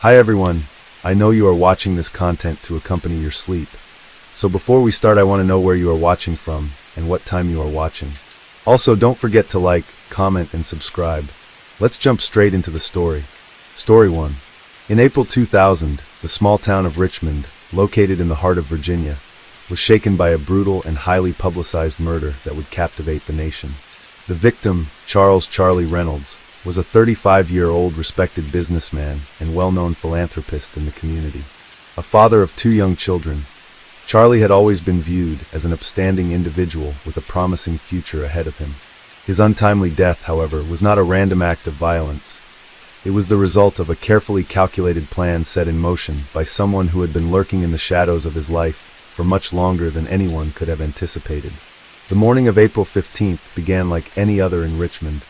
Hi everyone, I know you are watching this content to accompany your sleep. So before we start, I want to know where you are watching from and what time you are watching. Also, don't forget to like, comment, and subscribe. Let's jump straight into the story. Story 1. In April 2000, the small town of Richmond, located in the heart of Virginia, was shaken by a brutal and highly publicized murder that would captivate the nation. The victim, Charlie Reynolds, was a 35-year-old respected businessman and well-known philanthropist in the community. A father of 2 young children, Charlie had always been viewed as an upstanding individual with a promising future ahead of him. His untimely death, however, was not a random act of violence. It was the result of a carefully calculated plan set in motion by someone who had been lurking in the shadows of his life for much longer than anyone could have anticipated. The morning of April 15th began like any other in Richmond.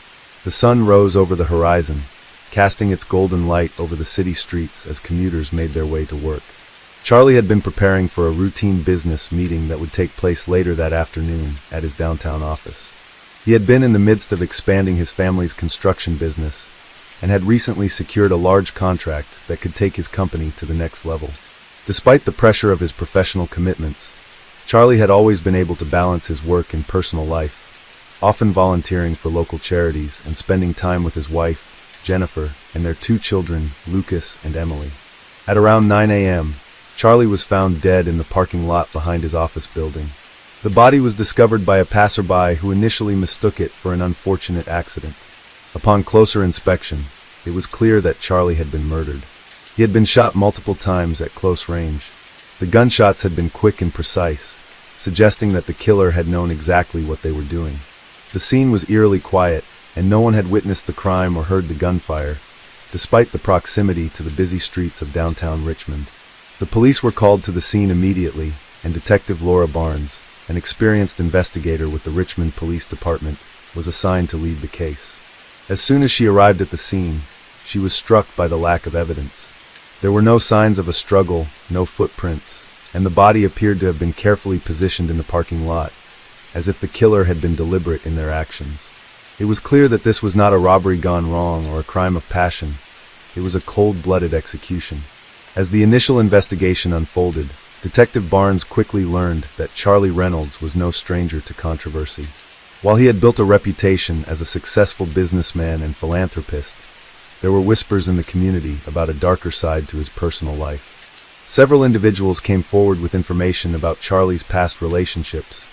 The sun rose over the horizon, casting its golden light over the city streets as commuters made their way to work. Charlie had been preparing for a routine business meeting that would take place later that afternoon at his downtown office. He had been in the midst of expanding his family's construction business and had recently secured a large contract that could take his company to the next level. Despite the pressure of his professional commitments, Charlie had always been able to balance his work and personal life, often volunteering for local charities and spending time with his wife, Jennifer, and their 2 children, Lucas and Emily. At around 9 a.m., Charlie was found dead in the parking lot behind his office building. The body was discovered by a passerby who initially mistook it for an unfortunate accident. Upon closer inspection, it was clear that Charlie had been murdered. He had been shot multiple times at close range. The gunshots had been quick and precise, suggesting that the killer had known exactly what they were doing. The scene was eerily quiet, and no one had witnessed the crime or heard the gunfire, despite the proximity to the busy streets of downtown Richmond. The police were called to the scene immediately, and Detective Laura Barnes, an experienced investigator with the Richmond Police Department, was assigned to lead the case. As soon as she arrived at the scene, she was struck by the lack of evidence. There were no signs of a struggle, no footprints, and the body appeared to have been carefully positioned in the parking lot, as if the killer had been deliberate in their actions. It was clear that this was not a robbery gone wrong or a crime of passion. It was a cold-blooded execution. As the initial investigation unfolded, Detective Barnes quickly learned that Charlie Reynolds was no stranger to controversy. While he had built a reputation as a successful businessman and philanthropist, there were whispers in the community about a darker side to his personal life. Several individuals came forward with information about Charlie's past relationships,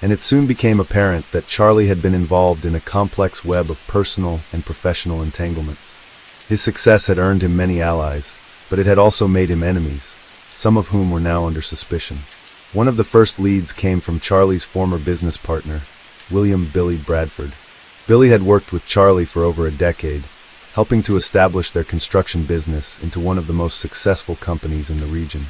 and it soon became apparent that Charlie had been involved in a complex web of personal and professional entanglements. His success had earned him many allies, but it had also made him enemies, some of whom were now under suspicion. One of the first leads came from Charlie's former business partner, William "Billy" Bradford. Billy had worked with Charlie for over a decade, helping to establish their construction business into one of the most successful companies in the region.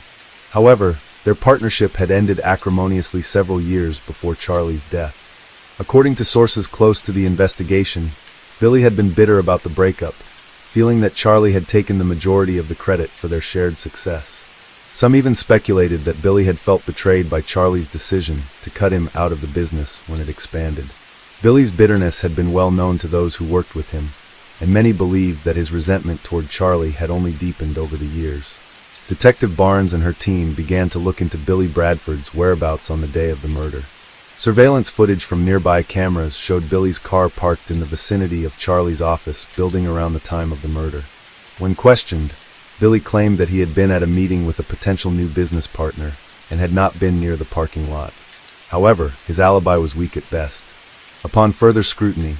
However, their partnership had ended acrimoniously several years before Charlie's death. According to sources close to the investigation, Billy had been bitter about the breakup, feeling that Charlie had taken the majority of the credit for their shared success. Some even speculated that Billy had felt betrayed by Charlie's decision to cut him out of the business when it expanded. Billy's bitterness had been well known to those who worked with him, and many believed that his resentment toward Charlie had only deepened over the years. Detective Barnes and her team began to look into Billy Bradford's whereabouts on the day of the murder. Surveillance footage from nearby cameras showed Billy's car parked in the vicinity of Charlie's office building around the time of the murder. When questioned, Billy claimed that he had been at a meeting with a potential new business partner and had not been near the parking lot. However, his alibi was weak at best. Upon further scrutiny,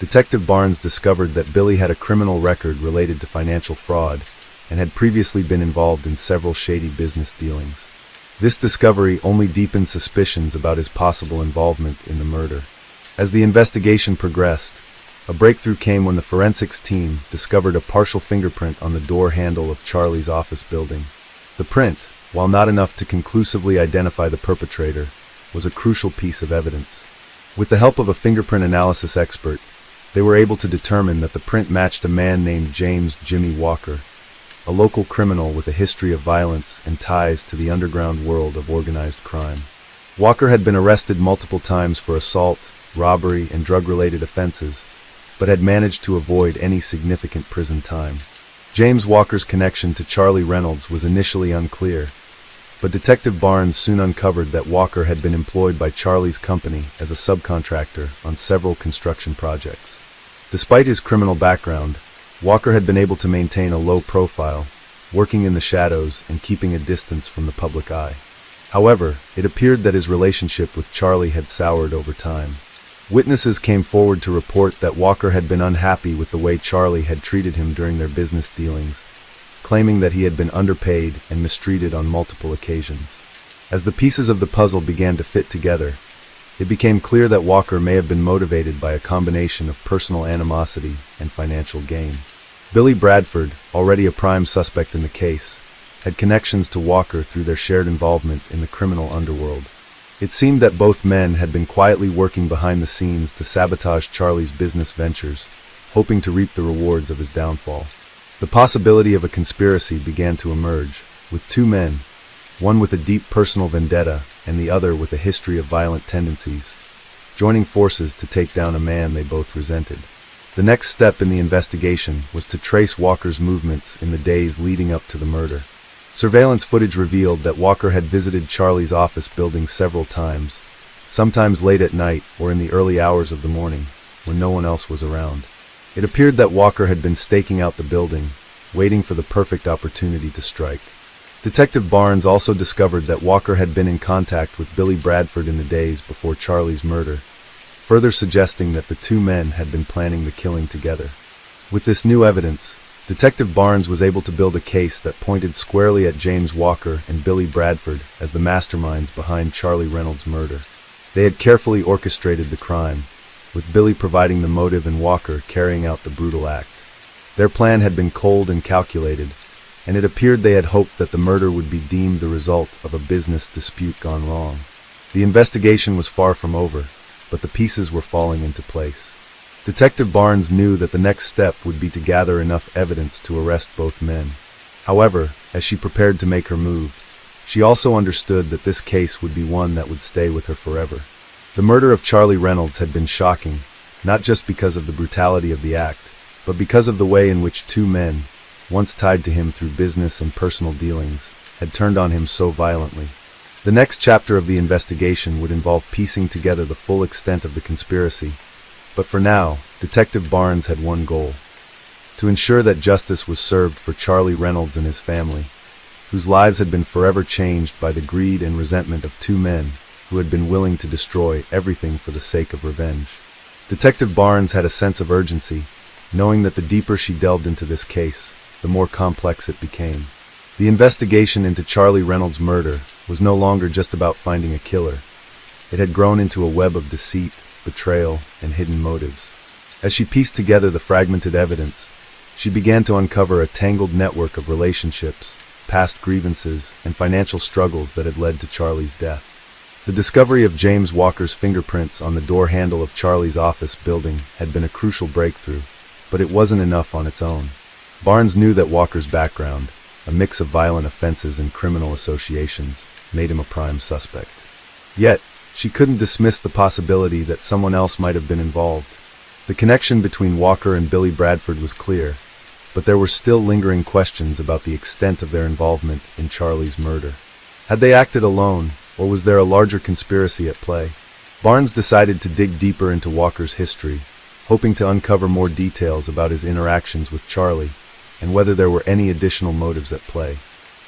Detective Barnes discovered that Billy had a criminal record related to financial fraud and had previously been involved in several shady business dealings. This discovery only deepened suspicions about his possible involvement in the murder. As the investigation progressed, a breakthrough came when the forensics team discovered a partial fingerprint on the door handle of Charlie's office building. The print, while not enough to conclusively identify the perpetrator, was a crucial piece of evidence. With the help of a fingerprint analysis expert, they were able to determine that the print matched a man named James "Jimmy" Walker, a local criminal with a history of violence and ties to the underground world of organized crime. Walker had been arrested multiple times for assault, robbery, and drug-related offenses, but had managed to avoid any significant prison time. James Walker's connection to Charlie Reynolds was initially unclear, but Detective Barnes soon uncovered that Walker had been employed by Charlie's company as a subcontractor on several construction projects. Despite his criminal background, Walker had been able to maintain a low profile, working in the shadows and keeping a distance from the public eye. However, it appeared that his relationship with Charlie had soured over time. Witnesses came forward to report that Walker had been unhappy with the way Charlie had treated him during their business dealings, claiming that he had been underpaid and mistreated on multiple occasions. As the pieces of the puzzle began to fit together, it became clear that Walker may have been motivated by a combination of personal animosity and financial gain. Billy Bradford, already a prime suspect in the case, had connections to Walker through their shared involvement in the criminal underworld. It seemed that both men had been quietly working behind the scenes to sabotage Charlie's business ventures, hoping to reap the rewards of his downfall. The possibility of a conspiracy began to emerge, with two men, one with a deep personal vendetta and the other with a history of violent tendencies, joining forces to take down a man they both resented. The next step in the investigation was to trace Walker's movements in the days leading up to the murder. Surveillance footage revealed that Walker had visited Charlie's office building several times, sometimes late at night or in the early hours of the morning, when no one else was around. It appeared that Walker had been staking out the building, waiting for the perfect opportunity to strike. Detective Barnes also discovered that Walker had been in contact with Billy Bradford in the days before Charlie's murder, further suggesting that the two men had been planning the killing together. With this new evidence, Detective Barnes was able to build a case that pointed squarely at James Walker and Billy Bradford as the masterminds behind Charlie Reynolds' murder. They had carefully orchestrated the crime, with Billy providing the motive and Walker carrying out the brutal act. Their plan had been cold and calculated, and it appeared they had hoped that the murder would be deemed the result of a business dispute gone wrong. The investigation was far from over, but the pieces were falling into place. Detective Barnes knew that the next step would be to gather enough evidence to arrest both men. However, as she prepared to make her move, she also understood that this case would be one that would stay with her forever. The murder of Charlie Reynolds had been shocking, not just because of the brutality of the act, but because of the way in which two men, once tied to him through business and personal dealings, had turned on him so violently. The next chapter of the investigation would involve piecing together the full extent of the conspiracy. But for now, Detective Barnes had one goal: to ensure that justice was served for Charlie Reynolds and his family, whose lives had been forever changed by the greed and resentment of two men who had been willing to destroy everything for the sake of revenge. Detective Barnes had a sense of urgency, knowing that the deeper she delved into this case, the more complex it became. The investigation into Charlie Reynolds' murder was no longer just about finding a killer. It had grown into a web of deceit, betrayal, and hidden motives. As she pieced together the fragmented evidence, she began to uncover a tangled network of relationships, past grievances, and financial struggles that had led to Charlie's death. The discovery of James Walker's fingerprints on the door handle of Charlie's office building had been a crucial breakthrough, but it wasn't enough on its own. Barnes knew that Walker's background, a mix of violent offenses and criminal associations, made him a prime suspect. Yet, she couldn't dismiss the possibility that someone else might have been involved. The connection between Walker and Billy Bradford was clear, but there were still lingering questions about the extent of their involvement in Charlie's murder. Had they acted alone, or was there a larger conspiracy at play? Barnes decided to dig deeper into Walker's history, hoping to uncover more details about his interactions with Charlie and whether there were any additional motives at play.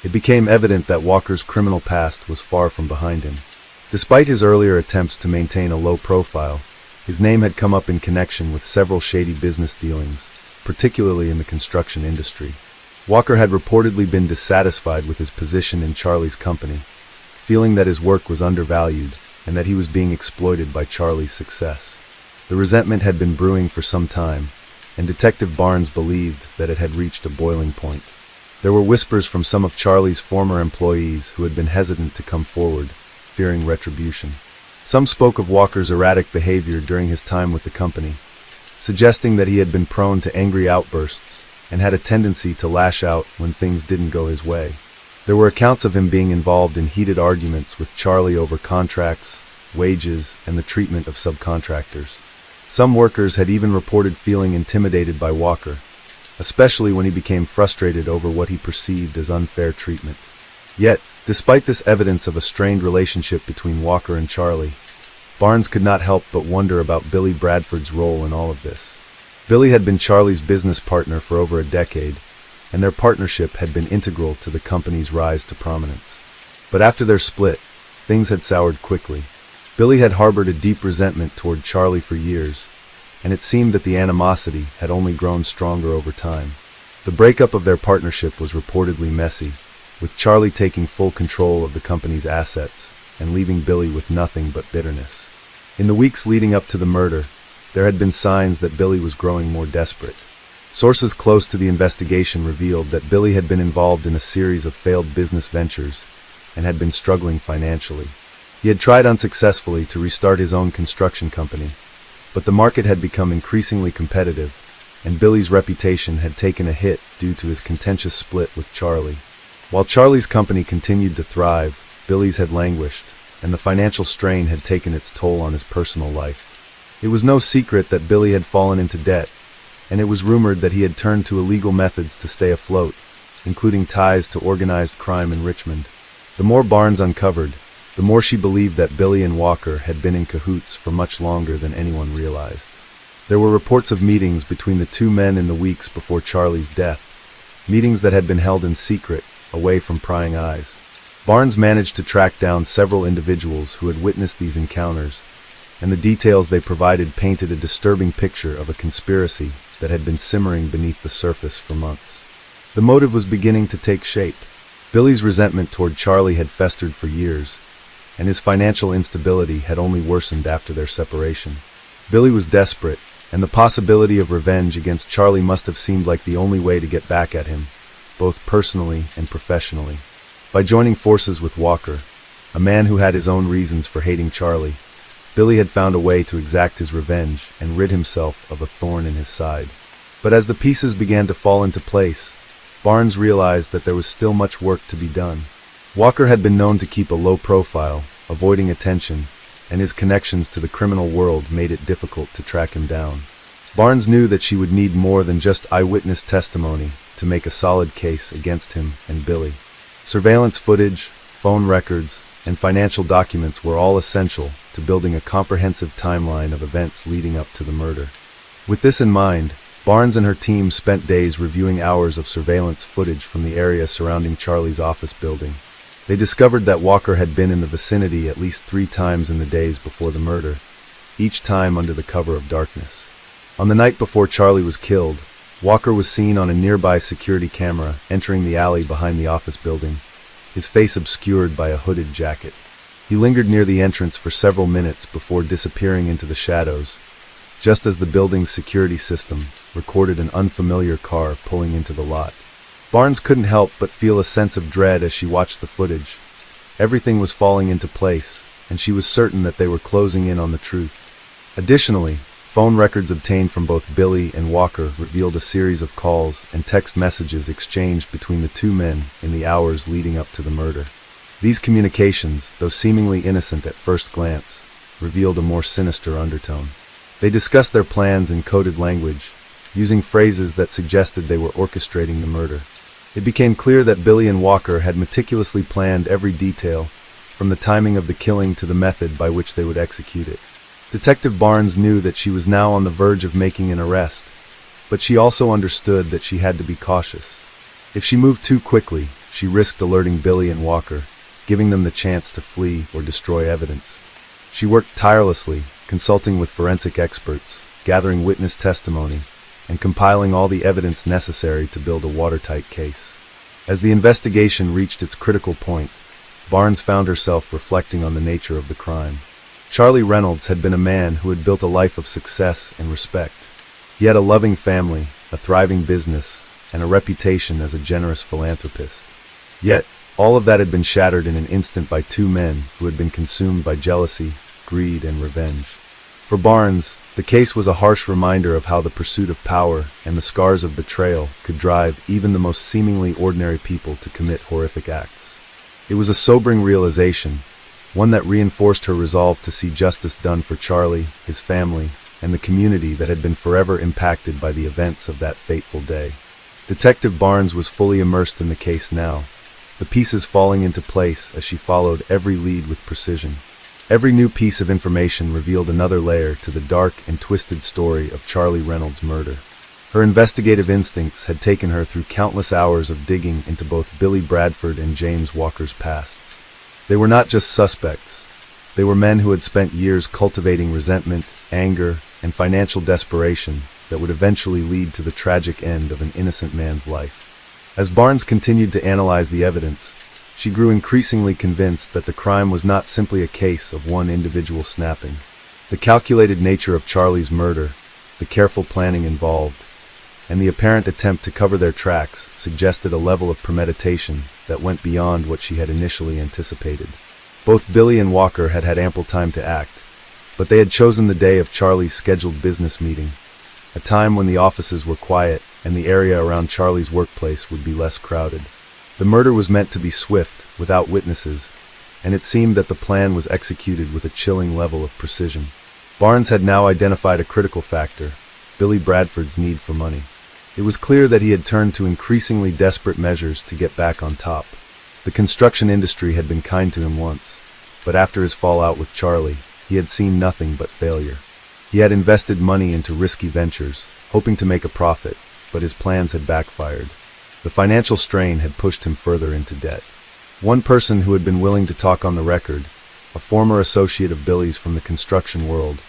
It became evident that Walker's criminal past was far from behind him. Despite his earlier attempts to maintain a low profile, his name had come up in connection with several shady business dealings, particularly in the construction industry. Walker had reportedly been dissatisfied with his position in Charlie's company, feeling that his work was undervalued and that he was being exploited by Charlie's success. The resentment had been brewing for some time, and Detective Barnes believed that it had reached a boiling point. There were whispers from some of Charlie's former employees who had been hesitant to come forward, fearing retribution. Some spoke of Walker's erratic behavior during his time with the company, suggesting that he had been prone to angry outbursts and had a tendency to lash out when things didn't go his way. There were accounts of him being involved in heated arguments with Charlie over contracts, wages, and the treatment of subcontractors. Some workers had even reported feeling intimidated by Walker, especially when he became frustrated over what he perceived as unfair treatment. Yet, despite this evidence of a strained relationship between Walker and Charlie, Barnes could not help but wonder about Billy Bradford's role in all of this. Billy had been Charlie's business partner for over a decade, and their partnership had been integral to the company's rise to prominence. But after their split, things had soured quickly. Billy had harbored a deep resentment toward Charlie for years, and it seemed that the animosity had only grown stronger over time. The breakup of their partnership was reportedly messy, with Charlie taking full control of the company's assets and leaving Billy with nothing but bitterness. In the weeks leading up to the murder, there had been signs that Billy was growing more desperate. Sources close to the investigation revealed that Billy had been involved in a series of failed business ventures and had been struggling financially. He had tried unsuccessfully to restart his own construction company, but the market had become increasingly competitive, and Billy's reputation had taken a hit due to his contentious split with Charlie. While Charlie's company continued to thrive, Billy's had languished, and the financial strain had taken its toll on his personal life. It was no secret that Billy had fallen into debt, and it was rumored that he had turned to illegal methods to stay afloat, including ties to organized crime in Richmond. The more Barnes uncovered, the more she believed that Billy and Walker had been in cahoots for much longer than anyone realized. There were reports of meetings between the two men in the weeks before Charlie's death, meetings that had been held in secret, away from prying eyes. Barnes managed to track down several individuals who had witnessed these encounters, and the details they provided painted a disturbing picture of a conspiracy that had been simmering beneath the surface for months. The motive was beginning to take shape. Billy's resentment toward Charlie had festered for years, and his financial instability had only worsened after their separation. Billy was desperate, and the possibility of revenge against Charlie must have seemed like the only way to get back at him, both personally and professionally. By joining forces with Walker, a man who had his own reasons for hating Charlie, Billy had found a way to exact his revenge and rid himself of a thorn in his side. But as the pieces began to fall into place, Barnes realized that there was still much work to be done. Walker had been known to keep a low profile, avoiding attention, and his connections to the criminal world made it difficult to track him down. Barnes knew that she would need more than just eyewitness testimony to make a solid case against him and Billy. Surveillance footage, phone records, and financial documents were all essential to building a comprehensive timeline of events leading up to the murder. With this in mind, Barnes and her team spent days reviewing hours of surveillance footage from the area surrounding Charlie's office building. They discovered that Walker had been in the vicinity at least 3 times in the days before the murder, each time under the cover of darkness. On the night before Charlie was killed, Walker was seen on a nearby security camera entering the alley behind the office building, his face obscured by a hooded jacket. He lingered near the entrance for several minutes before disappearing into the shadows, just as the building's security system recorded an unfamiliar car pulling into the lot. Barnes couldn't help but feel a sense of dread as she watched the footage. Everything was falling into place, and she was certain that they were closing in on the truth. Additionally, phone records obtained from both Billy and Walker revealed a series of calls and text messages exchanged between the two men in the hours leading up to the murder. These communications, though seemingly innocent at first glance, revealed a more sinister undertone. They discussed their plans in coded language, using phrases that suggested they were orchestrating the murder. It became clear that Billy and Walker had meticulously planned every detail, from the timing of the killing to the method by which they would execute it. Detective Barnes knew that she was now on the verge of making an arrest, but she also understood that she had to be cautious. If she moved too quickly, she risked alerting Billy and Walker, giving them the chance to flee or destroy evidence. She worked tirelessly, consulting with forensic experts, gathering witness testimony, and compiling all the evidence necessary to build a watertight case. As the investigation reached its critical point, Barnes found herself reflecting on the nature of the crime. Charlie Reynolds had been a man who had built a life of success and respect. He had a loving family, a thriving business, and a reputation as a generous philanthropist. Yet, all of that had been shattered in an instant by 2 men who had been consumed by jealousy, greed, and revenge. For Barnes, the case was a harsh reminder of how the pursuit of power and the scars of betrayal could drive even the most seemingly ordinary people to commit horrific acts. It was a sobering realization, one that reinforced her resolve to see justice done for Charlie, his family, and the community that had been forever impacted by the events of that fateful day. Detective Barnes was fully immersed in the case now, the pieces falling into place as she followed every lead with precision. Every new piece of information revealed another layer to the dark and twisted story of Charlie Reynolds' murder. Her investigative instincts had taken her through countless hours of digging into both Billy Bradford and James Walker's pasts. They were not just suspects. They were men who had spent years cultivating resentment, anger, and financial desperation that would eventually lead to the tragic end of an innocent man's life. As Barnes continued to analyze the evidence, she grew increasingly convinced that the crime was not simply a case of one individual snapping. The calculated nature of Charlie's murder, the careful planning involved, and the apparent attempt to cover their tracks suggested a level of premeditation that went beyond what she had initially anticipated. Both Billy and Walker had had ample time to act, but they had chosen the day of Charlie's scheduled business meeting, a time when the offices were quiet and the area around Charlie's workplace would be less crowded. The murder was meant to be swift, without witnesses, and it seemed that the plan was executed with a chilling level of precision. Barnes had now identified a critical factor: Billy Bradford's need for money. It was clear that he had turned to increasingly desperate measures to get back on top. The construction industry had been kind to him once, but after his fallout with Charlie, he had seen nothing but failure. He had invested money into risky ventures, hoping to make a profit, but his plans had backfired. The financial strain had pushed him further into debt. One person who had been willing to talk on the record, a former associate of Billy's from the construction world,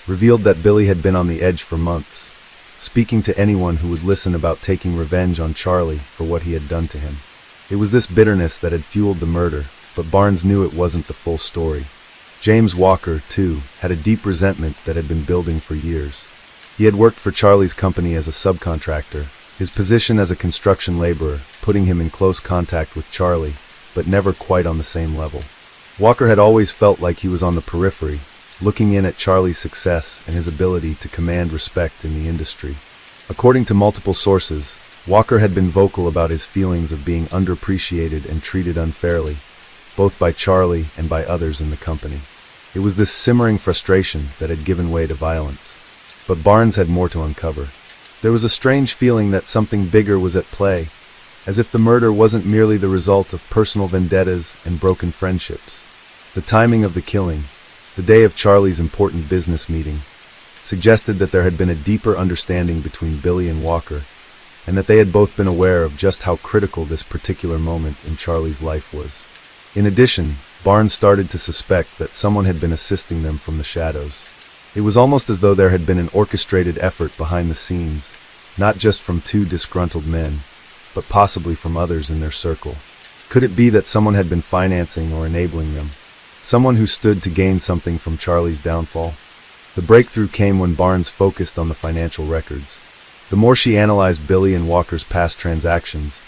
revealed that Billy had been on the edge for months, speaking to anyone who would listen about taking revenge on Charlie for what he had done to him. It was this bitterness that had fueled the murder, but Barnes knew it wasn't the full story. James Walker, too, had a deep resentment that had been building for years. He had worked for Charlie's company as a subcontractor, his position as a construction laborer putting him in close contact with Charlie, but never quite on the same level. Walker had always felt like he was on the periphery, looking in at Charlie's success and his ability to command respect in the industry. According to multiple sources, Walker had been vocal about his feelings of being underappreciated and treated unfairly, both by Charlie and by others in the company. It was this simmering frustration that had given way to violence. But Barnes had more to uncover. There was a strange feeling that something bigger was at play, as if the murder wasn't merely the result of personal vendettas and broken friendships. The timing of the killing, the day of Charlie's important business meeting, suggested that there had been a deeper understanding between Billy and Walker, and that they had both been aware of just how critical this particular moment in Charlie's life was. In addition, Barnes started to suspect that someone had been assisting them from the shadows. It was almost as though there had been an orchestrated effort behind the scenes, not just from two disgruntled men, but possibly from others in their circle. Could it be that someone had been financing or enabling them? Someone who stood to gain something from Charlie's downfall? The breakthrough came when Barnes focused on the financial records. The more she analyzed Billy and Walker's past transactions,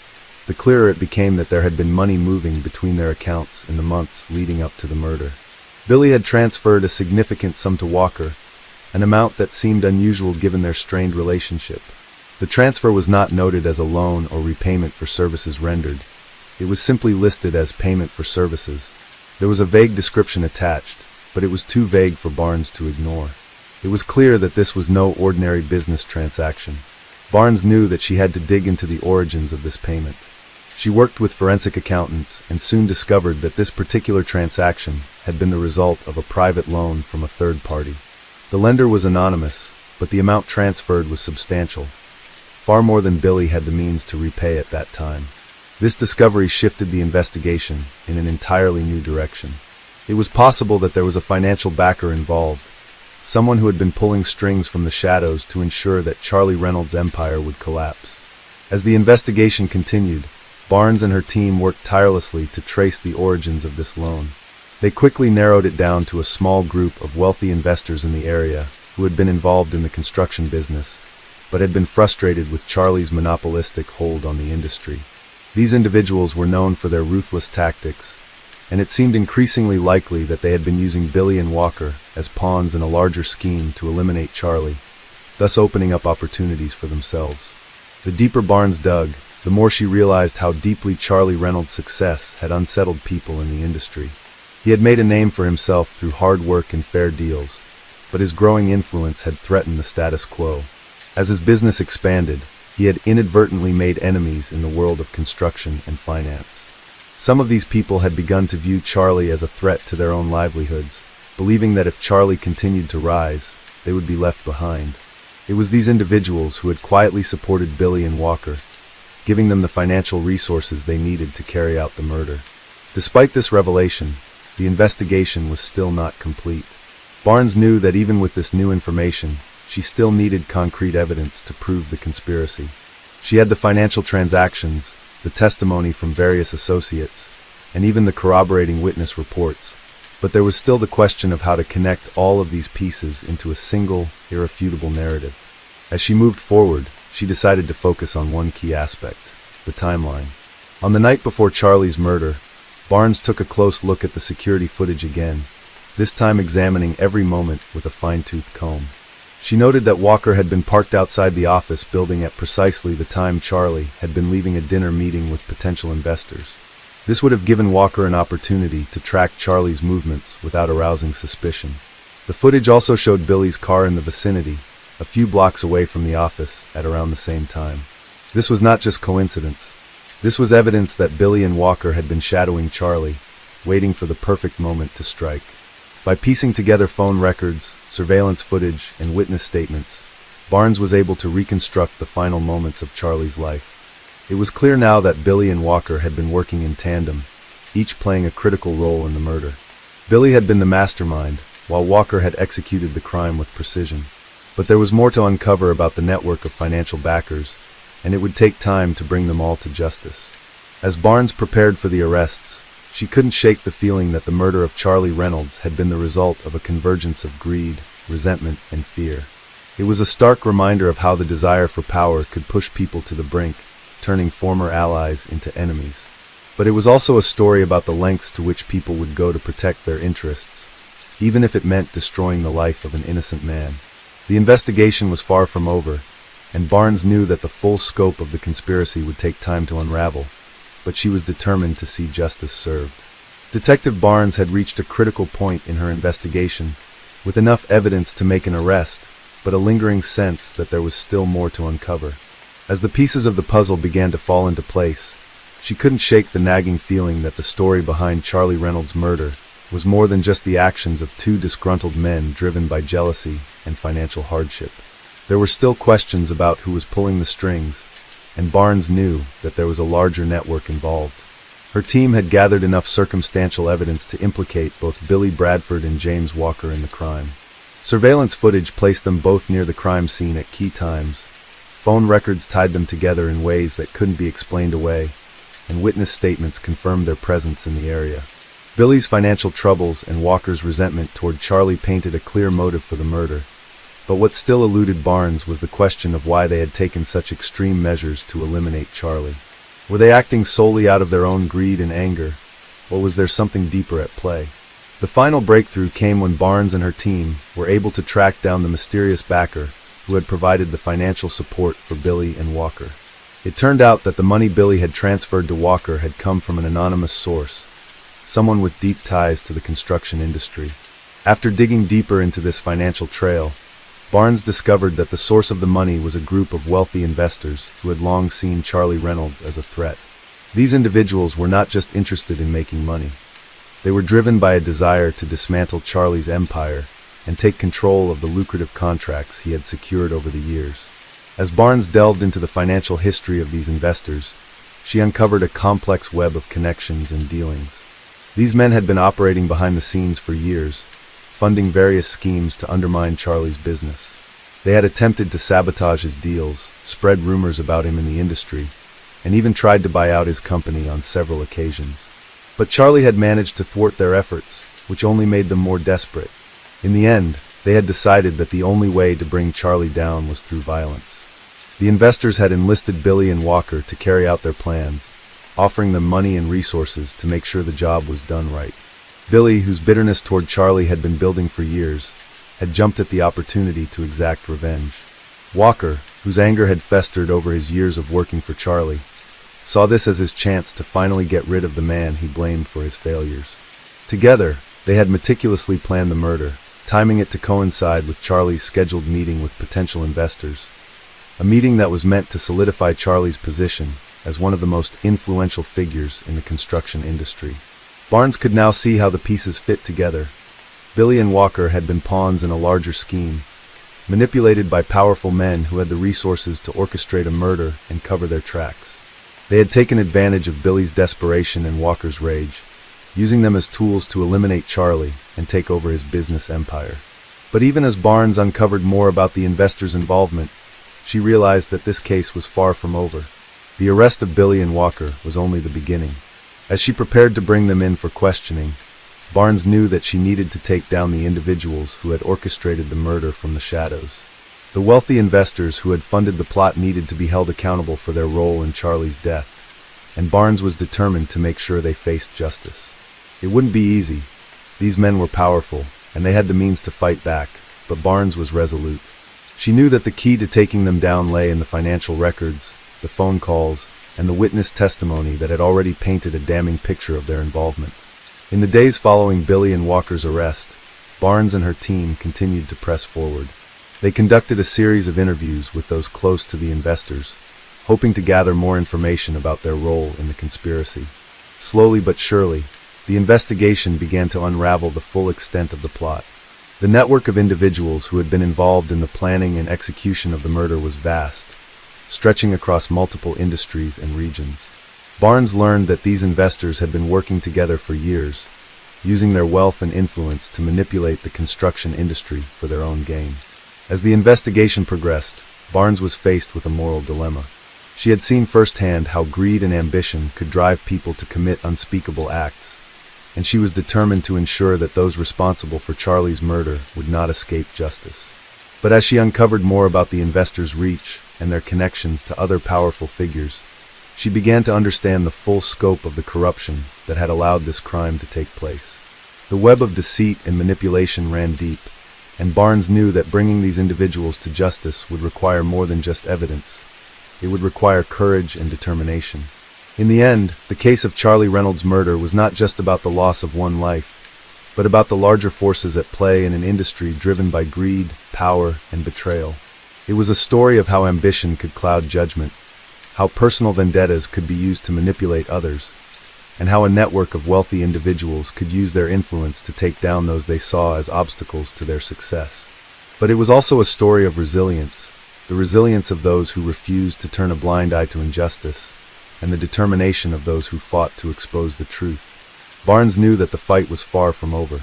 the clearer it became that there had been money moving between their accounts in the months leading up to the murder. Billy had transferred a significant sum to Walker, an amount that seemed unusual given their strained relationship. The transfer was not noted as a loan or repayment for services rendered. It was simply listed as payment for services. There was a vague description attached, but it was too vague for Barnes to ignore. It was clear that this was no ordinary business transaction. Barnes knew that she had to dig into the origins of this payment. She worked with forensic accountants and soon discovered that this particular transaction had been the result of a private loan from a third party. The lender was anonymous, but the amount transferred was substantial, far more than Billy had the means to repay at that time. This discovery shifted the investigation in an entirely new direction. It was possible that there was a financial backer involved, someone who had been pulling strings from the shadows to ensure that Charlie Reynolds' empire would collapse. As the investigation continued, Barnes and her team worked tirelessly to trace the origins of this loan. They quickly narrowed it down to a small group of wealthy investors in the area who had been involved in the construction business, but had been frustrated with Charlie's monopolistic hold on the industry. These individuals were known for their ruthless tactics, and it seemed increasingly likely that they had been using Billy and Walker as pawns in a larger scheme to eliminate Charlie, thus opening up opportunities for themselves. The deeper Barnes dug, the more she realized how deeply Charlie Reynolds' success had unsettled people in the industry. He had made a name for himself through hard work and fair deals, but his growing influence had threatened the status quo. As his business expanded, he had inadvertently made enemies in the world of construction and finance. Some of these people had begun to view Charlie as a threat to their own livelihoods, believing that if Charlie continued to rise, they would be left behind. It was these individuals who had quietly supported Billy and Walker, giving them the financial resources they needed to carry out the murder. Despite this revelation, the investigation was still not complete. Barnes knew that even with this new information, she still needed concrete evidence to prove the conspiracy. She had the financial transactions, the testimony from various associates, and even the corroborating witness reports, but there was still the question of how to connect all of these pieces into a single, irrefutable narrative. As she moved forward, she decided to focus on one key aspect: the timeline. On the night before Charlie's murder, Barnes took a close look at the security footage again, this time examining every moment with a fine-tooth comb. She noted that Walker had been parked outside the office building at precisely the time Charlie had been leaving a dinner meeting with potential investors. This would have given Walker an opportunity to track Charlie's movements without arousing suspicion. The footage also showed Billy's car in the vicinity, a few blocks away from the office, at around the same time. This was not just coincidence. This was evidence that Billy and Walker had been shadowing Charlie, waiting for the perfect moment to strike. By piecing together phone records, surveillance footage, and witness statements, Barnes was able to reconstruct the final moments of Charlie's life. It was clear now that Billy and Walker had been working in tandem, each playing a critical role in the murder. Billy had been the mastermind, while Walker had executed the crime with precision. But there was more to uncover about the network of financial backers, and it would take time to bring them all to justice. As Barnes prepared for the arrests, she couldn't shake the feeling that the murder of Charlie Reynolds had been the result of a convergence of greed, resentment, and fear. It was a stark reminder of how the desire for power could push people to the brink, turning former allies into enemies. But it was also a story about the lengths to which people would go to protect their interests, even if it meant destroying the life of an innocent man. The investigation was far from over, and Barnes knew that the full scope of the conspiracy would take time to unravel, but she was determined to see justice served. Detective Barnes had reached a critical point in her investigation, with enough evidence to make an arrest, but a lingering sense that there was still more to uncover. As the pieces of the puzzle began to fall into place, she couldn't shake the nagging feeling that the story behind Charlie Reynolds' murder was more than just the actions of two disgruntled men driven by jealousy and financial hardship. There were still questions about who was pulling the strings, and Barnes knew that there was a larger network involved. Her team had gathered enough circumstantial evidence to implicate both Billy Bradford and James Walker in the crime. Surveillance footage placed them both near the crime scene at key times. Phone records tied them together in ways that couldn't be explained away, and witness statements confirmed their presence in the area. Billy's financial troubles and Walker's resentment toward Charlie painted a clear motive for the murder. But what still eluded Barnes was the question of why they had taken such extreme measures to eliminate Charlie. Were they acting solely out of their own greed and anger, or was there something deeper at play? The final breakthrough came when Barnes and her team were able to track down the mysterious backer who had provided the financial support for Billy and Walker. It turned out that the money Billy had transferred to Walker had come from an anonymous source, someone with deep ties to the construction industry. After digging deeper into this financial trail, Barnes discovered that the source of the money was a group of wealthy investors who had long seen Charlie Reynolds as a threat. These individuals were not just interested in making money. They were driven by a desire to dismantle Charlie's empire and take control of the lucrative contracts he had secured over the years. As Barnes delved into the financial history of these investors, she uncovered a complex web of connections and dealings. These men had been operating behind the scenes for years, funding various schemes to undermine Charlie's business. They had attempted to sabotage his deals, spread rumors about him in the industry, and even tried to buy out his company on several occasions. But Charlie had managed to thwart their efforts, which only made them more desperate. In the end, they had decided that the only way to bring Charlie down was through violence. The investors had enlisted Billy and Walker to carry out their plans, offering them money and resources to make sure the job was done right. Billy, whose bitterness toward Charlie had been building for years, had jumped at the opportunity to exact revenge. Walker, whose anger had festered over his years of working for Charlie, saw this as his chance to finally get rid of the man he blamed for his failures. Together, they had meticulously planned the murder, timing it to coincide with Charlie's scheduled meeting with potential investors. a meeting that was meant to solidify Charlie's position as one of the most influential figures in the construction industry. Barnes could now see how the pieces fit together. Billy and Walker had been pawns in a larger scheme, manipulated by powerful men who had the resources to orchestrate a murder and cover their tracks. They had taken advantage of Billy's desperation and Walker's rage, using them as tools to eliminate Charlie and take over his business empire. But even as Barnes uncovered more about the investors' involvement, she realized that this case was far from over. The arrest of Billy and Walker was only the beginning. As she prepared to bring them in for questioning, Barnes knew that she needed to take down the individuals who had orchestrated the murder from the shadows. The wealthy investors who had funded the plot needed to be held accountable for their role in Charlie's death, and Barnes was determined to make sure they faced justice. It wouldn't be easy. These men were powerful, and they had the means to fight back, but Barnes was resolute. She knew that the key to taking them down lay in the financial records, the phone calls, and the witness testimony that had already painted a damning picture of their involvement. In the days following Billy and Walker's arrest, Barnes and her team continued to press forward. They conducted a series of interviews with those close to the investors, hoping to gather more information about their role in the conspiracy. Slowly but surely, the investigation began to unravel the full extent of the plot. The network of individuals who had been involved in the planning and execution of the murder was vast, stretching across multiple industries and regions. Barnes learned that these investors had been working together for years, using their wealth and influence to manipulate the construction industry for their own gain. As the investigation progressed, Barnes was faced with a moral dilemma. She had seen firsthand how greed and ambition could drive people to commit unspeakable acts, and she was determined to ensure that those responsible for Charlie's murder would not escape justice. But as she uncovered more about the investors' reach and their connections to other powerful figures, she began to understand the full scope of the corruption that had allowed this crime to take place. The web of deceit and manipulation ran deep, and Barnes knew that bringing these individuals to justice would require more than just evidence. It would require courage and determination. In the end, the case of Charlie Reynolds' murder was not just about the loss of one life, but about the larger forces at play in an industry driven by greed, power, and betrayal. It was a story of how ambition could cloud judgment, how personal vendettas could be used to manipulate others, and how a network of wealthy individuals could use their influence to take down those they saw as obstacles to their success. But it was also a story of resilience, the resilience of those who refused to turn a blind eye to injustice, and the determination of those who fought to expose the truth. Barnes knew that the fight was far from over.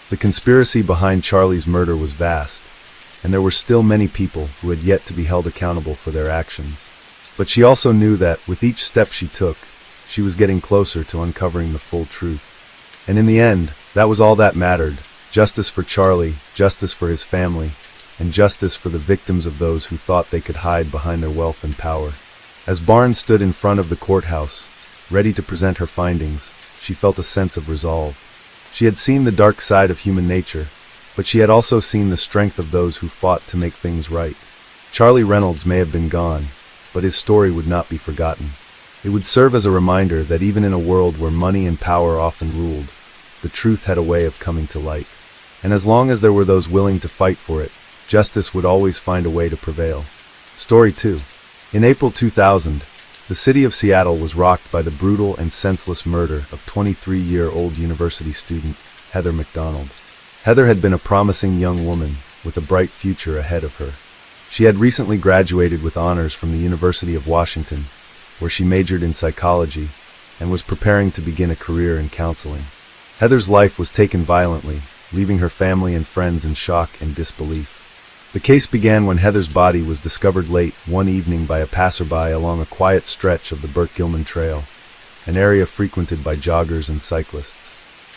The conspiracy behind Charlie's murder was vast, and there were still many people who had yet to be held accountable for their actions. But she also knew that, with each step she took, she was getting closer to uncovering the full truth. And in the end, that was all that mattered: justice for Charlie, justice for his family, and justice for the victims of those who thought they could hide behind their wealth and power. As Barnes stood in front of the courthouse, ready to present her findings, she felt a sense of resolve. She had seen the dark side of human nature, but she had also seen the strength of those who fought to make things right. Charlie Reynolds may have been gone, but his story would not be forgotten. It would serve as a reminder that even in a world where money and power often ruled, the truth had a way of coming to light. And as long as there were those willing to fight for it, justice would always find a way to prevail. Story 2. In April 2000, the city of Seattle was rocked by the brutal and senseless murder of 23-year-old university student Heather McDonald. Heather had been a promising young woman with a bright future ahead of her. She had recently graduated with honors from the University of Washington, where she majored in psychology and was preparing to begin a career in counseling. Heather's life was taken violently, leaving her family and friends in shock and disbelief. The case began when Heather's body was discovered late one evening by a passerby along a quiet stretch of the Burke-Gilman Trail, an area frequented by joggers and cyclists.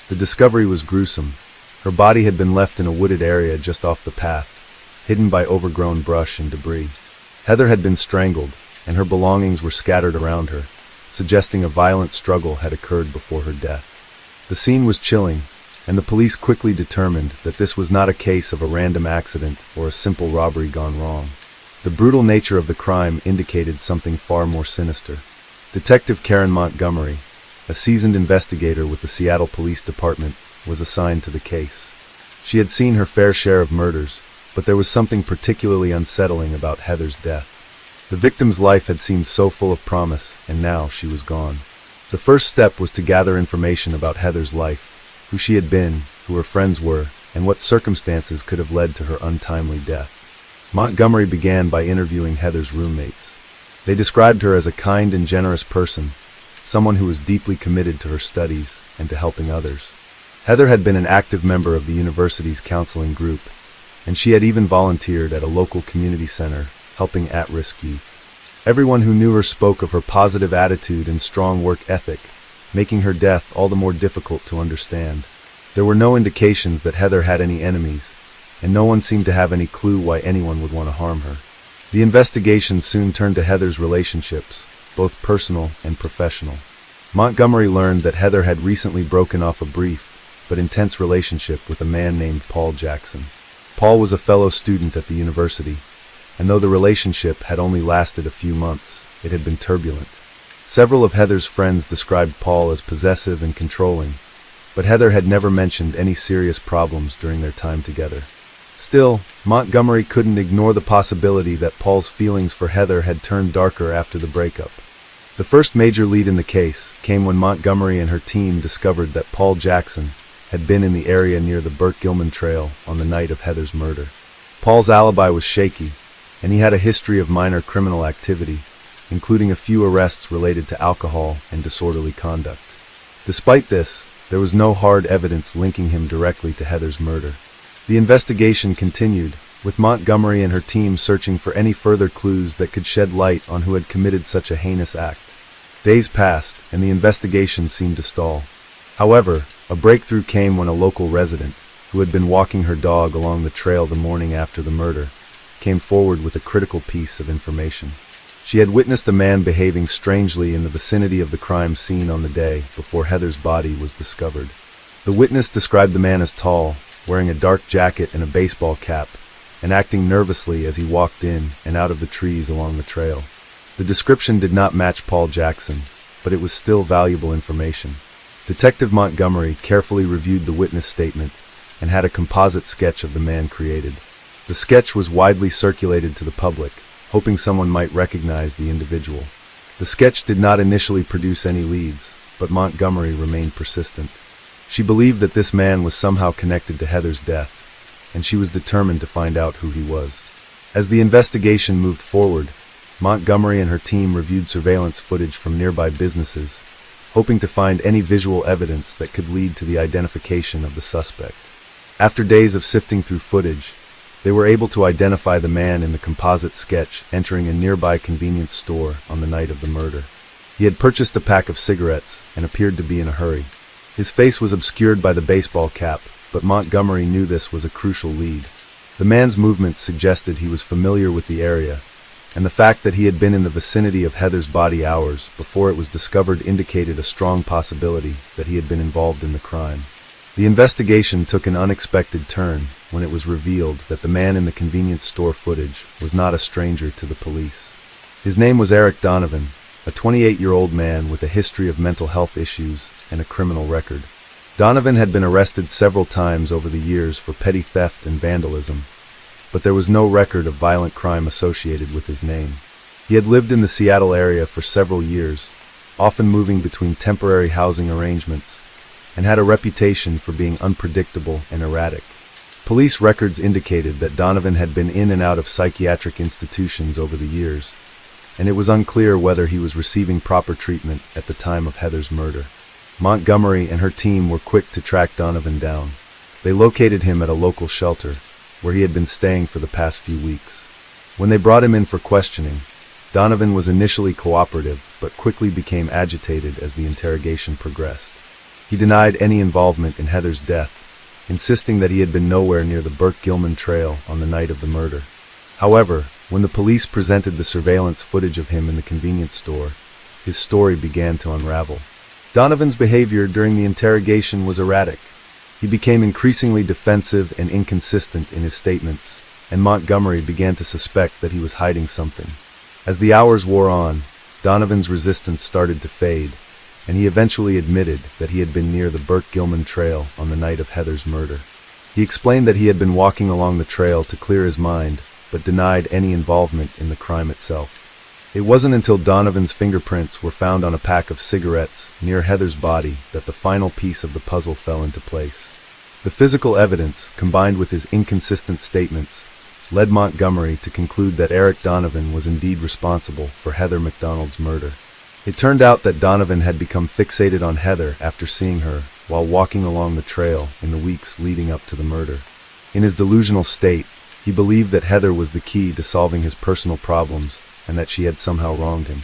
The discovery was gruesome. Her body had been left in a wooded area just off the path, hidden by overgrown brush and debris. Heather had been strangled, and her belongings were scattered around her, suggesting a violent struggle had occurred before her death. The scene was chilling, and the police quickly determined that this was not a case of a random accident or a simple robbery gone wrong. The brutal nature of the crime indicated something far more sinister. Detective Karen Montgomery, a seasoned investigator with the Seattle Police Department, was assigned to the case. She had seen her fair share of murders, but there was something particularly unsettling about Heather's death. The victim's life had seemed so full of promise, and now she was gone. The first step was to gather information about Heather's life, who she had been, who her friends were, and what circumstances could have led to her untimely death. Montgomery began by interviewing Heather's roommates. They described her as a kind and generous person, someone who was deeply committed to her studies and to helping others. Heather had been an active member of the university's counseling group, and she had even volunteered at a local community center, helping at-risk youth. Everyone who knew her spoke of her positive attitude and strong work ethic, making her death all the more difficult to understand. There were no indications that Heather had any enemies, and no one seemed to have any clue why anyone would want to harm her. The investigation soon turned to Heather's relationships, both personal and professional. Montgomery learned that Heather had recently broken off a brief but intense relationship with a man named Paul Jackson. Paul was a fellow student at the university, and though the relationship had only lasted a few months, it had been turbulent. Several of Heather's friends described Paul as possessive and controlling, but Heather had never mentioned any serious problems during their time together. Still, Montgomery couldn't ignore the possibility that Paul's feelings for Heather had turned darker after the breakup. The first major lead in the case came when Montgomery and her team discovered that Paul Jackson had been in the area near the Burt Gilman Trail on the night of Heather's murder. Paul's alibi was shaky, and he had a history of minor criminal activity, including a few arrests related to alcohol and disorderly conduct. Despite this, there was no hard evidence linking him directly to Heather's murder. The investigation continued, with Montgomery and her team searching for any further clues that could shed light on who had committed such a heinous act. Days passed, and the investigation seemed to stall. However, a breakthrough came when a local resident, who had been walking her dog along the trail the morning after the murder, came forward with a critical piece of information. She had witnessed a man behaving strangely in the vicinity of the crime scene on the day before Heather's body was discovered. The witness described the man as tall, wearing a dark jacket and a baseball cap, and acting nervously as he walked in and out of the trees along the trail. The description did not match Paul Jackson, but it was still valuable information. Detective Montgomery carefully reviewed the witness statement and had a composite sketch of the man created. The sketch was widely circulated to the public, hoping someone might recognize the individual. The sketch did not initially produce any leads, but Montgomery remained persistent. She believed that this man was somehow connected to Heather's death, and she was determined to find out who he was. As the investigation moved forward, Montgomery and her team reviewed surveillance footage from nearby businesses, hoping to find any visual evidence that could lead to the identification of the suspect. After days of sifting through footage, they were able to identify the man in the composite sketch entering a nearby convenience store on the night of the murder. He had purchased a pack of cigarettes and appeared to be in a hurry. His face was obscured by the baseball cap, but Montgomery knew this was a crucial lead. The man's movements suggested he was familiar with the area, and the fact that he had been in the vicinity of Heather's body hours before it was discovered indicated a strong possibility that he had been involved in the crime. The investigation took an unexpected turn when it was revealed that the man in the convenience store footage was not a stranger to the police. His name was Eric Donovan, a 28-year-old man with a history of mental health issues and a criminal record. Donovan had been arrested several times over the years for petty theft and vandalism, but there was no record of violent crime associated with his name. He had lived in the Seattle area for several years, often moving between temporary housing arrangements, and had a reputation for being unpredictable and erratic. Police records indicated that Donovan had been in and out of psychiatric institutions over the years, and it was unclear whether he was receiving proper treatment at the time of Heather's murder. Montgomery and her team were quick to track Donovan down. They located him at a local shelter, where he had been staying for the past few weeks. When they brought him in for questioning, Donovan was initially cooperative, but quickly became agitated as the interrogation progressed. He denied any involvement in Heather's death, insisting that he had been nowhere near the Burt Gilman Trail on the night of the murder. However, when the police presented the surveillance footage of him in the convenience store, his story began to unravel. Donovan's behavior during the interrogation was erratic. He became increasingly defensive and inconsistent in his statements, and Montgomery began to suspect that he was hiding something. As the hours wore on, Donovan's resistance started to fade, and he eventually admitted that he had been near the Burt Gilman Trail on the night of Heather's murder. He explained that he had been walking along the trail to clear his mind, but denied any involvement in the crime itself. It wasn't until Donovan's fingerprints were found on a pack of cigarettes near Heather's body that the final piece of the puzzle fell into place. The physical evidence, combined with his inconsistent statements, led Montgomery to conclude that Eric Donovan was indeed responsible for Heather McDonald's murder. It turned out that Donovan had become fixated on Heather after seeing her while walking along the trail in the weeks leading up to the murder. In his delusional state, he believed that Heather was the key to solving his personal problems and that she had somehow wronged him.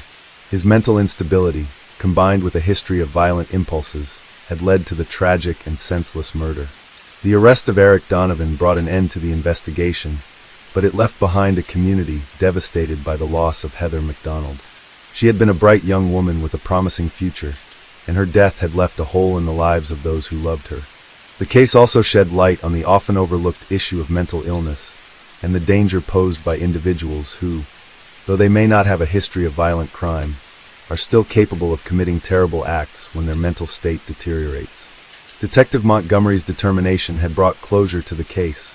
His mental instability, combined with a history of violent impulses, had led to the tragic and senseless murder. The arrest of Eric Donovan brought an end to the investigation, but it left behind a community devastated by the loss of Heather McDonald. She had been a bright young woman with a promising future, and her death had left a hole in the lives of those who loved her. The case also shed light on the often overlooked issue of mental illness and the danger posed by individuals who, though they may not have a history of violent crime, are still capable of committing terrible acts when their mental state deteriorates. Detective Montgomery's determination had brought closure to the case,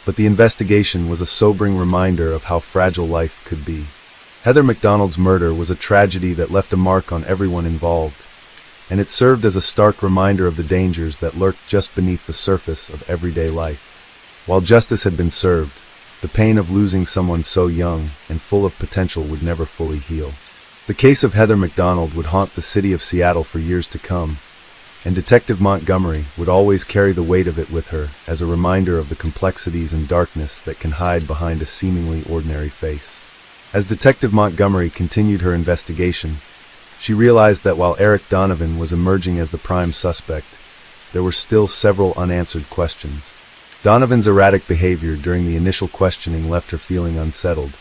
but the investigation was a sobering reminder of how fragile life could be. Heather McDonald's murder was a tragedy that left a mark on everyone involved, and it served as a stark reminder of the dangers that lurked just beneath the surface of everyday life. While justice had been served, the pain of losing someone so young and full of potential would never fully heal. The case of Heather McDonald would haunt the city of Seattle for years to come, and Detective Montgomery would always carry the weight of it with her as a reminder of the complexities and darkness that can hide behind a seemingly ordinary face. As Detective Montgomery continued her investigation, she realized that while Eric Donovan was emerging as the prime suspect, there were still several unanswered questions. Donovan's erratic behavior during the initial questioning left her feeling unsettled,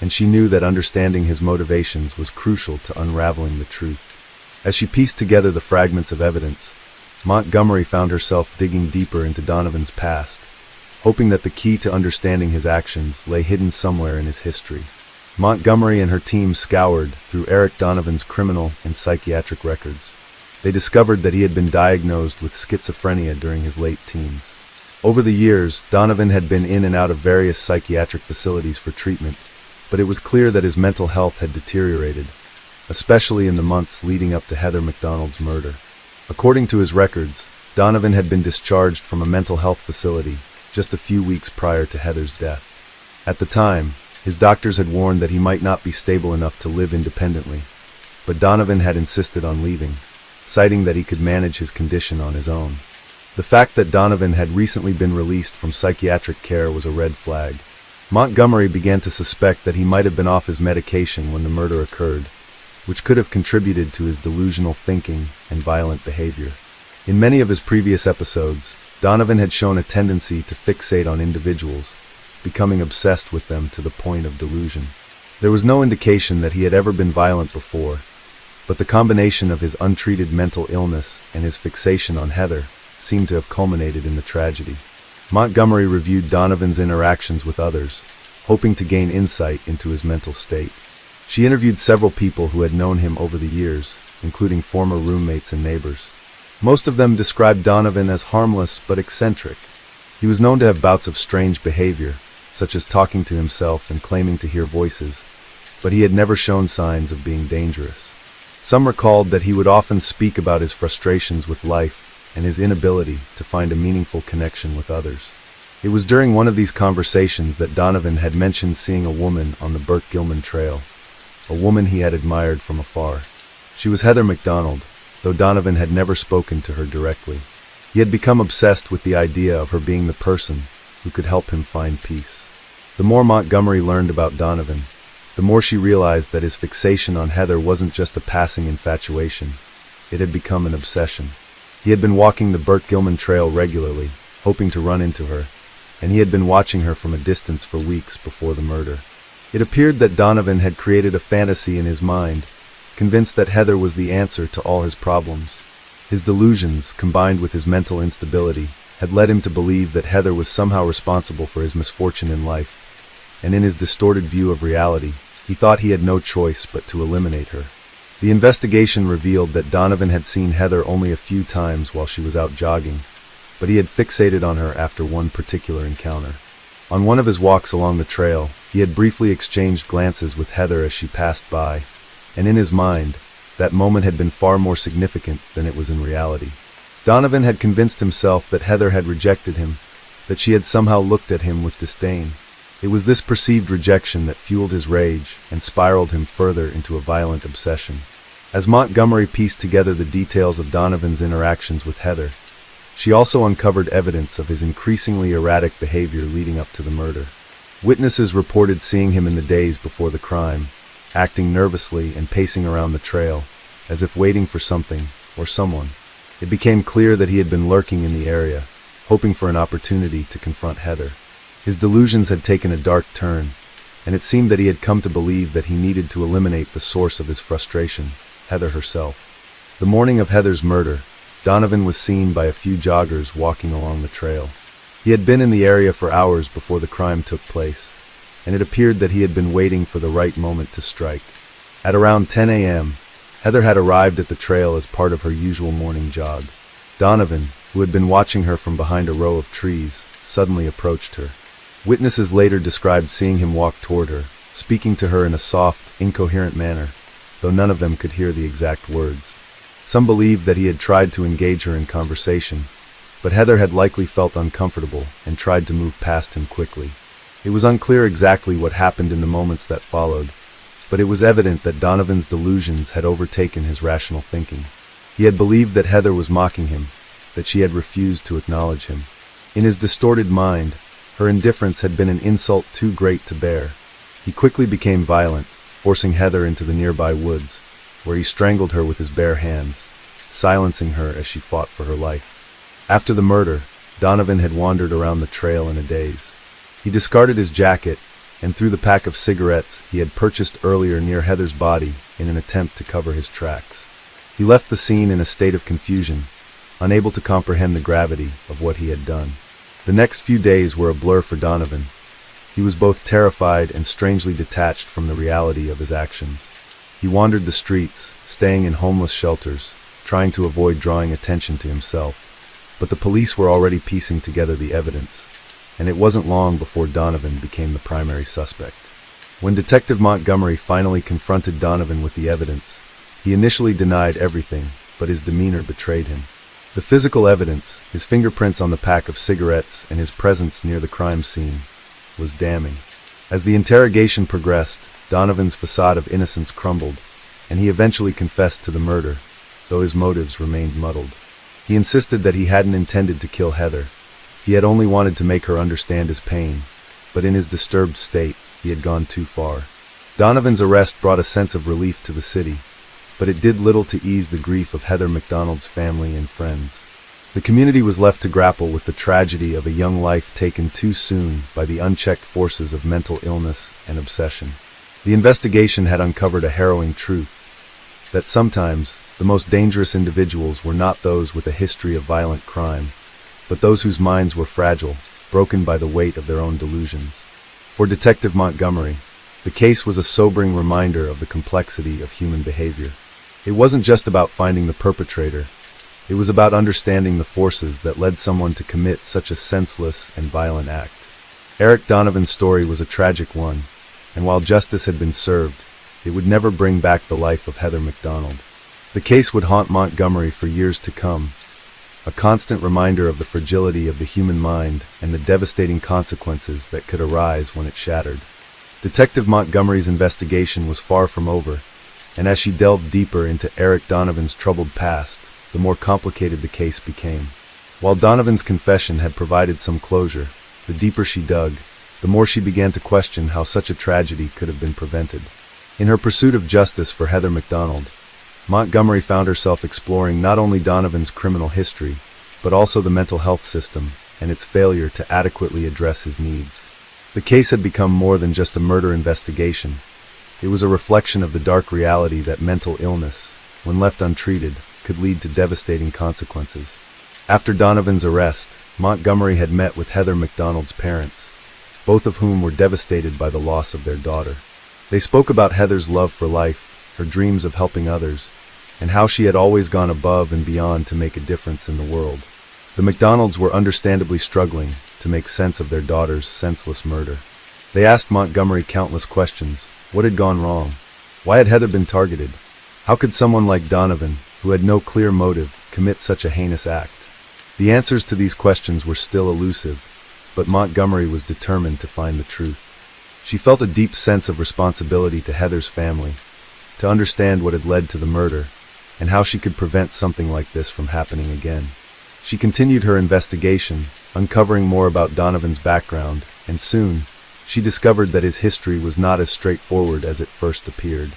and she knew that understanding his motivations was crucial to unraveling the truth. As she pieced together the fragments of evidence, Montgomery found herself digging deeper into Donovan's past, hoping that the key to understanding his actions lay hidden somewhere in his history. Montgomery and her team scoured through Eric Donovan's criminal and psychiatric records. They discovered that he had been diagnosed with schizophrenia during his late teens. Over the years, Donovan had been in and out of various psychiatric facilities for treatment, but it was clear that his mental health had deteriorated, especially in the months leading up to Heather McDonald's murder. According to his records, Donovan had been discharged from a mental health facility just a few weeks prior to Heather's death. At the time, his doctors had warned that he might not be stable enough to live independently, but Donovan had insisted on leaving, citing that he could manage his condition on his own. The fact that Donovan had recently been released from psychiatric care was a red flag. Montgomery began to suspect that he might have been off his medication when the murder occurred, which could have contributed to his delusional thinking and violent behavior. In many of his previous episodes, Donovan had shown a tendency to fixate on individuals, becoming obsessed with them to the point of delusion. There was no indication that he had ever been violent before, but the combination of his untreated mental illness and his fixation on Heather seemed to have culminated in the tragedy. Montgomery reviewed Donovan's interactions with others, hoping to gain insight into his mental state. She interviewed several people who had known him over the years, including former roommates and neighbors. Most of them described Donovan as harmless but eccentric. He was known to have bouts of strange behavior, such as talking to himself and claiming to hear voices, but he had never shown signs of being dangerous. Some recalled that he would often speak about his frustrations with life and his inability to find a meaningful connection with others. It was during one of these conversations that Donovan had mentioned seeing a woman on the Burt Gilman Trail, a woman he had admired from afar. She was Heather McDonald, though Donovan had never spoken to her directly. He had become obsessed with the idea of her being the person who could help him find peace. The more Montgomery learned about Donovan, the more she realized that his fixation on Heather wasn't just a passing infatuation. It had become an obsession. He had been walking the Burt Gilman Trail regularly, hoping to run into her, and he had been watching her from a distance for weeks before the murder. It appeared that Donovan had created a fantasy in his mind, convinced that Heather was the answer to all his problems. His delusions, combined with his mental instability, had led him to believe that Heather was somehow responsible for his misfortune in life, and in his distorted view of reality, he thought he had no choice but to eliminate her. The investigation revealed that Donovan had seen Heather only a few times while she was out jogging, but he had fixated on her after one particular encounter. On one of his walks along the trail, he had briefly exchanged glances with Heather as she passed by, and in his mind, that moment had been far more significant than it was in reality. Donovan had convinced himself that Heather had rejected him, that she had somehow looked at him with disdain. It was this perceived rejection that fueled his rage and spiraled him further into a violent obsession. As Montgomery pieced together the details of Donovan's interactions with Heather, she also uncovered evidence of his increasingly erratic behavior leading up to the murder. Witnesses reported seeing him in the days before the crime, acting nervously and pacing around the trail, as if waiting for something or someone. It became clear that he had been lurking in the area, hoping for an opportunity to confront Heather. His delusions had taken a dark turn, and it seemed that he had come to believe that he needed to eliminate the source of his frustration, Heather herself. The morning of Heather's murder, Donovan was seen by a few joggers walking along the trail. He had been in the area for hours before the crime took place, and it appeared that he had been waiting for the right moment to strike. At around 10 a.m., Heather had arrived at the trail as part of her usual morning jog. Donovan, who had been watching her from behind a row of trees, suddenly approached her. Witnesses later described seeing him walk toward her, speaking to her in a soft, incoherent manner, though none of them could hear the exact words. Some believed that he had tried to engage her in conversation, but Heather had likely felt uncomfortable and tried to move past him quickly. It was unclear exactly what happened in the moments that followed, but it was evident that Donovan's delusions had overtaken his rational thinking. He had believed that Heather was mocking him, that she had refused to acknowledge him. In his distorted mind, her indifference had been an insult too great to bear. He quickly became violent, forcing Heather into the nearby woods, where he strangled her with his bare hands, silencing her as she fought for her life. After the murder, Donovan had wandered around the trail in a daze. He discarded his jacket and threw the pack of cigarettes he had purchased earlier near Heather's body in an attempt to cover his tracks. He left the scene in a state of confusion, unable to comprehend the gravity of what he had done. The next few days were a blur for Donovan. He was both terrified and strangely detached from the reality of his actions. He wandered the streets, staying in homeless shelters, trying to avoid drawing attention to himself. But the police were already piecing together the evidence, and it wasn't long before Donovan became the primary suspect. When Detective Montgomery finally confronted Donovan with the evidence, he initially denied everything, but his demeanor betrayed him. The physical evidence, his fingerprints on the pack of cigarettes and his presence near the crime scene, was damning. As the interrogation progressed, Donovan's facade of innocence crumbled, and he eventually confessed to the murder, though his motives remained muddled. He insisted that he hadn't intended to kill Heather. He had only wanted to make her understand his pain, but in his disturbed state, he had gone too far. Donovan's arrest brought a sense of relief to the city, but it did little to ease the grief of Heather McDonald's family and friends. The community was left to grapple with the tragedy of a young life taken too soon by the unchecked forces of mental illness and obsession. The investigation had uncovered a harrowing truth, that sometimes the most dangerous individuals were not those with a history of violent crime, but those whose minds were fragile, broken by the weight of their own delusions. For Detective Montgomery, the case was a sobering reminder of the complexity of human behavior. It wasn't just about finding the perpetrator. It was about understanding the forces that led someone to commit such a senseless and violent act. Eric Donovan's story was a tragic one, and while justice had been served, it would never bring back the life of Heather McDonald. The case would haunt Montgomery for years to come, a constant reminder of the fragility of the human mind and the devastating consequences that could arise when it shattered. Detective Montgomery's investigation was far from over, and as she delved deeper into Eric Donovan's troubled past, the more complicated the case became. While Donovan's confession had provided some closure, the deeper she dug, the more she began to question how such a tragedy could have been prevented. In her pursuit of justice for Heather McDonald, Montgomery found herself exploring not only Donovan's criminal history, but also the mental health system and its failure to adequately address his needs. The case had become more than just a murder investigation. It was a reflection of the dark reality that mental illness, when left untreated, could lead to devastating consequences. After Donovan's arrest, Montgomery had met with Heather McDonald's parents, both of whom were devastated by the loss of their daughter. They spoke about Heather's love for life, her dreams of helping others, and how she had always gone above and beyond to make a difference in the world. The McDonalds were understandably struggling to make sense of their daughter's senseless murder. They asked Montgomery countless questions. What had gone wrong? Why had Heather been targeted? How could someone like Donovan, who had no clear motive, commit such a heinous act? The answers to these questions were still elusive, but Montgomery was determined to find the truth. She felt a deep sense of responsibility to Heather's family, to understand what had led to the murder, and how she could prevent something like this from happening again. She continued her investigation, uncovering more about Donovan's background, and soon, she discovered that his history was not as straightforward as it first appeared.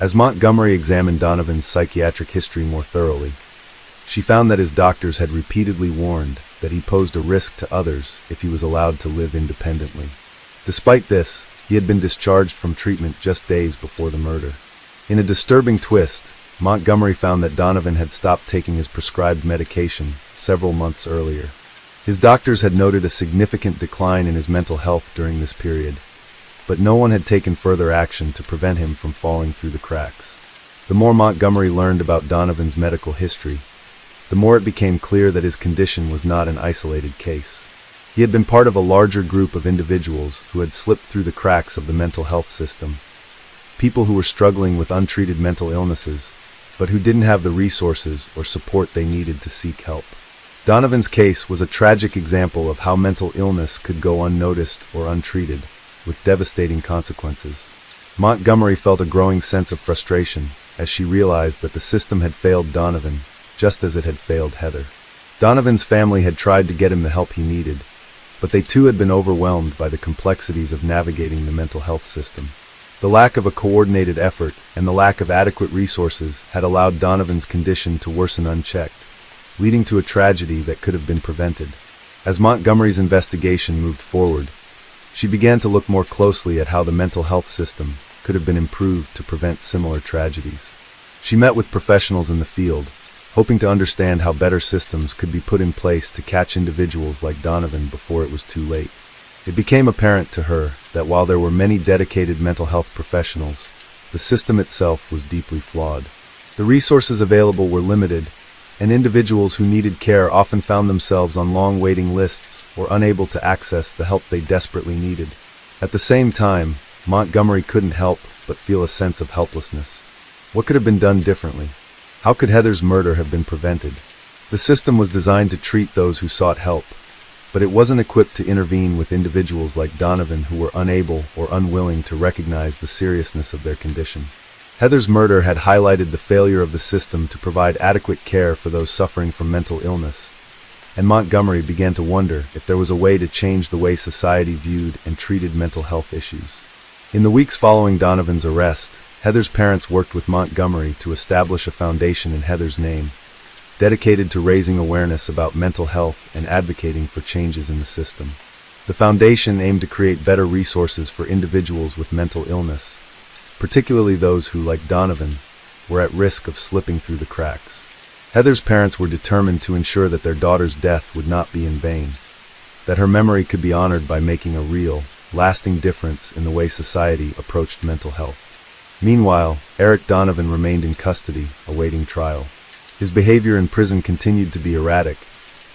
As Montgomery examined Donovan's psychiatric history more thoroughly, she found that his doctors had repeatedly warned that he posed a risk to others if he was allowed to live independently. Despite this, he had been discharged from treatment just days before the murder. In a disturbing twist, Montgomery found that Donovan had stopped taking his prescribed medication several months earlier. His doctors had noted a significant decline in his mental health during this period, but no one had taken further action to prevent him from falling through the cracks. The more Montgomery learned about Donovan's medical history, the more it became clear that his condition was not an isolated case. He had been part of a larger group of individuals who had slipped through the cracks of the mental health system, people who were struggling with untreated mental illnesses, but who didn't have the resources or support they needed to seek help. Donovan's case was a tragic example of how mental illness could go unnoticed or untreated, with devastating consequences. Montgomery felt a growing sense of frustration as she realized that the system had failed Donovan, just as it had failed Heather. Donovan's family had tried to get him the help he needed, but they too had been overwhelmed by the complexities of navigating the mental health system. The lack of a coordinated effort and the lack of adequate resources had allowed Donovan's condition to worsen unchecked, leading to a tragedy that could have been prevented. As Montgomery's investigation moved forward, she began to look more closely at how the mental health system could have been improved to prevent similar tragedies. She met with professionals in the field, hoping to understand how better systems could be put in place to catch individuals like Donovan before it was too late. It became apparent to her that while there were many dedicated mental health professionals, the system itself was deeply flawed. The resources available were limited, and individuals who needed care often found themselves on long waiting lists or unable to access the help they desperately needed. At the same time, Montgomery couldn't help but feel a sense of helplessness. What could have been done differently? How could Heather's murder have been prevented? The system was designed to treat those who sought help, but it wasn't equipped to intervene with individuals like Donovan who were unable or unwilling to recognize the seriousness of their condition. Heather's murder had highlighted the failure of the system to provide adequate care for those suffering from mental illness, and Montgomery began to wonder if there was a way to change the way society viewed and treated mental health issues. In the weeks following Donovan's arrest, Heather's parents worked with Montgomery to establish a foundation in Heather's name, dedicated to raising awareness about mental health and advocating for changes in the system. The foundation aimed to create better resources for individuals with mental illness, particularly those who, like Donovan, were at risk of slipping through the cracks. Heather's parents were determined to ensure that their daughter's death would not be in vain, that her memory could be honored by making a real, lasting difference in the way society approached mental health. Meanwhile, Eric Donovan remained in custody, awaiting trial. His behavior in prison continued to be erratic,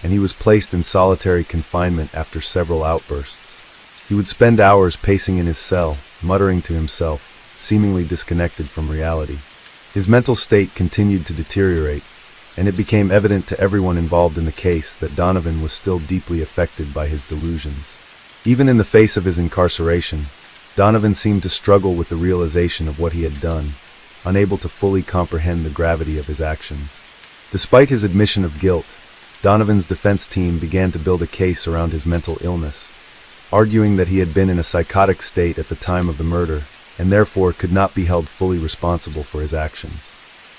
and he was placed in solitary confinement after several outbursts. He would spend hours pacing in his cell, muttering to himself, seemingly disconnected from reality. His mental state continued to deteriorate, and it became evident to everyone involved in the case that Donovan was still deeply affected by his delusions. Even in the face of his incarceration, Donovan seemed to struggle with the realization of what he had done, unable to fully comprehend the gravity of his actions. Despite his admission of guilt, Donovan's defense team began to build a case around his mental illness, arguing that he had been in a psychotic state at the time of the murder and therefore could not be held fully responsible for his actions.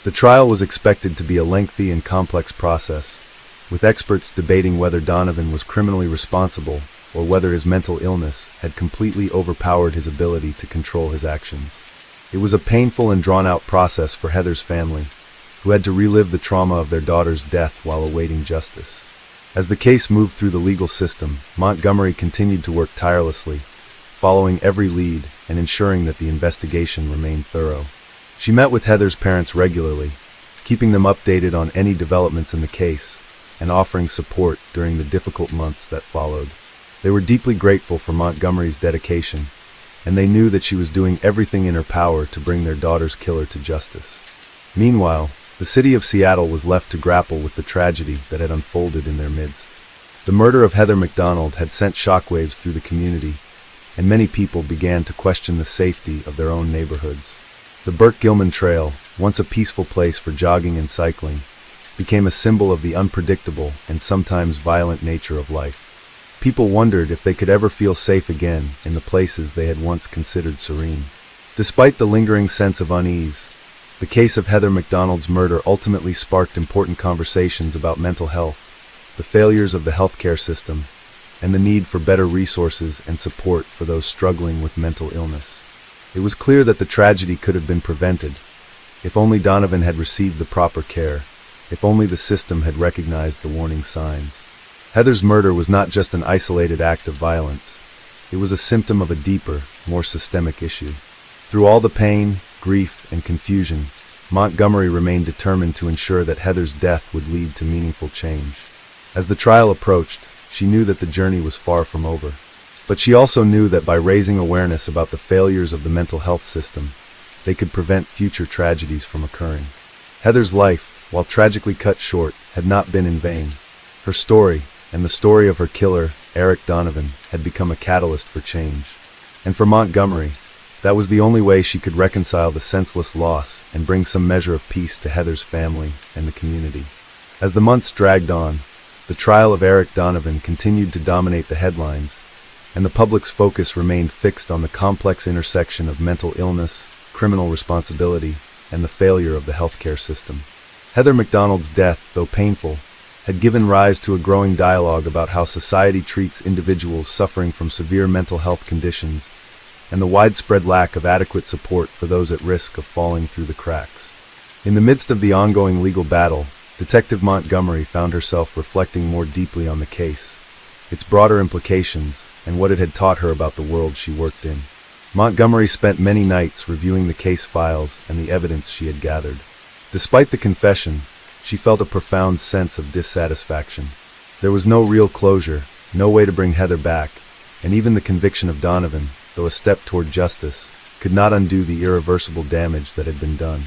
The trial was expected to be a lengthy and complex process, with experts debating whether Donovan was criminally responsible or whether his mental illness had completely overpowered his ability to control his actions. It was a painful and drawn-out process for Heather's family, who had to relive the trauma of their daughter's death while awaiting justice. As the case moved through the legal system, Montgomery continued to work tirelessly, following every lead and ensuring that the investigation remained thorough. She met with Heather's parents regularly, keeping them updated on any developments in the case, and offering support during the difficult months that followed. They were deeply grateful for Montgomery's dedication, and they knew that she was doing everything in her power to bring their daughter's killer to justice. Meanwhile, the city of Seattle was left to grapple with the tragedy that had unfolded in their midst. The murder of Heather McDonald had sent shockwaves through the community, and many people began to question the safety of their own neighborhoods. The Burke-Gilman Trail, once a peaceful place for jogging and cycling, became a symbol of the unpredictable and sometimes violent nature of life. People wondered if they could ever feel safe again in the places they had once considered serene. Despite the lingering sense of unease, the case of Heather McDonald's murder ultimately sparked important conversations about mental health, the failures of the healthcare system, and the need for better resources and support for those struggling with mental illness. It was clear that the tragedy could have been prevented, if only Donovan had received the proper care, if only the system had recognized the warning signs. Heather's murder was not just an isolated act of violence. It was a symptom of a deeper, more systemic issue. Through all the pain, grief, and confusion, Montgomery remained determined to ensure that Heather's death would lead to meaningful change. As the trial approached, she knew that the journey was far from over. But she also knew that by raising awareness about the failures of the mental health system, they could prevent future tragedies from occurring. Heather's life, while tragically cut short, had not been in vain. Her story, and the story of her killer, Eric Donovan, had become a catalyst for change. And for Montgomery, that was the only way she could reconcile the senseless loss and bring some measure of peace to Heather's family and the community. As the months dragged on, the trial of Eric Donovan continued to dominate the headlines, and the public's focus remained fixed on the complex intersection of mental illness, criminal responsibility, and the failure of the healthcare system. Heather McDonald's death, though painful, had given rise to a growing dialogue about how society treats individuals suffering from severe mental health conditions and the widespread lack of adequate support for those at risk of falling through the cracks. In the midst of the ongoing legal battle, Detective Montgomery found herself reflecting more deeply on the case, its broader implications, and what it had taught her about the world she worked in. Montgomery spent many nights reviewing the case files and the evidence she had gathered. Despite the confession, she felt a profound sense of dissatisfaction. There was no real closure, no way to bring Heather back, and even the conviction of Donovan, though a step toward justice, could not undo the irreversible damage that had been done.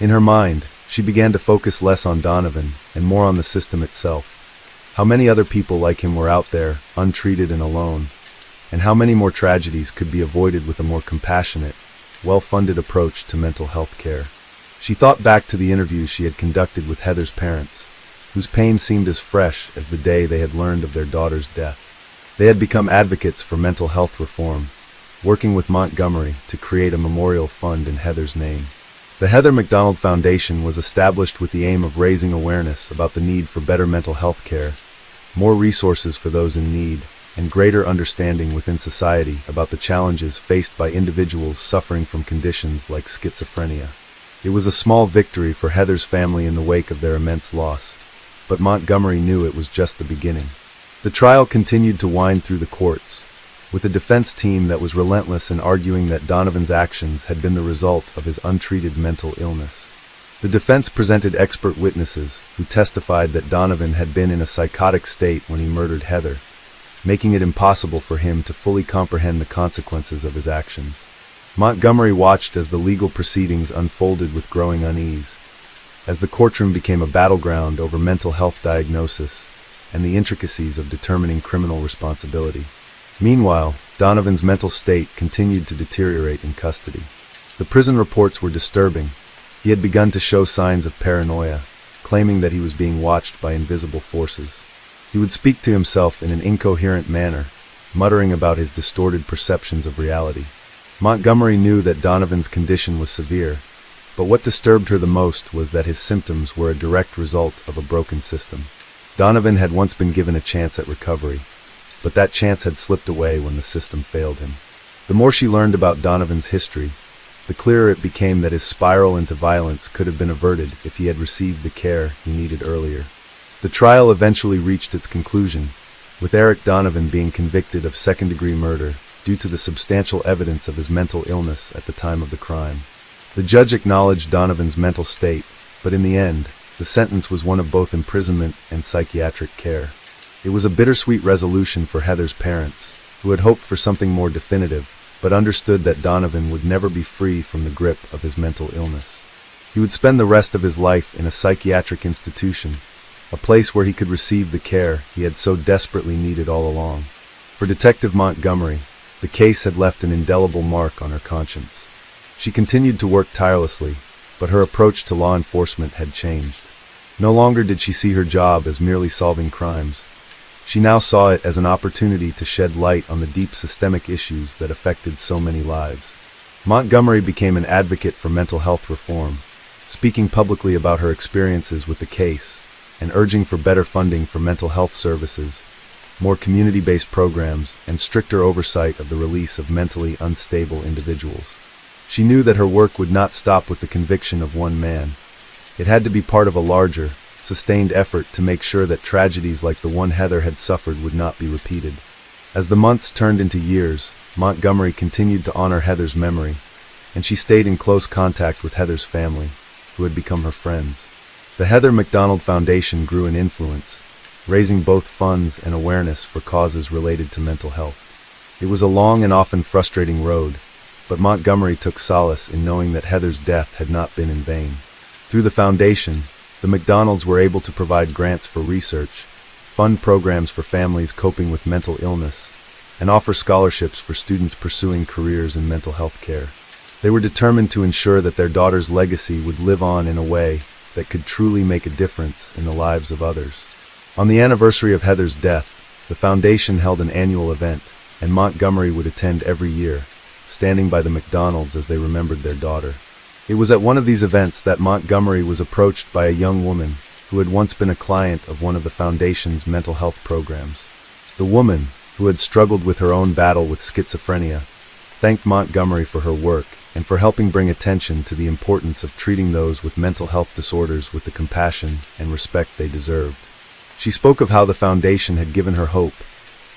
In her mind, she began to focus less on Donovan and more on the system itself. How many other people like him were out there, untreated and alone, and how many more tragedies could be avoided with a more compassionate, well-funded approach to mental health care. She thought back to the interviews she had conducted with Heather's parents, whose pain seemed as fresh as the day they had learned of their daughter's death. They had become advocates for mental health reform, working with Montgomery to create a memorial fund in Heather's name. The Heather McDonald Foundation was established with the aim of raising awareness about the need for better mental health care, more resources for those in need, and greater understanding within society about the challenges faced by individuals suffering from conditions like schizophrenia. It was a small victory for Heather's family in the wake of their immense loss, but Montgomery knew it was just the beginning. The trial continued to wind through the courts, with a defense team that was relentless in arguing that Donovan's actions had been the result of his untreated mental illness. The defense presented expert witnesses who testified that Donovan had been in a psychotic state when he murdered Heather, making it impossible for him to fully comprehend the consequences of his actions. Montgomery watched as the legal proceedings unfolded with growing unease, as the courtroom became a battleground over mental health diagnosis and the intricacies of determining criminal responsibility. Meanwhile, Donovan's mental state continued to deteriorate in custody. The prison reports were disturbing. He had begun to show signs of paranoia, claiming that he was being watched by invisible forces. He would speak to himself in an incoherent manner, muttering about his distorted perceptions of reality. Montgomery knew that Donovan's condition was severe, but what disturbed her the most was that his symptoms were a direct result of a broken system. Donovan had once been given a chance at recovery, but that chance had slipped away when the system failed him. The more she learned about Donovan's history, the clearer it became that his spiral into violence could have been averted if he had received the care he needed earlier. The trial eventually reached its conclusion, with Eric Donovan being convicted of second-degree murder due to the substantial evidence of his mental illness at the time of the crime. The judge acknowledged Donovan's mental state, but in the end, The sentence was one of both imprisonment and psychiatric care. It was a bittersweet resolution for Heather's parents, who had hoped for something more definitive, but understood that Donovan would never be free from the grip of his mental illness. He would spend the rest of his life in a psychiatric institution, a place where he could receive the care he had so desperately needed all along. For Detective Montgomery, the case had left an indelible mark on her conscience. She continued to work tirelessly, but her approach to law enforcement had changed. No longer did she see her job as merely solving crimes. She now saw it as an opportunity to shed light on the deep systemic issues that affected so many lives. Montgomery became an advocate for mental health reform, speaking publicly about her experiences with the case and urging for better funding for mental health services, more community-based programs, and stricter oversight of the release of mentally unstable individuals. She knew that her work would not stop with the conviction of one man. It had to be part of a larger, sustained effort to make sure that tragedies like the one Heather had suffered would not be repeated. As the months turned into years, Montgomery continued to honor Heather's memory, and she stayed in close contact with Heather's family, who had become her friends. The Heather McDonald Foundation grew in influence, raising both funds and awareness for causes related to mental health. It was a long and often frustrating road, but Montgomery took solace in knowing that Heather's death had not been in vain. Through the foundation, the McDonalds were able to provide grants for research, fund programs for families coping with mental illness, and offer scholarships for students pursuing careers in mental health care. They were determined to ensure that their daughter's legacy would live on in a way that could truly make a difference in the lives of others. On the anniversary of Heather's death, the foundation held an annual event, and Montgomery would attend every year, standing by the McDonalds as they remembered their daughter. It was at one of these events that Montgomery was approached by a young woman who had once been a client of one of the foundation's mental health programs. The woman, who had struggled with her own battle with schizophrenia, thanked Montgomery for her work and for helping bring attention to the importance of treating those with mental health disorders with the compassion and respect they deserved. She spoke of how the foundation had given her hope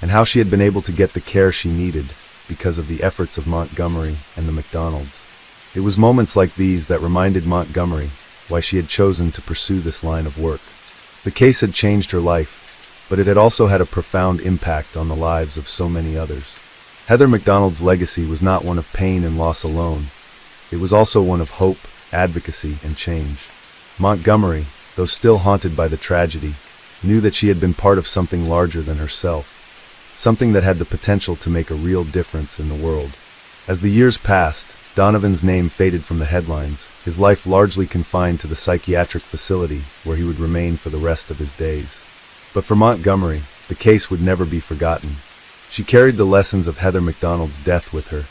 and how she had been able to get the care she needed because of the efforts of Montgomery and the McDonalds. It was moments like these that reminded Montgomery why she had chosen to pursue this line of work. The case had changed her life, but it had also had a profound impact on the lives of so many others. Heather McDonald's legacy was not one of pain and loss alone. It was also one of hope, advocacy, and change. Montgomery, though still haunted by the tragedy, knew that she had been part of something larger than herself, something that had the potential to make a real difference in the world. As the years passed, Donovan's name faded from the headlines, his life largely confined to the psychiatric facility where he would remain for the rest of his days. But for Montgomery, the case would never be forgotten. She carried the lessons of Heather McDonald's death with her,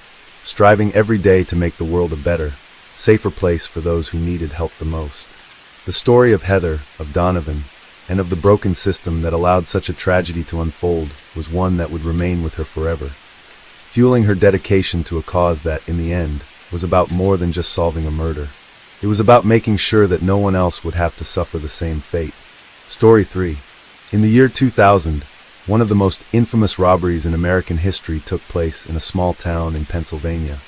striving every day to make the world a better, safer place for those who needed help the most. The story of Heather, of Donovan, and of the broken system that allowed such a tragedy to unfold was one that would remain with her forever, fueling her dedication to a cause that, in the end, was about more than just solving a murder. It was about making sure that no one else would have to suffer the same fate. Story 3. In the year 2000, one of the most infamous robberies in American history took place in a small town in Pennsylvania.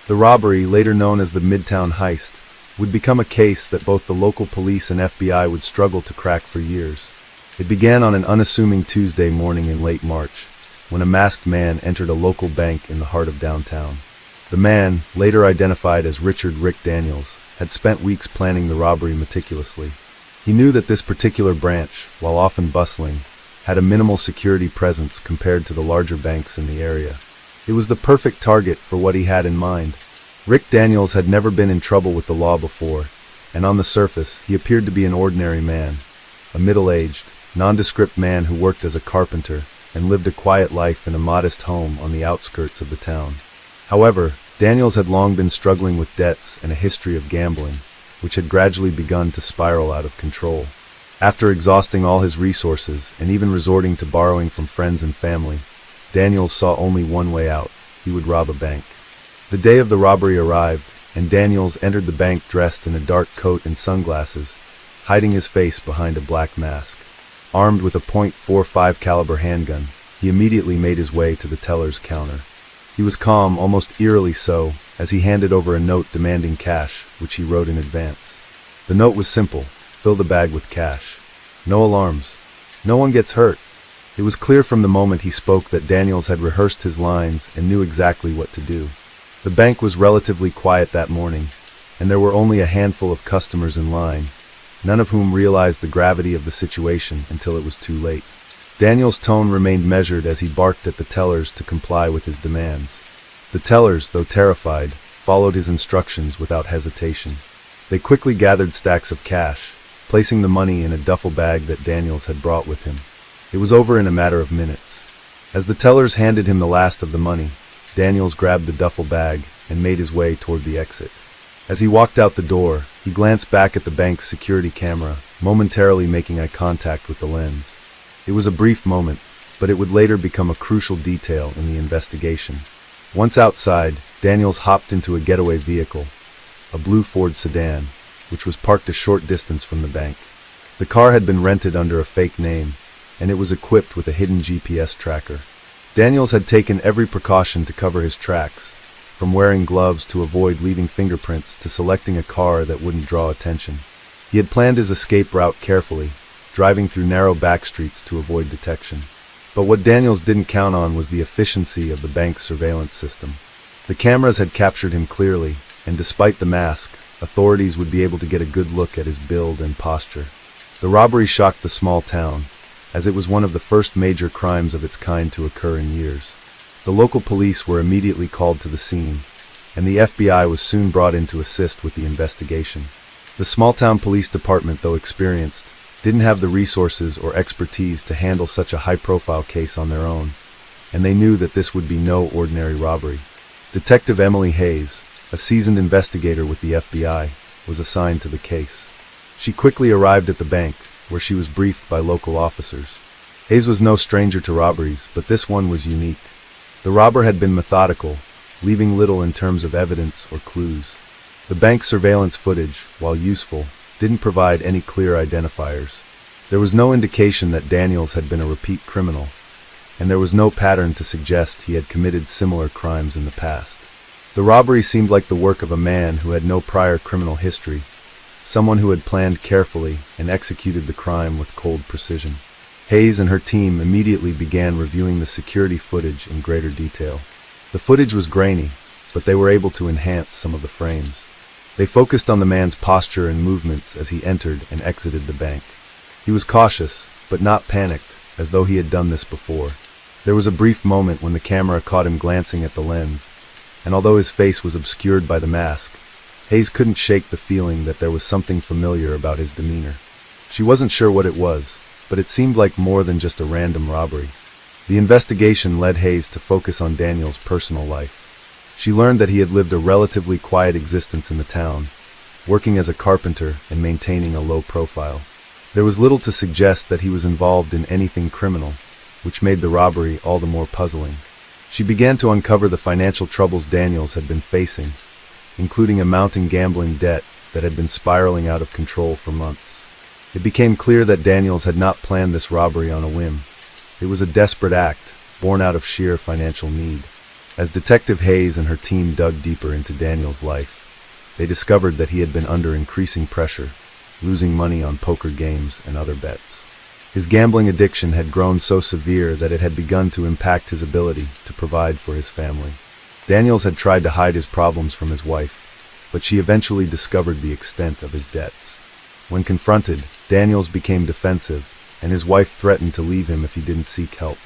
The robbery, later known as the Midtown Heist, would become a case that both the local police and FBI would struggle to crack for years. It began on an unassuming Tuesday morning in late March, when a masked man entered a local bank in the heart of downtown. The man, later identified as Richard Rick Daniels, had spent weeks planning the robbery meticulously. He knew that this particular branch, while often bustling, had a minimal security presence compared to the larger banks in the area. It was the perfect target for what he had in mind. Rick Daniels had never been in trouble with the law before, and on the surface, he appeared to be an ordinary man, a middle-aged, nondescript man who worked as a carpenter and lived a quiet life in a modest home on the outskirts of the town. However, Daniels had long been struggling with debts and a history of gambling, which had gradually begun to spiral out of control. After exhausting all his resources and even resorting to borrowing from friends and family, Daniels saw only one way out: he would rob a bank. The day of the robbery arrived, and Daniels entered the bank dressed in a dark coat and sunglasses, hiding his face behind a black mask. Armed with a .45 caliber handgun, he immediately made his way to the teller's counter. He was calm, almost eerily so, as he handed over a note demanding cash, which he wrote in advance. The note was simple, fill the bag with cash. No alarms. No one gets hurt. It was clear from the moment he spoke that Daniels had rehearsed his lines and knew exactly what to do. The bank was relatively quiet that morning, and there were only a handful of customers in line, none of whom realized the gravity of the situation until it was too late. Daniels' tone remained measured as he barked at the tellers to comply with his demands. The tellers, though terrified, followed his instructions without hesitation. They quickly gathered stacks of cash, placing the money in a duffel bag that Daniels had brought with him. It was over in a matter of minutes. As the tellers handed him the last of the money, Daniels grabbed the duffel bag and made his way toward the exit. As he walked out the door, he glanced back at the bank's security camera, momentarily making eye contact with the lens. It was a brief moment, but it would later become a crucial detail in the investigation. Once outside, Daniels hopped into a getaway vehicle, a blue Ford sedan, which was parked a short distance from the bank. The car had been rented under a fake name, and it was equipped with a hidden GPS tracker. Daniels had taken every precaution to cover his tracks, from wearing gloves to avoid leaving fingerprints to selecting a car that wouldn't draw attention. He had planned his escape route carefully, driving through narrow back streets to avoid detection. But what Daniels didn't count on was the efficiency of the bank's surveillance system. The cameras had captured him clearly, and despite the mask, authorities would be able to get a good look at his build and posture. The robbery shocked the small town, as it was one of the first major crimes of its kind to occur in years. The local police were immediately called to the scene, and the FBI was soon brought in to assist with the investigation. The small-town police department, though experienced, didn't have the resources or expertise to handle such a high-profile case on their own, and they knew that this would be no ordinary robbery. Detective Emily Hayes, a seasoned investigator with the FBI, was assigned to the case. She quickly arrived at the bank, where she was briefed by local officers. Hayes was no stranger to robberies, but this one was unique. The robber had been methodical, leaving little in terms of evidence or clues. The bank's surveillance footage, while useful, didn't provide any clear identifiers. There was no indication that Daniels had been a repeat criminal, and there was no pattern to suggest he had committed similar crimes in the past. The robbery seemed like the work of a man who had no prior criminal history, someone who had planned carefully and executed the crime with cold precision. Hayes and her team immediately began reviewing the security footage in greater detail. The footage was grainy, but they were able to enhance some of the frames. They focused on the man's posture and movements as he entered and exited the bank. He was cautious, but not panicked, as though he had done this before. There was a brief moment when the camera caught him glancing at the lens, and although his face was obscured by the mask, Hayes couldn't shake the feeling that there was something familiar about his demeanor. She wasn't sure what it was, but it seemed like more than just a random robbery. The investigation led Hayes to focus on Daniel's personal life. She learned that he had lived a relatively quiet existence in the town, working as a carpenter and maintaining a low profile. There was little to suggest that he was involved in anything criminal, which made the robbery all the more puzzling. She began to uncover the financial troubles Daniels had been facing, including a mounting gambling debt that had been spiraling out of control for months. It became clear that Daniels had not planned this robbery on a whim. It was a desperate act, born out of sheer financial need. As Detective Hayes and her team dug deeper into Daniel's life, they discovered that he had been under increasing pressure, losing money on poker games and other bets. His gambling addiction had grown so severe that it had begun to impact his ability to provide for his family. Daniels had tried to hide his problems from his wife, but she eventually discovered the extent of his debts. When confronted, Daniels became defensive, and his wife threatened to leave him if he didn't seek help.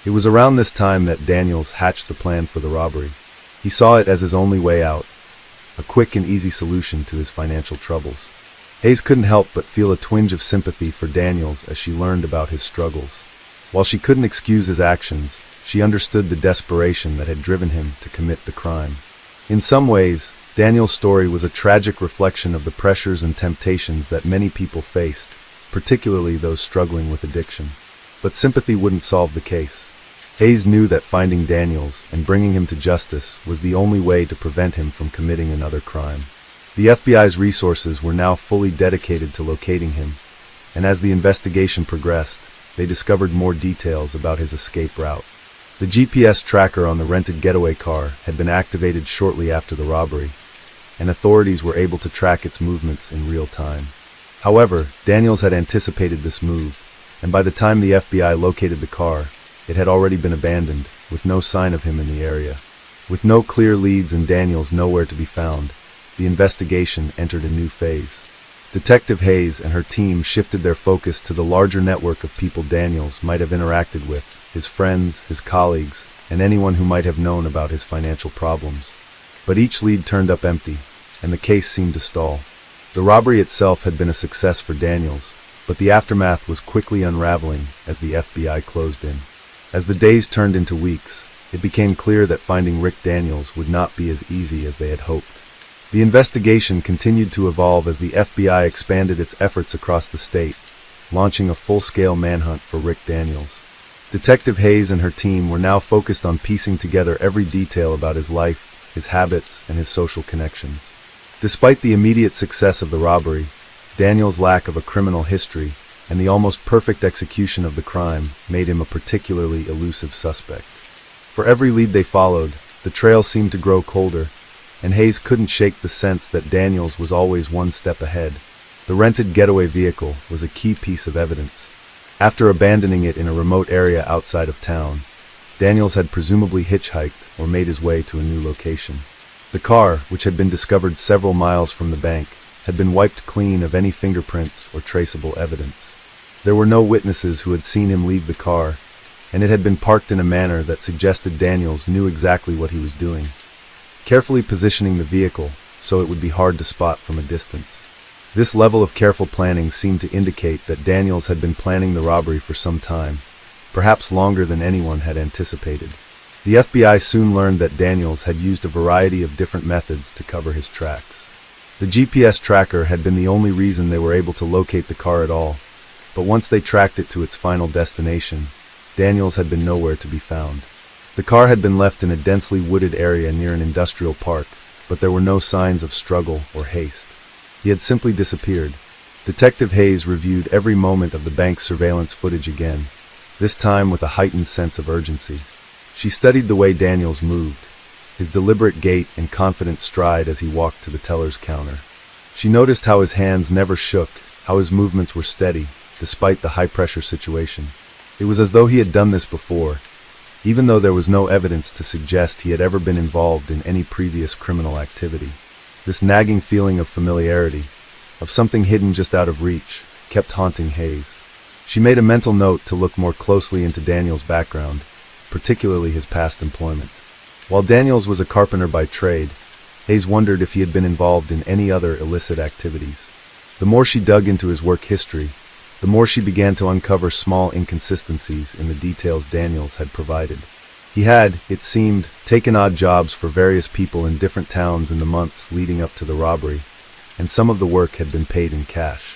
It was around this time that Daniels hatched the plan for the robbery. He saw it as his only way out, a quick and easy solution to his financial troubles. Hayes couldn't help but feel a twinge of sympathy for Daniels as she learned about his struggles. While she couldn't excuse his actions, she understood the desperation that had driven him to commit the crime. In some ways, Daniel's story was a tragic reflection of the pressures and temptations that many people faced, particularly those struggling with addiction. But sympathy wouldn't solve the case. Hayes knew that finding Daniels and bringing him to justice was the only way to prevent him from committing another crime. The FBI's resources were now fully dedicated to locating him, and as the investigation progressed, they discovered more details about his escape route. The GPS tracker on the rented getaway car had been activated shortly after the robbery, and authorities were able to track its movements in real time. However, Daniels had anticipated this move, and by the time the FBI located the car, it had already been abandoned, with no sign of him in the area. With no clear leads and Daniels nowhere to be found, the investigation entered a new phase. Detective Hayes and her team shifted their focus to the larger network of people Daniels might have interacted with, his friends, his colleagues, and anyone who might have known about his financial problems. But each lead turned up empty, and the case seemed to stall. The robbery itself had been a success for Daniels, but the aftermath was quickly unraveling as the FBI closed in. As the days turned into weeks, it became clear that finding Rick Daniels would not be as easy as they had hoped. The investigation continued to evolve as the FBI expanded its efforts across the state, launching a full-scale manhunt for Rick Daniels. Detective Hayes and her team were now focused on piecing together every detail about his life, his habits, and his social connections. Despite the immediate success of the robbery, Daniels' lack of a criminal history and the almost perfect execution of the crime made him a particularly elusive suspect. For every lead they followed, the trail seemed to grow colder, and Hayes couldn't shake the sense that Daniels was always one step ahead. The rented getaway vehicle was a key piece of evidence. After abandoning it in a remote area outside of town, Daniels had presumably hitchhiked or made his way to a new location. The car, which had been discovered several miles from the bank, had been wiped clean of any fingerprints or traceable evidence. There were no witnesses who had seen him leave the car, and it had been parked in a manner that suggested Daniels knew exactly what he was doing, carefully positioning the vehicle so it would be hard to spot from a distance. This level of careful planning seemed to indicate that Daniels had been planning the robbery for some time, perhaps longer than anyone had anticipated. The FBI soon learned that Daniels had used a variety of different methods to cover his tracks. The GPS tracker had been the only reason they were able to locate the car at all, but once they tracked it to its final destination, Daniels had been nowhere to be found. The car had been left in a densely wooded area near an industrial park, but there were no signs of struggle or haste. He had simply disappeared. Detective Hayes reviewed every moment of the bank's surveillance footage again, this time with a heightened sense of urgency. She studied the way Daniels moved, his deliberate gait and confident stride as he walked to the teller's counter. She noticed how his hands never shook, how his movements were steady, despite the high-pressure situation. It was as though he had done this before, even though there was no evidence to suggest he had ever been involved in any previous criminal activity. This nagging feeling of familiarity, of something hidden just out of reach, kept haunting Hayes. She made a mental note to look more closely into Daniels' background, particularly his past employment. While Daniels was a carpenter by trade, Hayes wondered if he had been involved in any other illicit activities. The more she dug into his work history, the more she began to uncover small inconsistencies in the details Daniels had provided. He had, it seemed, taken odd jobs for various people in different towns in the months leading up to the robbery, and some of the work had been paid in cash.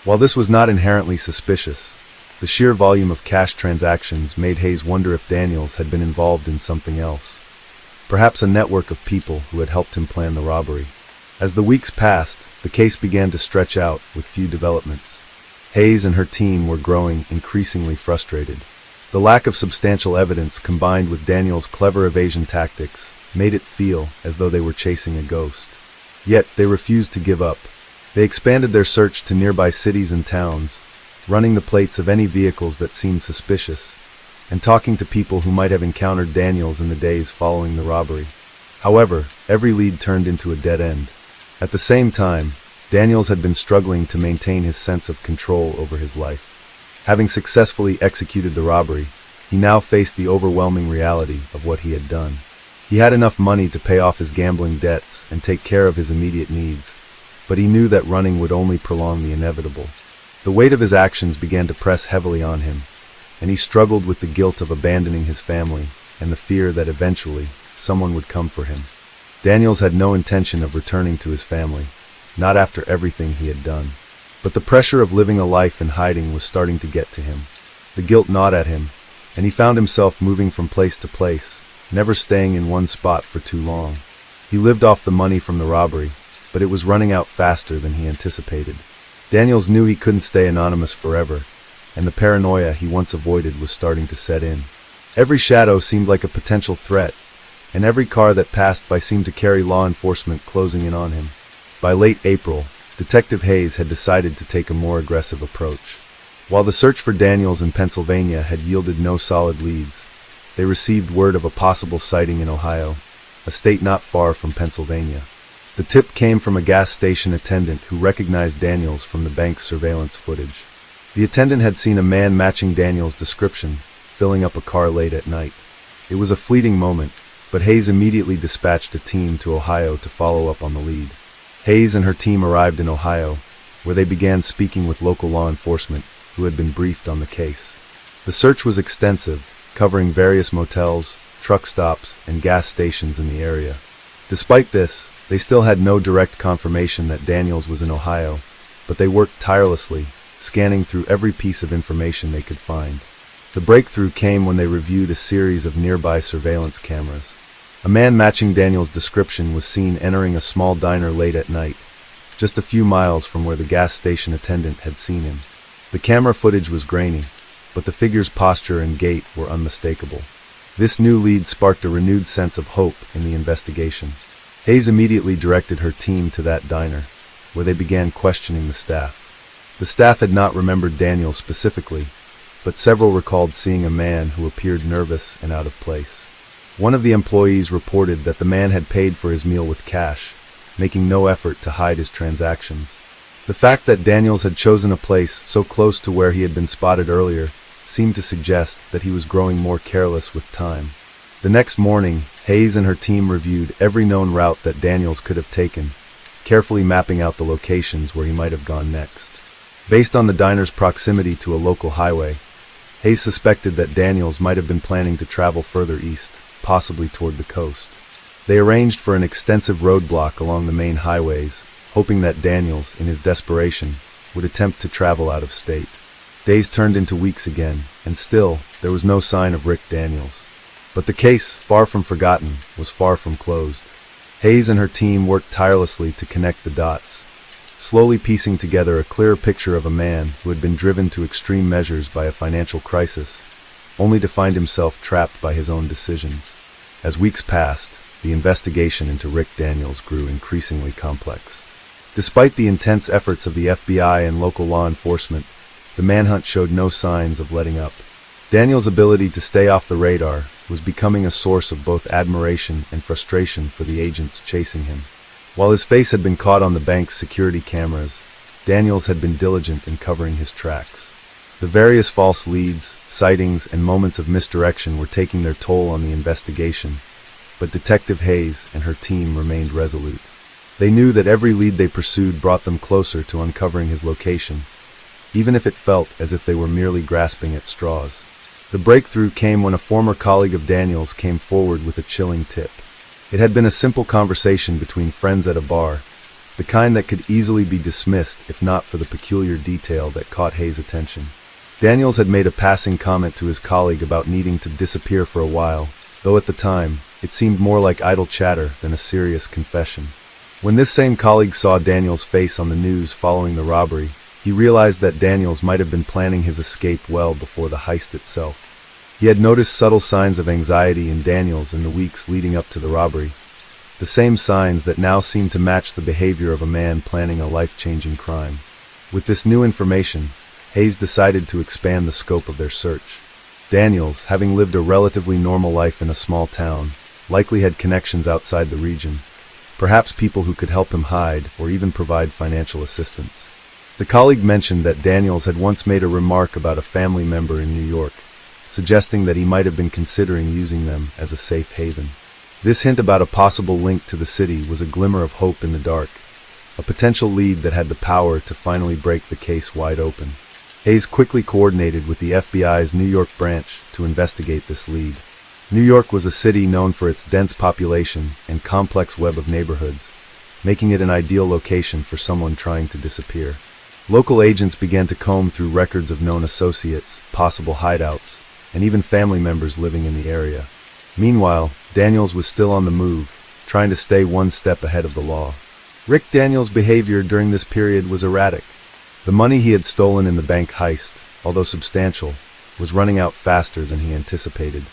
While this was not inherently suspicious, the sheer volume of cash transactions made Hayes wonder if Daniels had been involved in something else, perhaps a network of people who had helped him plan the robbery. As the weeks passed, the case began to stretch out with few developments. Hayes and her team were growing increasingly frustrated. The lack of substantial evidence combined with Daniels' clever evasion tactics made it feel as though they were chasing a ghost. Yet they refused to give up. They expanded their search to nearby cities and towns, running the plates of any vehicles that seemed suspicious, and talking to people who might have encountered Daniels in the days following the robbery. However, every lead turned into a dead end. At the same time, Daniels had been struggling to maintain his sense of control over his life. Having successfully executed the robbery, he now faced the overwhelming reality of what he had done. He had enough money to pay off his gambling debts and take care of his immediate needs, but he knew that running would only prolong the inevitable. The weight of his actions began to press heavily on him, and he struggled with the guilt of abandoning his family and the fear that eventually someone would come for him. Daniels had no intention of returning to his family, not after everything he had done. But the pressure of living a life in hiding was starting to get to him. The guilt gnawed at him, and he found himself moving from place to place, never staying in one spot for too long. He lived off the money from the robbery, but it was running out faster than he anticipated. Daniels knew he couldn't stay anonymous forever, and the paranoia he once avoided was starting to set in. Every shadow seemed like a potential threat, and every car that passed by seemed to carry law enforcement closing in on him. By late April, Detective Hayes had decided to take a more aggressive approach. While the search for Daniels in Pennsylvania had yielded no solid leads, they received word of a possible sighting in Ohio, a state not far from Pennsylvania. The tip came from a gas station attendant who recognized Daniels from the bank's surveillance footage. The attendant had seen a man matching Daniels' description, filling up a car late at night. It was a fleeting moment, but Hayes immediately dispatched a team to Ohio to follow up on the lead. Hayes and her team arrived in Ohio, where they began speaking with local law enforcement, who had been briefed on the case. The search was extensive, covering various motels, truck stops, and gas stations in the area. Despite this, they still had no direct confirmation that Daniels was in Ohio, but they worked tirelessly, scanning through every piece of information they could find. The breakthrough came when they reviewed a series of nearby surveillance cameras. A man matching Daniels' description was seen entering a small diner late at night, just a few miles from where the gas station attendant had seen him. The camera footage was grainy, but the figure's posture and gait were unmistakable. This new lead sparked a renewed sense of hope in the investigation. Hayes immediately directed her team to that diner, where they began questioning the staff. The staff had not remembered Daniels specifically, but several recalled seeing a man who appeared nervous and out of place. One of the employees reported that the man had paid for his meal with cash, making no effort to hide his transactions. The fact that Daniels had chosen a place so close to where he had been spotted earlier seemed to suggest that he was growing more careless with time. The next morning, Hayes and her team reviewed every known route that Daniels could have taken, carefully mapping out the locations where he might have gone next. Based on the diner's proximity to a local highway, Hayes suspected that Daniels might have been planning to travel further east, possibly toward the coast. They arranged for an extensive roadblock along the main highways, hoping that Daniels, in his desperation, would attempt to travel out of state. Days turned into weeks again, and still, there was no sign of Rick Daniels. But the case, far from forgotten, was far from closed. Hayes and her team worked tirelessly to connect the dots, slowly piecing together a clearer picture of a man who had been driven to extreme measures by a financial crisis, only to find himself trapped by his own decisions. As weeks passed, the investigation into Rick Daniels grew increasingly complex. Despite the intense efforts of the FBI and local law enforcement, the manhunt showed no signs of letting up. Daniels' ability to stay off the radar was becoming a source of both admiration and frustration for the agents chasing him. While his face had been caught on the bank's security cameras, Daniels had been diligent in covering his tracks. The various false leads, sightings, and moments of misdirection were taking their toll on the investigation, but Detective Hayes and her team remained resolute. They knew that every lead they pursued brought them closer to uncovering his location, even if it felt as if they were merely grasping at straws. The breakthrough came when a former colleague of Daniels came forward with a chilling tip. It had been a simple conversation between friends at a bar, the kind that could easily be dismissed if not for the peculiar detail that caught Hayes' attention. Daniels had made a passing comment to his colleague about needing to disappear for a while, though at the time, it seemed more like idle chatter than a serious confession. When this same colleague saw Daniels' face on the news following the robbery, he realized that Daniels might have been planning his escape well before the heist itself. He had noticed subtle signs of anxiety in Daniels in the weeks leading up to the robbery, the same signs that now seemed to match the behavior of a man planning a life-changing crime. With this new information, Hayes decided to expand the scope of their search. Daniels, having lived a relatively normal life in a small town, likely had connections outside the region, perhaps people who could help him hide or even provide financial assistance. The colleague mentioned that Daniels had once made a remark about a family member in New York, suggesting that he might have been considering using them as a safe haven. This hint about a possible link to the city was a glimmer of hope in the dark, a potential lead that had the power to finally break the case wide open. Hayes quickly coordinated with the FBI's New York branch to investigate this lead. New York was a city known for its dense population and complex web of neighborhoods, making it an ideal location for someone trying to disappear. Local agents began to comb through records of known associates, possible hideouts, and even family members living in the area. Meanwhile, Daniels was still on the move, trying to stay one step ahead of the law. Rick Daniels' behavior during this period was erratic. The money he had stolen in the bank heist, although substantial, was running out faster than he anticipated.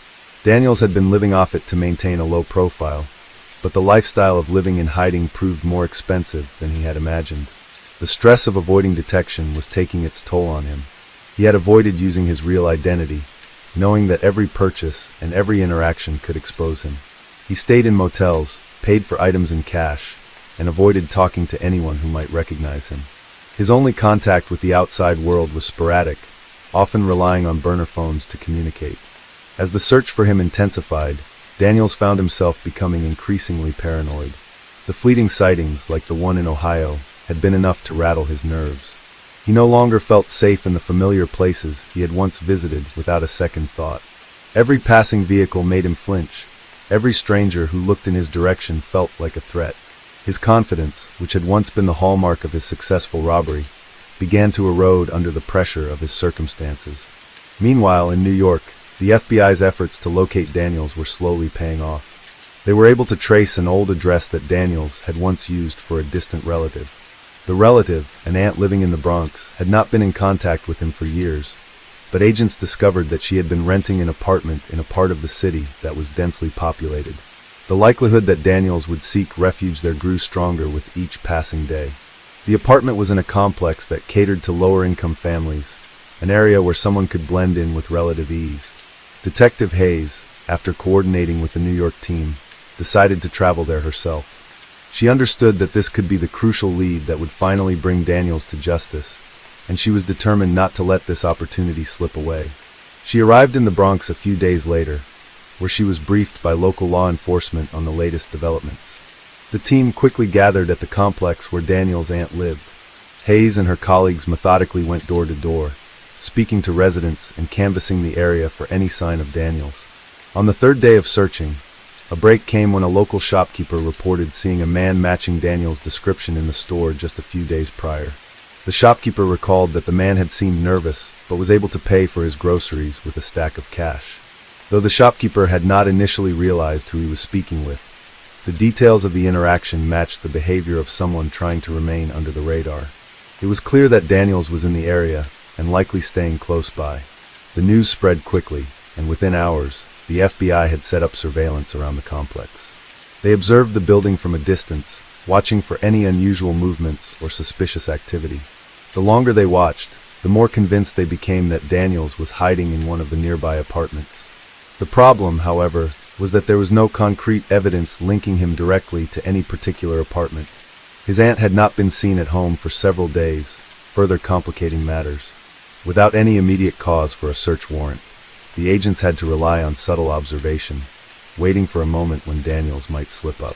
Daniels had been living off it to maintain a low profile, but the lifestyle of living in hiding proved more expensive than he had imagined. The stress of avoiding detection was taking its toll on him. He had avoided using his real identity, knowing that every purchase and every interaction could expose him. He stayed in motels, paid for items in cash, and avoided talking to anyone who might recognize him. His only contact with the outside world was sporadic, often relying on burner phones to communicate. As the search for him intensified, Daniels found himself becoming increasingly paranoid. The fleeting sightings, like the one in Ohio, had been enough to rattle his nerves. He no longer felt safe in the familiar places he had once visited without a second thought. Every passing vehicle made him flinch. Every stranger who looked in his direction felt like a threat. His confidence, which had once been the hallmark of his successful robbery, began to erode under the pressure of his circumstances. Meanwhile, in New York, the FBI's efforts to locate Daniels were slowly paying off. They were able to trace an old address that Daniels had once used for a distant relative. The relative, an aunt living in the Bronx, had not been in contact with him for years, but agents discovered that she had been renting an apartment in a part of the city that was densely populated. The likelihood that Daniels would seek refuge there grew stronger with each passing day. The apartment was in a complex that catered to lower-income families, an area where someone could blend in with relative ease. Detective Hayes, after coordinating with the New York team, decided to travel there herself. She understood that this could be the crucial lead that would finally bring Daniels to justice, and she was determined not to let this opportunity slip away. She arrived in the Bronx a few days later, where she was briefed by local law enforcement on the latest developments. The team quickly gathered at the complex where Daniels' aunt lived. Hayes and her colleagues methodically went door to door, speaking to residents and canvassing the area for any sign of Daniels. On the third day of searching, a break came when a local shopkeeper reported seeing a man matching Daniels' description in the store just a few days prior. The shopkeeper recalled that the man had seemed nervous, but was able to pay for his groceries with a stack of cash. Though the shopkeeper had not initially realized who he was speaking with, the details of the interaction matched the behavior of someone trying to remain under the radar. It was clear that Daniels was in the area and likely staying close by. The news spread quickly, and within hours, the FBI had set up surveillance around the complex. They observed the building from a distance, watching for any unusual movements or suspicious activity. The longer they watched, the more convinced they became that Daniels was hiding in one of the nearby apartments. The problem, however, was that there was no concrete evidence linking him directly to any particular apartment. His aunt had not been seen at home for several days, further complicating matters. Without any immediate cause for a search warrant, the agents had to rely on subtle observation, waiting for a moment when Daniels might slip up.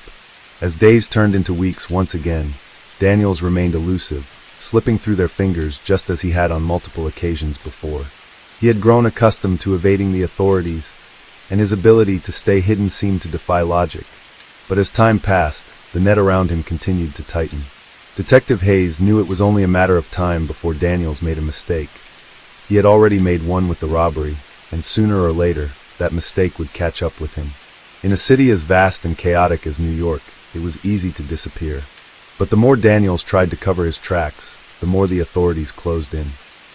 As days turned into weeks once again, Daniels remained elusive, slipping through their fingers just as he had on multiple occasions before. He had grown accustomed to evading the authorities, and his ability to stay hidden seemed to defy logic. But as time passed, the net around him continued to tighten. Detective Hayes knew it was only a matter of time before Daniels made a mistake. He had already made one with the robbery, and sooner or later, that mistake would catch up with him. In a city as vast and chaotic as New York, it was easy to disappear. But the more Daniels tried to cover his tracks, the more the authorities closed in.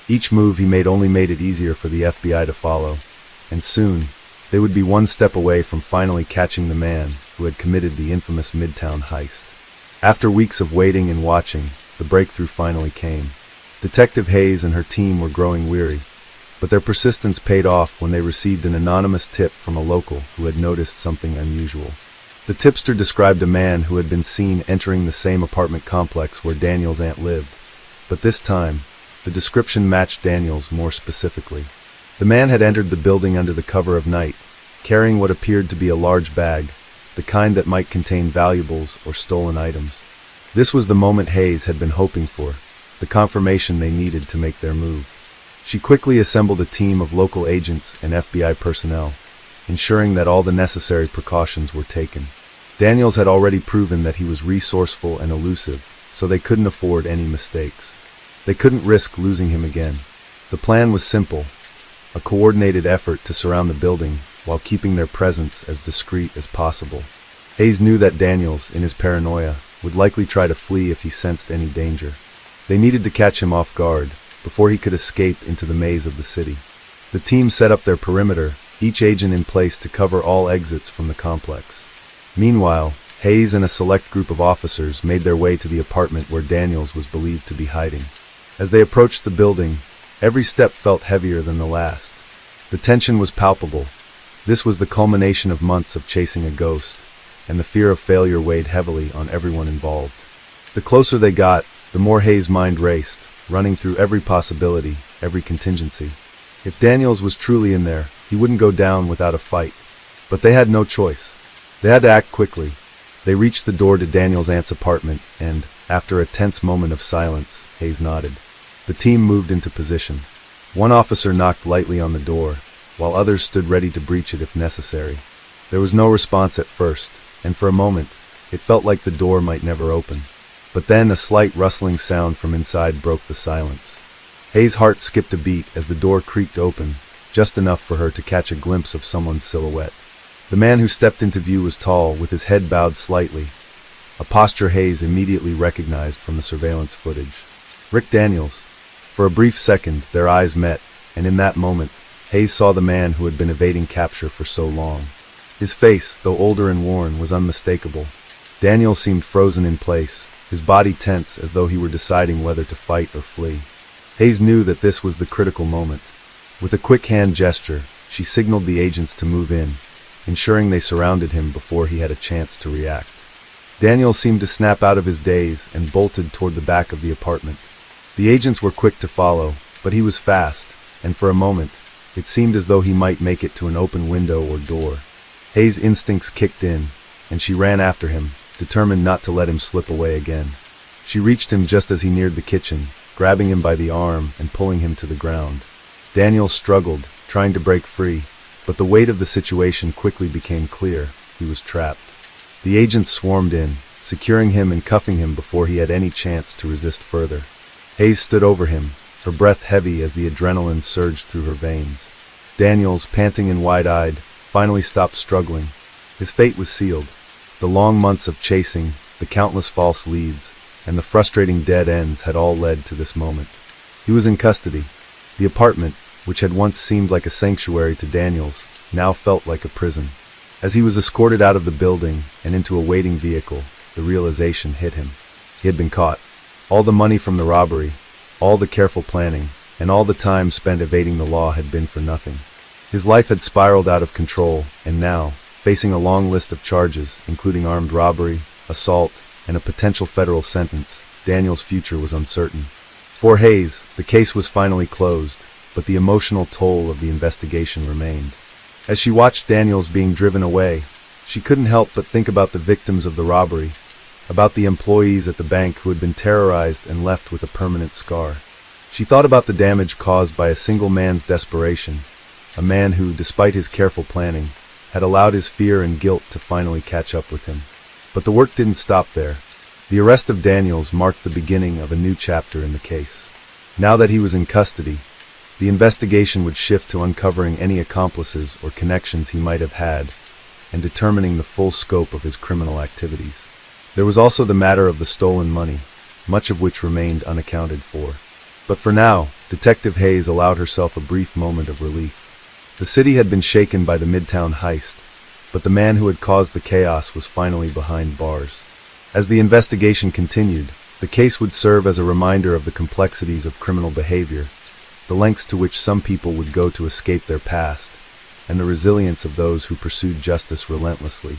Each move he made only made it easier for the FBI to follow, and soon, they would be one step away from finally catching the man who had committed the infamous Midtown heist. After weeks of waiting and watching, the breakthrough finally came. Detective Hayes and her team were growing weary, but their persistence paid off when they received an anonymous tip from a local who had noticed something unusual. The tipster described a man who had been seen entering the same apartment complex where Daniels' aunt lived, but this time, the description matched Daniels more specifically. The man had entered the building under the cover of night, carrying what appeared to be a large bag, the kind that might contain valuables or stolen items. This was the moment Hayes had been hoping for, the confirmation they needed to make their move. She quickly assembled a team of local agents and FBI personnel, ensuring that all the necessary precautions were taken. Daniels had already proven that he was resourceful and elusive, so they couldn't afford any mistakes. They couldn't risk losing him again. The plan was simple: a coordinated effort to surround the building while keeping their presence as discreet as possible. Hayes knew that Daniels, in his paranoia, would likely try to flee if he sensed any danger. They needed to catch him off guard before he could escape into the maze of the city. The team set up their perimeter, each agent in place to cover all exits from the complex. Meanwhile, Hayes and a select group of officers made their way to the apartment where Daniels was believed to be hiding. As they approached the building, every step felt heavier than the last. The tension was palpable. This was the culmination of months of chasing a ghost, and the fear of failure weighed heavily on everyone involved. The closer they got, the more Hayes' mind raced, running through every possibility, every contingency. If Daniels was truly in there, he wouldn't go down without a fight. But they had no choice. They had to act quickly. They reached the door to Daniels' aunt's apartment, and, after a tense moment of silence, Hayes nodded. The team moved into position. One officer knocked lightly on the door, while others stood ready to breach it if necessary. There was no response at first, and for a moment, it felt like the door might never open. But then a slight rustling sound from inside broke the silence. Hayes' heart skipped a beat as the door creaked open, just enough for her to catch a glimpse of someone's silhouette. The man who stepped into view was tall, with his head bowed slightly, a posture Hayes immediately recognized from the surveillance footage. Rick Daniels. For a brief second, their eyes met, and in that moment, Hayes saw the man who had been evading capture for so long. His face, though older and worn, was unmistakable. Daniels seemed frozen in place, his body tense as though he were deciding whether to fight or flee. Hayes knew that this was the critical moment. With a quick hand gesture, she signaled the agents to move in, ensuring they surrounded him before he had a chance to react. Daniels seemed to snap out of his daze and bolted toward the back of the apartment. The agents were quick to follow, but he was fast, and for a moment, it seemed as though he might make it to an open window or door. Hayes' instincts kicked in, and she ran after him, determined not to let him slip away again. She reached him just as he neared the kitchen, grabbing him by the arm and pulling him to the ground. Daniels struggled, trying to break free, but the weight of the situation quickly became clear. He was trapped. The agents swarmed in, securing him and cuffing him before he had any chance to resist further. Hayes stood over him, her breath heavy as the adrenaline surged through her veins. Daniels, panting and wide-eyed, finally stopped struggling. His fate was sealed. The long months of chasing, the countless false leads, and the frustrating dead ends had all led to this moment. He was in custody. The apartment, which had once seemed like a sanctuary to Daniels, now felt like a prison. As he was escorted out of the building and into a waiting vehicle, the realization hit him. He had been caught. All the money from the robbery, all the careful planning, and all the time spent evading the law had been for nothing. His life had spiraled out of control, and now, facing a long list of charges, including armed robbery, assault, and a potential federal sentence, Daniels' future was uncertain. For Hayes, the case was finally closed, but the emotional toll of the investigation remained. As she watched Daniels being driven away, she couldn't help but think about the victims of the robbery, about the employees at the bank who had been terrorized and left with a permanent scar. She thought about the damage caused by a single man's desperation, a man who, despite his careful planning, had allowed his fear and guilt to finally catch up with him. But the work didn't stop there. The arrest of Daniels marked the beginning of a new chapter in the case. Now that he was in custody, the investigation would shift to uncovering any accomplices or connections he might have had and determining the full scope of his criminal activities. There was also the matter of the stolen money, much of which remained unaccounted for. But for now, Detective Hayes allowed herself a brief moment of relief. The city had been shaken by the Midtown heist, but the man who had caused the chaos was finally behind bars. As the investigation continued, the case would serve as a reminder of the complexities of criminal behavior, the lengths to which some people would go to escape their past, and the resilience of those who pursued justice relentlessly.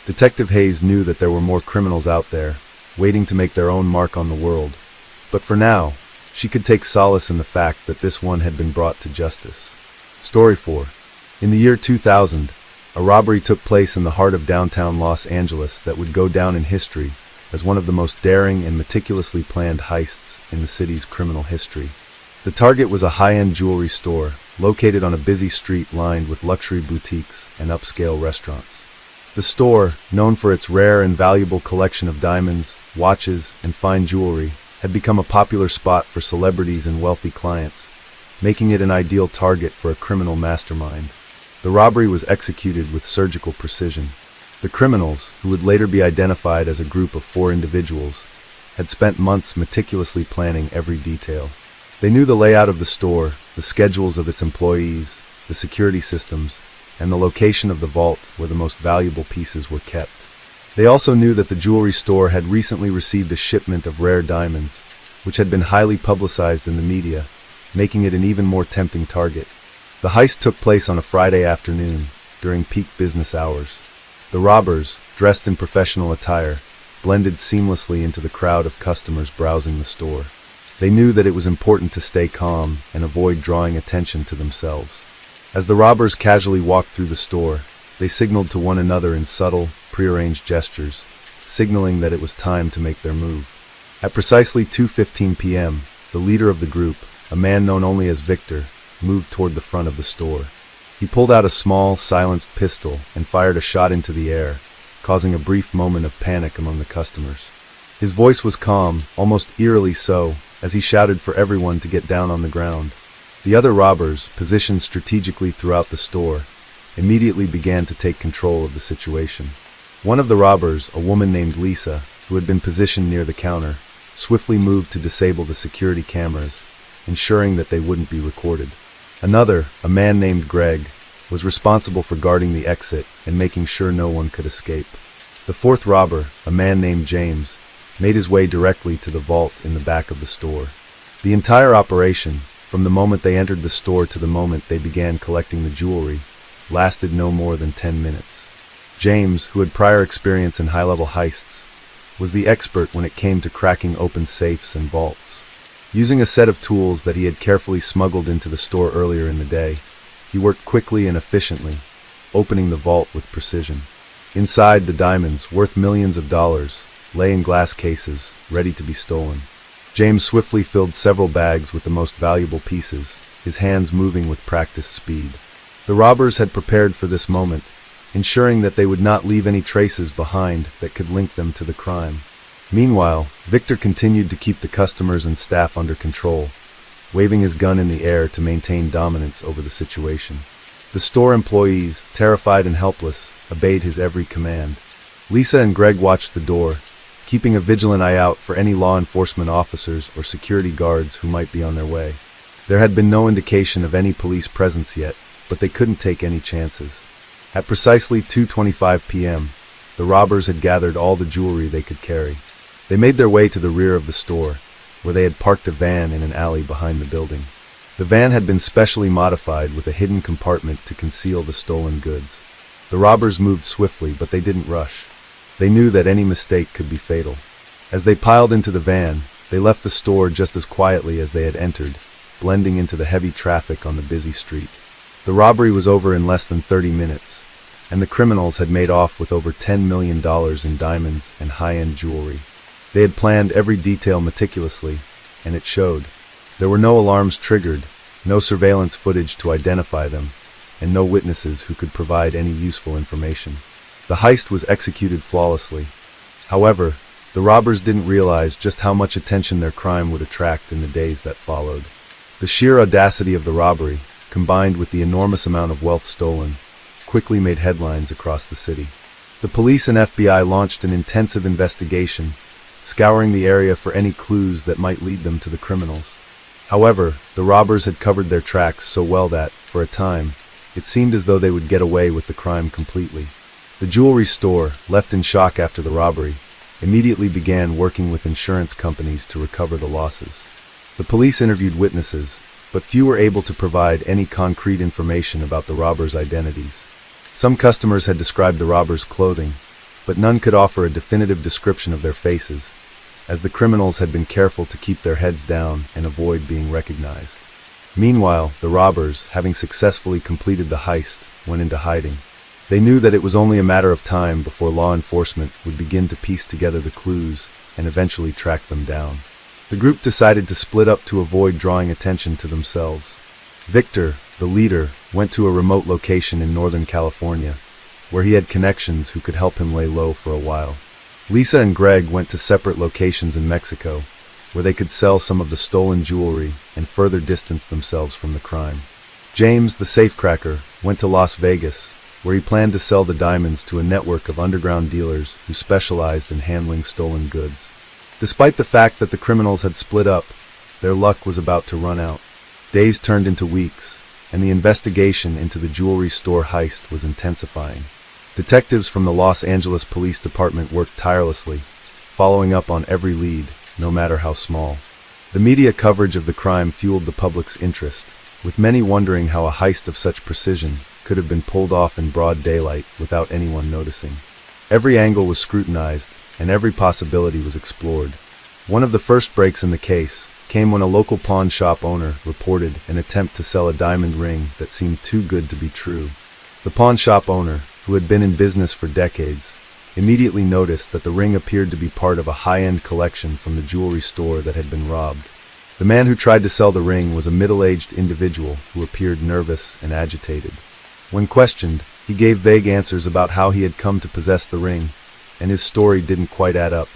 Detective Hayes knew that there were more criminals out there, waiting to make their own mark on the world. But for now, she could take solace in the fact that this one had been brought to justice. Story 4. In the year 2000, a robbery took place in the heart of downtown Los Angeles that would go down in history as one of the most daring and meticulously planned heists in the city's criminal history. The target was a high-end jewelry store located on a busy street lined with luxury boutiques and upscale restaurants. The store, known for its rare and valuable collection of diamonds, watches, and fine jewelry, had become a popular spot for celebrities and wealthy clients, making it an ideal target for a criminal mastermind. The robbery was executed with surgical precision. The criminals, who would later be identified as a group of 4 individuals, had spent months meticulously planning every detail. They knew the layout of the store, the schedules of its employees, the security systems, and the location of the vault where the most valuable pieces were kept. They also knew that the jewelry store had recently received a shipment of rare diamonds, which had been highly publicized in the media, making it an even more tempting target. The heist took place on a Friday afternoon, during peak business hours. The robbers, dressed in professional attire, blended seamlessly into the crowd of customers browsing the store. They knew that it was important to stay calm and avoid drawing attention to themselves. As the robbers casually walked through the store, they signaled to one another in subtle, prearranged gestures, signaling that it was time to make their move. At precisely 2:15 p.m., the leader of the group, a man known only as Victor, moved toward the front of the store. He pulled out a small, silenced pistol and fired a shot into the air, causing a brief moment of panic among the customers. His voice was calm, almost eerily so, as he shouted for everyone to get down on the ground. The other robbers, positioned strategically throughout the store, immediately began to take control of the situation. One of the robbers, a woman named Lisa, who had been positioned near the counter, swiftly moved to disable the security cameras, ensuring that they wouldn't be recorded. Another, a man named Greg, was responsible for guarding the exit and making sure no one could escape. The fourth robber, a man named James, made his way directly to the vault in the back of the store. The entire operation, from the moment they entered the store to the moment they began collecting the jewelry, lasted no more than 10 minutes. James, who had prior experience in high-level heists, was the expert when it came to cracking open safes and vaults. Using a set of tools that he had carefully smuggled into the store earlier in the day, he worked quickly and efficiently, opening the vault with precision. Inside, the diamonds, worth millions of dollars, lay in glass cases, ready to be stolen. James swiftly filled several bags with the most valuable pieces, his hands moving with practiced speed. The robbers had prepared for this moment, ensuring that they would not leave any traces behind that could link them to the crime. Meanwhile, Victor continued to keep the customers and staff under control, waving his gun in the air to maintain dominance over the situation. The store employees, terrified and helpless, obeyed his every command. Lisa and Greg watched the door, keeping a vigilant eye out for any law enforcement officers or security guards who might be on their way. There had been no indication of any police presence yet, but they couldn't take any chances. At precisely 2:25 p.m., the robbers had gathered all the jewelry they could carry. They made their way to the rear of the store, where they had parked a van in an alley behind the building. The van had been specially modified with a hidden compartment to conceal the stolen goods. The robbers moved swiftly, but they didn't rush. They knew that any mistake could be fatal. As they piled into the van, they left the store just as quietly as they had entered, blending into the heavy traffic on the busy street. The robbery was over in less than 30 minutes, and the criminals had made off with over $10 million in diamonds and high-end jewelry. They had planned every detail meticulously, and it showed. There were no alarms triggered, no surveillance footage to identify them, and no witnesses who could provide any useful information. The heist was executed flawlessly. However, the robbers didn't realize just how much attention their crime would attract in the days that followed. The sheer audacity of the robbery, combined with the enormous amount of wealth stolen, quickly made headlines across the city. The police and FBI launched an intensive investigation, scouring the area for any clues that might lead them to the criminals. However, the robbers had covered their tracks so well that, for a time, it seemed as though they would get away with the crime completely. The jewelry store, left in shock after the robbery, immediately began working with insurance companies to recover the losses. The police interviewed witnesses, but few were able to provide any concrete information about the robbers' identities. Some customers had described the robbers' clothing, but none could offer a definitive description of their faces, as the criminals had been careful to keep their heads down and avoid being recognized. Meanwhile, the robbers, having successfully completed the heist, went into hiding. They knew that it was only a matter of time before law enforcement would begin to piece together the clues and eventually track them down. The group decided to split up to avoid drawing attention to themselves. Victor, the leader, went to a remote location in Northern California, where he had connections who could help him lay low for a while. Lisa and Greg went to separate locations in Mexico, where they could sell some of the stolen jewelry and further distance themselves from the crime. James, the safecracker, went to Las Vegas, where he planned to sell the diamonds to a network of underground dealers who specialized in handling stolen goods. Despite the fact that the criminals had split up, their luck was about to run out. Days turned into weeks, and the investigation into the jewelry store heist was intensifying. Detectives from the Los Angeles Police Department worked tirelessly, following up on every lead, no matter how small. The media coverage of the crime fueled the public's interest, with many wondering how a heist of such precision could have been pulled off in broad daylight without anyone noticing. Every angle was scrutinized, and every possibility was explored. One of the first breaks in the case came when a local pawn shop owner reported an attempt to sell a diamond ring that seemed too good to be true. The pawn shop owner, who had been in business for decades, immediately noticed that the ring appeared to be part of a high-end collection from the jewelry store that had been robbed. The man who tried to sell the ring was a middle-aged individual who appeared nervous and agitated. When questioned, he gave vague answers about how he had come to possess the ring, and his story didn't quite add up.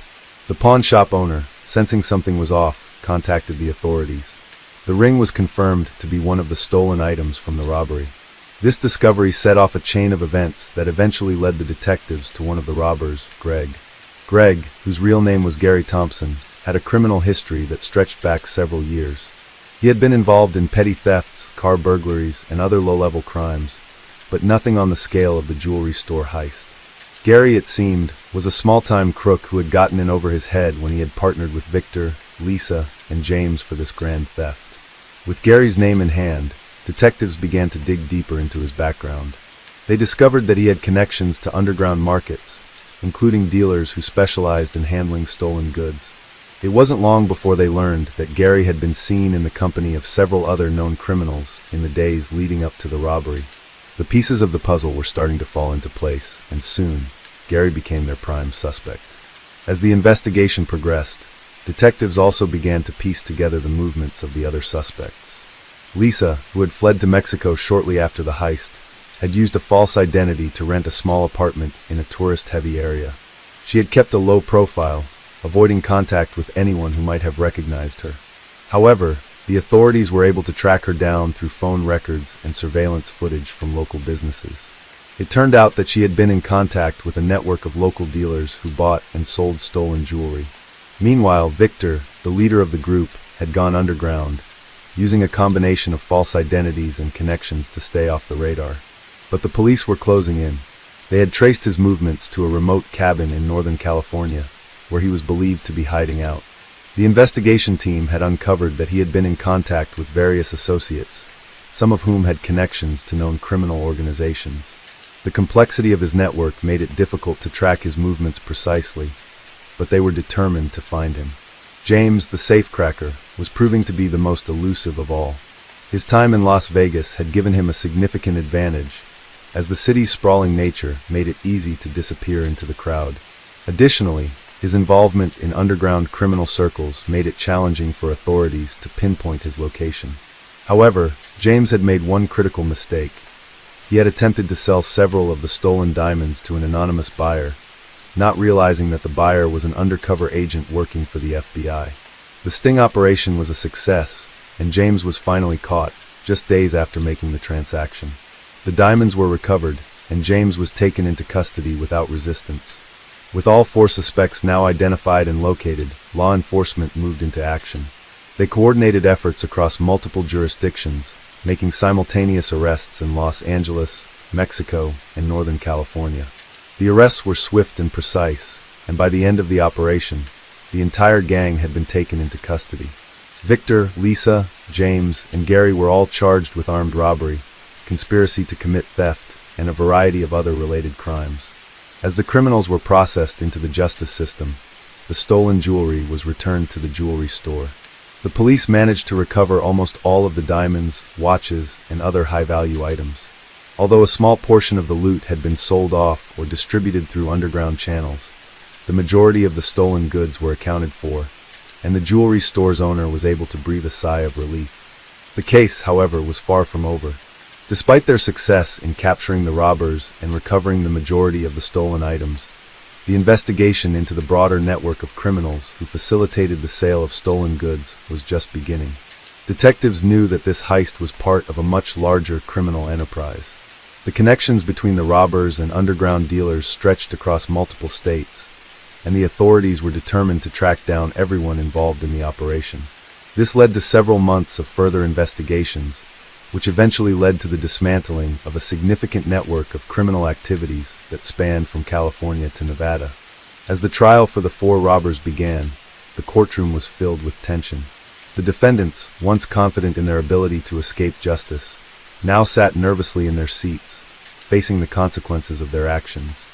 The pawn shop owner, sensing something was off, contacted the authorities. The ring was confirmed to be one of the stolen items from the robbery. This discovery set off a chain of events that eventually led the detectives to one of the robbers, Greg. Greg, whose real name was Gary Thompson, had a criminal history that stretched back several years. He had been involved in petty thefts, car burglaries, and other low-level crimes, but nothing on the scale of the jewelry store heist. Gary, it seemed, was a small-time crook who had gotten in over his head when he had partnered with Victor, Lisa, and James for this grand theft. With Gary's name in hand, detectives began to dig deeper into his background. They discovered that he had connections to underground markets, including dealers who specialized in handling stolen goods. It wasn't long before they learned that Gary had been seen in the company of several other known criminals in the days leading up to the robbery. The pieces of the puzzle were starting to fall into place, and soon, Gary became their prime suspect. As the investigation progressed, detectives also began to piece together the movements of the other suspects. Lisa, who had fled to Mexico shortly after the heist, had used a false identity to rent a small apartment in a tourist-heavy area. She had kept a low profile, avoiding contact with anyone who might have recognized her. However, the authorities were able to track her down through phone records and surveillance footage from local businesses. It turned out that she had been in contact with a network of local dealers who bought and sold stolen jewelry. Meanwhile, Victor, the leader of the group, had gone underground, using a combination of false identities and connections to stay off the radar. But the police were closing in. They had traced his movements to a remote cabin in Northern California, where he was believed to be hiding out. The investigation team had uncovered that he had been in contact with various associates, some of whom had connections to known criminal organizations. The complexity of his network made it difficult to track his movements precisely, but they were determined to find him. James, the safecracker, was proving to be the most elusive of all. His time in Las Vegas had given him a significant advantage, as the city's sprawling nature made it easy to disappear into the crowd. Additionally, his involvement in underground criminal circles made it challenging for authorities to pinpoint his location. However, James had made one critical mistake. He had attempted to sell several of the stolen diamonds to an anonymous buyer, not realizing that the buyer was an undercover agent working for the FBI. The sting operation was a success, and James was finally caught, just days after making the transaction. The diamonds were recovered, and James was taken into custody without resistance. With all four suspects now identified and located, law enforcement moved into action. They coordinated efforts across multiple jurisdictions, making simultaneous arrests in Los Angeles, Mexico, and Northern California. The arrests were swift and precise, and by the end of the operation, the entire gang had been taken into custody. Victor, Lisa, James, and Gary were all charged with armed robbery, conspiracy to commit theft, and a variety of other related crimes. As the criminals were processed into the justice system, the stolen jewelry was returned to the jewelry store. The police managed to recover almost all of the diamonds, watches, and other high-value items. Although a small portion of the loot had been sold off or distributed through underground channels, the majority of the stolen goods were accounted for, and the jewelry store's owner was able to breathe a sigh of relief. The case, however, was far from over. Despite their success in capturing the robbers and recovering the majority of the stolen items, the investigation into the broader network of criminals who facilitated the sale of stolen goods was just beginning. Detectives knew that this heist was part of a much larger criminal enterprise. The connections between the robbers and underground dealers stretched across multiple states, and the authorities were determined to track down everyone involved in the operation. This led to several months of further investigations, which eventually led to the dismantling of a significant network of criminal activities that spanned from California to Nevada. As the trial for the 4 robbers began, the courtroom was filled with tension. The defendants, once confident in their ability to escape justice, now sat nervously in their seats, facing the consequences of their actions.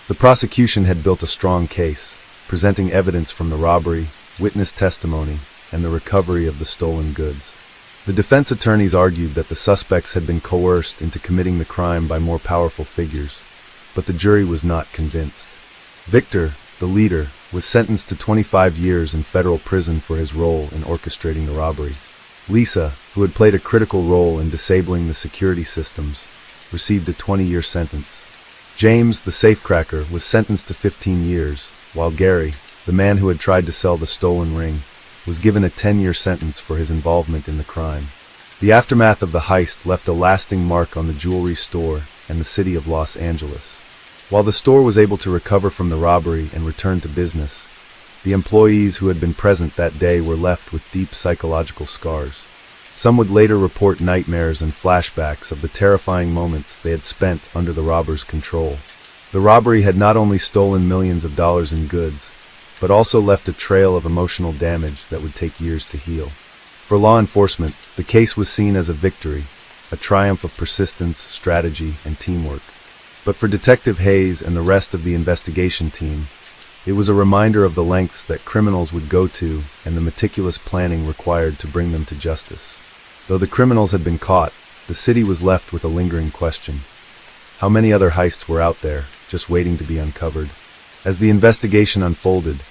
The prosecution had built a strong case, presenting evidence from the robbery, witness testimony, and the recovery of the stolen goods. The defense attorneys argued that the suspects had been coerced into committing the crime by more powerful figures, but the jury was not convinced. Victor, the leader, was sentenced to 25 years in federal prison for his role in orchestrating the robbery. Lisa, who had played a critical role in disabling the security systems, received a 20-year sentence. James, the safecracker, was sentenced to 15 years, while Gary, the man who had tried to sell the stolen ring, was given a 10-year sentence for his involvement in the crime. The aftermath of the heist left a lasting mark on the jewelry store and the city of Los Angeles. While the store was able to recover from the robbery and return to business, the employees who had been present that day were left with deep psychological scars. Some would later report nightmares and flashbacks of the terrifying moments they had spent under the robbers' control. The robbery had not only stolen millions of dollars in goods, but also left a trail of emotional damage that would take years to heal. For law enforcement, the case was seen as a victory, a triumph of persistence, strategy, and teamwork. But for Detective Hayes and the rest of the investigation team, it was a reminder of the lengths that criminals would go to and the meticulous planning required to bring them to justice. Though the criminals had been caught, the city was left with a lingering question. How many other heists were out there, just waiting to be uncovered? As the investigation unfolded,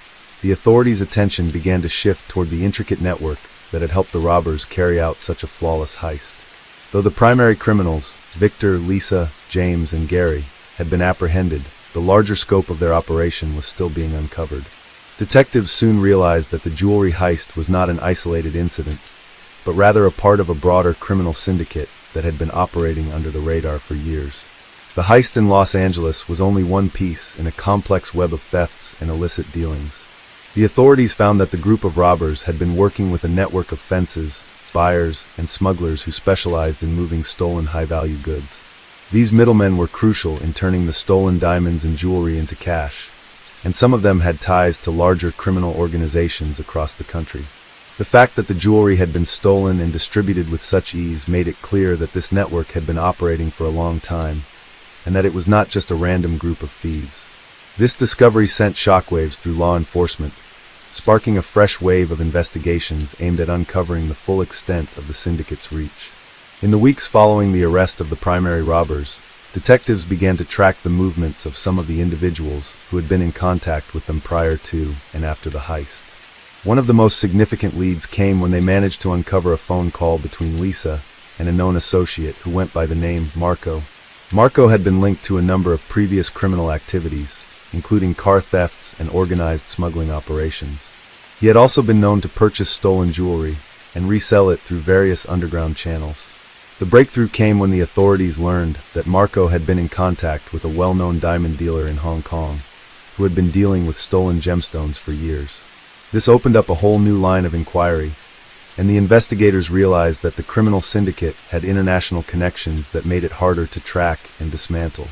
the authorities' attention began to shift toward the intricate network that had helped the robbers carry out such a flawless heist. Though the primary criminals, Victor, Lisa, James, and Gary, had been apprehended, the larger scope of their operation was still being uncovered. Detectives soon realized that the jewelry heist was not an isolated incident, but rather a part of a broader criminal syndicate that had been operating under the radar for years. The heist in Los Angeles was only one piece in a complex web of thefts and illicit dealings. The authorities found that the group of robbers had been working with a network of fences, buyers, and smugglers who specialized in moving stolen high-value goods. These middlemen were crucial in turning the stolen diamonds and jewelry into cash, and some of them had ties to larger criminal organizations across the country. The fact that the jewelry had been stolen and distributed with such ease made it clear that this network had been operating for a long time, and that it was not just a random group of thieves. This discovery sent shockwaves through law enforcement, sparking a fresh wave of investigations aimed at uncovering the full extent of the syndicate's reach. In the weeks following the arrest of the primary robbers, detectives began to track the movements of some of the individuals who had been in contact with them prior to and after the heist. One of the most significant leads came when they managed to uncover a phone call between Lisa and a known associate who went by the name Marco. Marco had been linked to a number of previous criminal activities, including car thefts and organized smuggling operations. He had also been known to purchase stolen jewelry and resell it through various underground channels. The breakthrough came when the authorities learned that Marco had been in contact with a well-known diamond dealer in Hong Kong, who had been dealing with stolen gemstones for years. This opened up a whole new line of inquiry, and the investigators realized that the criminal syndicate had international connections that made it harder to track and dismantle.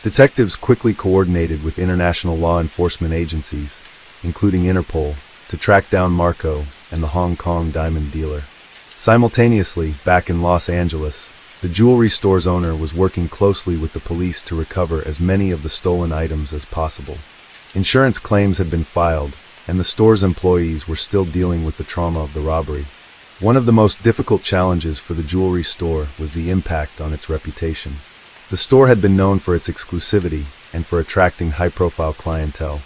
Detectives quickly coordinated with international law enforcement agencies, including Interpol, to track down Marco and the Hong Kong diamond dealer. Simultaneously, back in Los Angeles, the jewelry store's owner was working closely with the police to recover as many of the stolen items as possible. Insurance claims had been filed, and the store's employees were still dealing with the trauma of the robbery. One of the most difficult challenges for the jewelry store was the impact on its reputation. The store had been known for its exclusivity and for attracting high-profile clientele,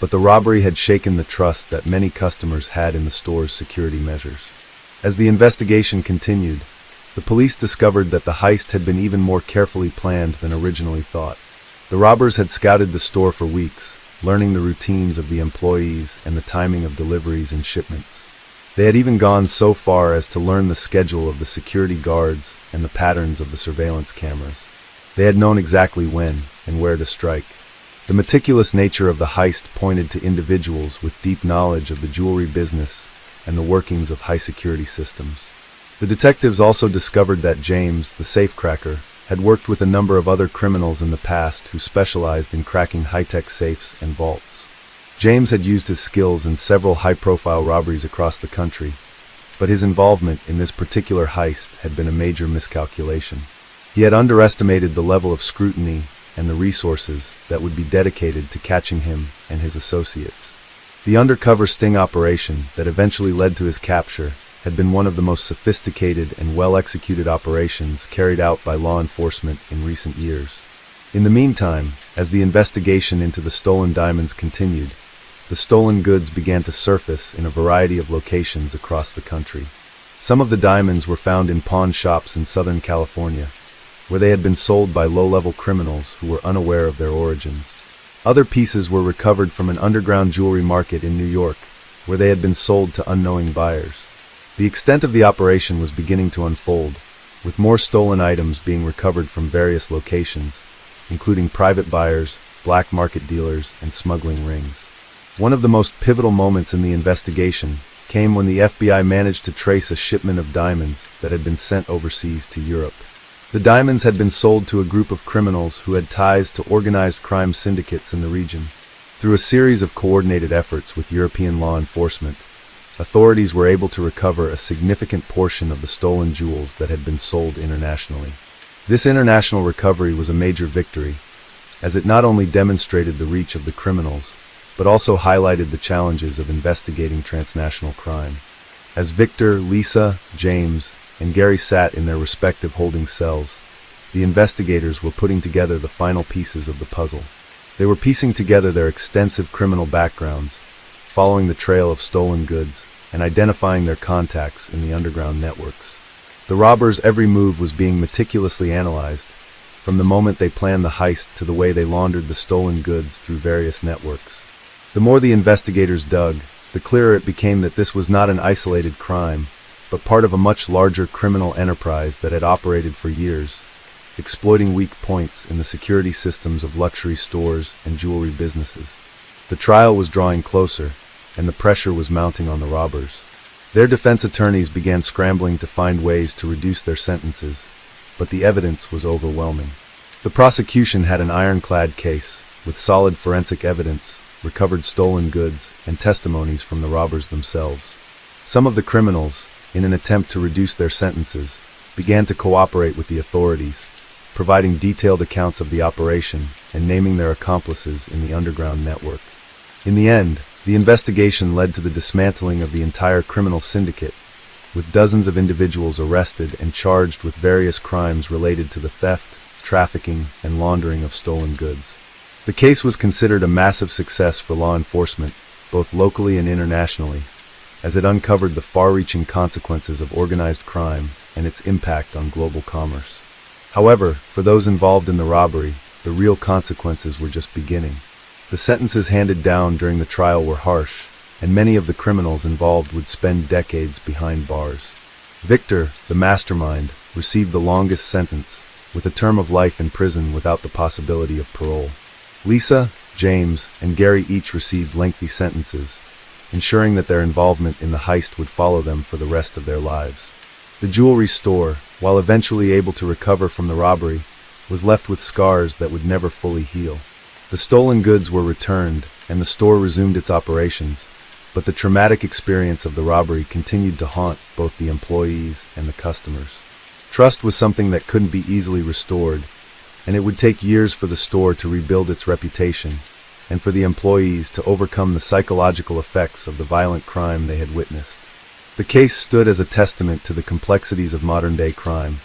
but the robbery had shaken the trust that many customers had in the store's security measures. As the investigation continued, the police discovered that the heist had been even more carefully planned than originally thought. The robbers had scouted the store for weeks, learning the routines of the employees and the timing of deliveries and shipments. They had even gone so far as to learn the schedule of the security guards and the patterns of the surveillance cameras. They had known exactly when and where to strike. The meticulous nature of the heist pointed to individuals with deep knowledge of the jewelry business and the workings of high-security systems. The detectives also discovered that James, the safecracker, had worked with a number of other criminals in the past who specialized in cracking high-tech safes and vaults. James had used his skills in several high-profile robberies across the country, but his involvement in this particular heist had been a major miscalculation. He had underestimated the level of scrutiny and the resources that would be dedicated to catching him and his associates. The undercover sting operation that eventually led to his capture had been one of the most sophisticated and well-executed operations carried out by law enforcement in recent years. In the meantime, as the investigation into the stolen diamonds continued, the stolen goods began to surface in a variety of locations across the country. Some of the diamonds were found in pawn shops in Southern California, where they had been sold by low-level criminals who were unaware of their origins. Other pieces were recovered from an underground jewelry market in New York, where they had been sold to unknowing buyers. The extent of the operation was beginning to unfold, with more stolen items being recovered from various locations, including private buyers, black market dealers, and smuggling rings. One of the most pivotal moments in the investigation came when the FBI managed to trace a shipment of diamonds that had been sent overseas to Europe. The diamonds had been sold to a group of criminals who had ties to organized crime syndicates in the region. Through a series of coordinated efforts with European law enforcement, authorities were able to recover a significant portion of the stolen jewels that had been sold internationally. This international recovery was a major victory, as it not only demonstrated the reach of the criminals, but also highlighted the challenges of investigating transnational crime. As Victor, Lisa, James, and Gary sat in their respective holding cells, the investigators were putting together the final pieces of the puzzle. They were piecing together their extensive criminal backgrounds, following the trail of stolen goods, and identifying their contacts in the underground networks. The robbers' every move was being meticulously analyzed, from the moment they planned the heist to the way they laundered the stolen goods through various networks. The more the investigators dug, the clearer it became that this was not an isolated crime, but part of a much larger criminal enterprise that had operated for years, exploiting weak points in the security systems of luxury stores and jewelry businesses. The trial was drawing closer, and the pressure was mounting on the robbers. Their defense attorneys began scrambling to find ways to reduce their sentences, but the evidence was overwhelming. The prosecution had an ironclad case, with solid forensic evidence, recovered stolen goods, and testimonies from the robbers themselves. Some of the criminals, in an attempt to reduce their sentences, began to cooperate with the authorities, providing detailed accounts of the operation and naming their accomplices in the underground network. In the end, the investigation led to the dismantling of the entire criminal syndicate, with dozens of individuals arrested and charged with various crimes related to the theft, trafficking, and laundering of stolen goods. The case was considered a massive success for law enforcement, both locally and internationally, as it uncovered the far-reaching consequences of organized crime and its impact on global commerce. However, for those involved in the robbery, the real consequences were just beginning. The sentences handed down during the trial were harsh, and many of the criminals involved would spend decades behind bars. Victor, the mastermind, received the longest sentence, with a term of life in prison without the possibility of parole. Lisa, James, and Gary each received lengthy sentences, ensuring that their involvement in the heist would follow them for the rest of their lives. The jewelry store, while eventually able to recover from the robbery, was left with scars that would never fully heal. The stolen goods were returned, and the store resumed its operations, but the traumatic experience of the robbery continued to haunt both the employees and the customers. Trust was something that couldn't be easily restored, and it would take years for the store to rebuild its reputation, and for the employees to overcome the psychological effects of the violent crime they had witnessed. The case stood as a testament to the complexities of modern-day crime,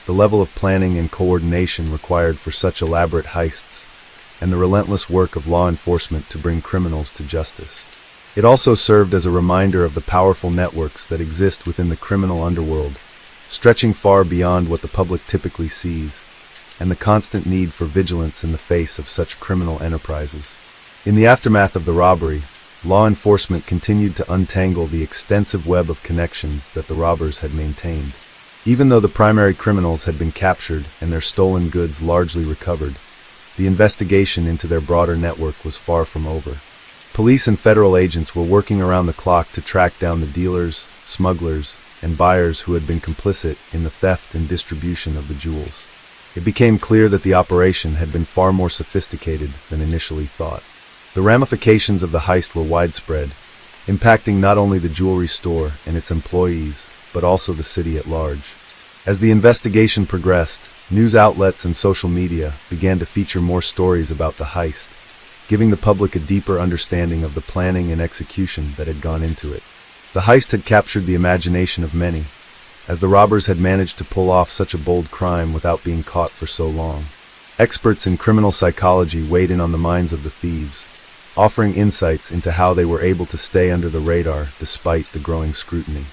the level of planning and coordination required for such elaborate heists, and the relentless work of law enforcement to bring criminals to justice. It also served as a reminder of the powerful networks that exist within the criminal underworld, stretching far beyond what the public typically sees, and the constant need for vigilance in the face of such criminal enterprises. In the aftermath of the robbery, law enforcement continued to untangle the extensive web of connections that the robbers had maintained. Even though the primary criminals had been captured and their stolen goods largely recovered, the investigation into their broader network was far from over. Police and federal agents were working around the clock to track down the dealers, smugglers, and buyers who had been complicit in the theft and distribution of the jewels. It became clear that the operation had been far more sophisticated than initially thought. The ramifications of the heist were widespread, impacting not only the jewelry store and its employees, but also the city at large. As the investigation progressed, news outlets and social media began to feature more stories about the heist, giving the public a deeper understanding of the planning and execution that had gone into it. The heist had captured the imagination of many, as the robbers had managed to pull off such a bold crime without being caught for so long. Experts in criminal psychology weighed in on the minds of the thieves, offering insights into how they were able to stay under the radar despite the growing scrutiny.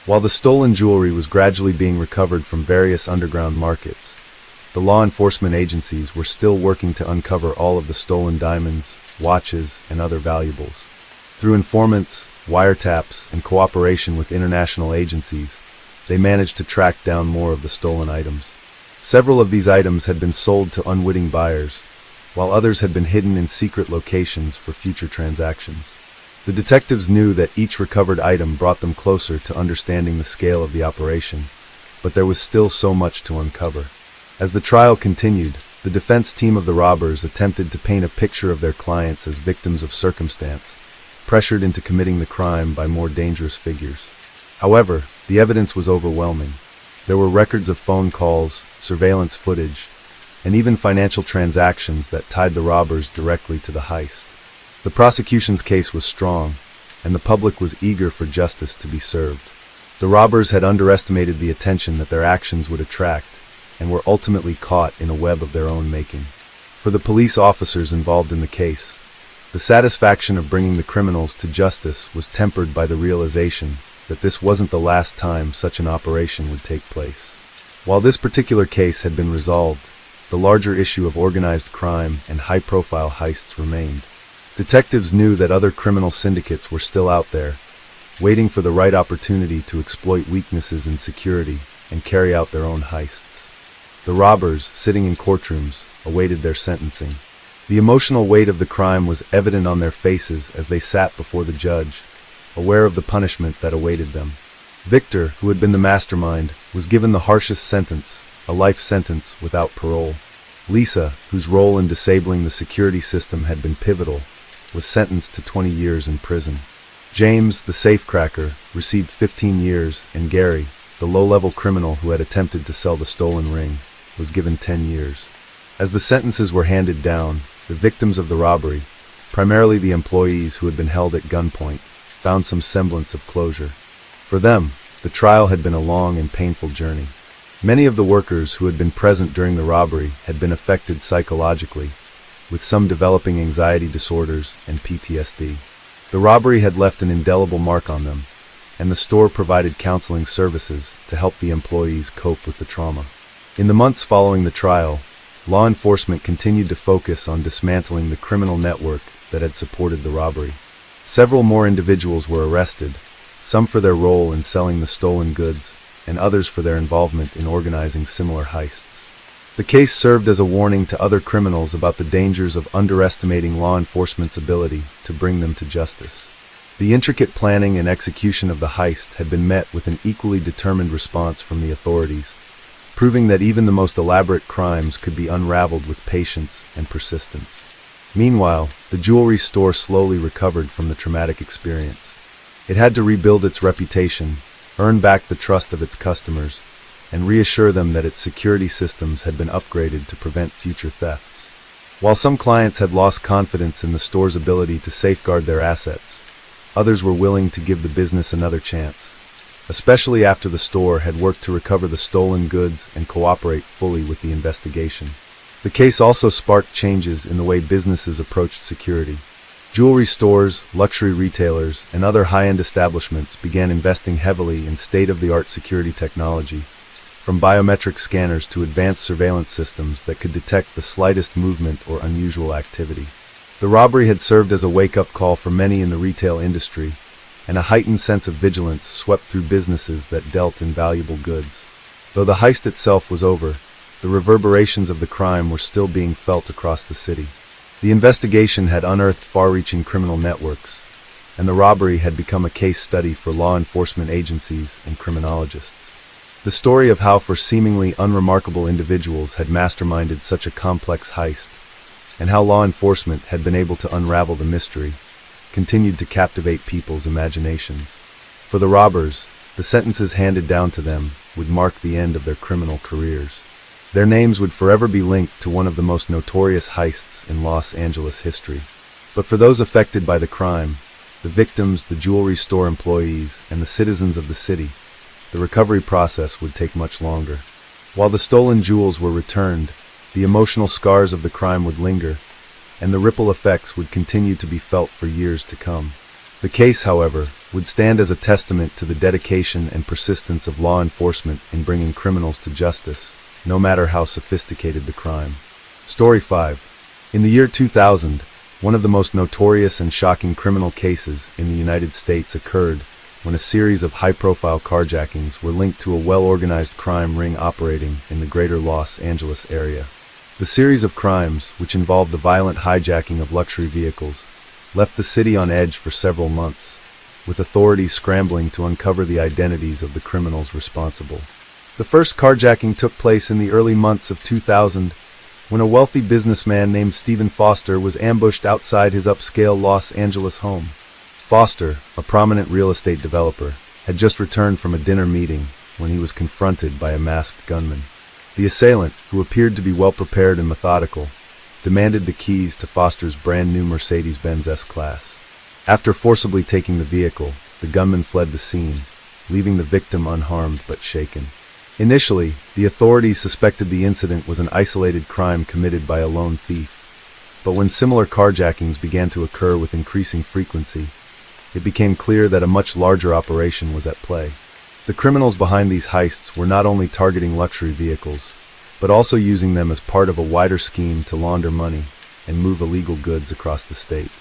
While the stolen jewelry was gradually being recovered from various underground markets, the law enforcement agencies were still working to uncover all of the stolen diamonds, watches, and other valuables. Through informants, wiretaps, and cooperation with international agencies, they managed to track down more of the stolen items. Several of these items had been sold to unwitting buyers, while others had been hidden in secret locations for future transactions. The detectives knew that each recovered item brought them closer to understanding the scale of the operation, but there was still so much to uncover. As the trial continued, the defense team of the robbers attempted to paint a picture of their clients as victims of circumstance, pressured into committing the crime by more dangerous figures. However, the evidence was overwhelming. There were records of phone calls, surveillance footage, and even financial transactions that tied the robbers directly to the heist. The prosecution's case was strong, and the public was eager for justice to be served. The robbers had underestimated the attention that their actions would attract, and were ultimately caught in a web of their own making. For the police officers involved in the case, the satisfaction of bringing the criminals to justice was tempered by the realization that this wasn't the last time such an operation would take place. While this particular case had been resolved, the larger issue of organized crime and high-profile heists remained. Detectives knew that other criminal syndicates were still out there, waiting for the right opportunity to exploit weaknesses in security and carry out their own heists. The robbers, sitting in courtrooms, awaited their sentencing. The emotional weight of the crime was evident on their faces as they sat before the judge, aware of the punishment that awaited them. Victor, who had been the mastermind, was given the harshest sentence, a life sentence without parole. Lisa, whose role in disabling the security system had been pivotal, was sentenced to 20 years in prison. James, the safecracker, received 15 years, and Gary, the low-level criminal who had attempted to sell the stolen ring, was given 10 years. As the sentences were handed down, the victims of the robbery, primarily the employees who had been held at gunpoint, found some semblance of closure. For them, the trial had been a long and painful journey. Many of the workers who had been present during the robbery had been affected psychologically, with some developing anxiety disorders and PTSD. The robbery had left an indelible mark on them, and the store provided counseling services to help the employees cope with the trauma. In the months following the trial, law enforcement continued to focus on dismantling the criminal network that had supported the robbery. Several more individuals were arrested, some for their role in selling the stolen goods, and others for their involvement in organizing similar heists. The case served as a warning to other criminals about the dangers of underestimating law enforcement's ability to bring them to justice. The intricate planning and execution of the heist had been met with an equally determined response from the authorities, proving that even the most elaborate crimes could be unraveled with patience and persistence. Meanwhile, the jewelry store slowly recovered from the traumatic experience. It had to rebuild its reputation, earn back the trust of its customers, and reassure them that its security systems had been upgraded to prevent future thefts. While some clients had lost confidence in the store's ability to safeguard their assets, others were willing to give the business another chance, especially after the store had worked to recover the stolen goods and cooperate fully with the investigation. The case also sparked changes in the way businesses approached security. Jewelry stores, luxury retailers, and other high-end establishments began investing heavily in state-of-the-art security technology, from biometric scanners to advanced surveillance systems that could detect the slightest movement or unusual activity. The robbery had served as a wake-up call for many in the retail industry, and a heightened sense of vigilance swept through businesses that dealt in valuable goods. Though the heist itself was over, the reverberations of the crime were still being felt across the city. The investigation had unearthed far-reaching criminal networks, and the robbery had become a case study for law enforcement agencies and criminologists. The story of how four seemingly unremarkable individuals had masterminded such a complex heist, and how law enforcement had been able to unravel the mystery, continued to captivate people's imaginations. For the robbers, the sentences handed down to them would mark the end of their criminal careers. Their names would forever be linked to one of the most notorious heists in Los Angeles history. But for those affected by the crime, the victims, the jewelry store employees, and the citizens of the city, the recovery process would take much longer. While the stolen jewels were returned, the emotional scars of the crime would linger, and the ripple effects would continue to be felt for years to come. The case, however, would stand as a testament to the dedication and persistence of law enforcement in bringing criminals to justice, no matter how sophisticated the crime. Story 5. In the year 2000, one of the most notorious and shocking criminal cases in the United States occurred when a series of high-profile carjackings were linked to a well-organized crime ring operating in the greater Los Angeles area. The series of crimes, which involved the violent hijacking of luxury vehicles, left the city on edge for several months, with authorities scrambling to uncover the identities of the criminals responsible. The first carjacking took place in the early months of 2000, when a wealthy businessman named Stephen Foster was ambushed outside his upscale Los Angeles home. Foster, a prominent real estate developer, had just returned from a dinner meeting when he was confronted by a masked gunman. The assailant, who appeared to be well-prepared and methodical, demanded the keys to Foster's brand-new Mercedes-Benz S-Class. After forcibly taking the vehicle, the gunman fled the scene, leaving the victim unharmed but shaken. Initially, the authorities suspected the incident was an isolated crime committed by a lone thief. But when similar carjackings began to occur with increasing frequency, it became clear that a much larger operation was at play. The criminals behind these heists were not only targeting luxury vehicles, but also using them as part of a wider scheme to launder money and move illegal goods across the state.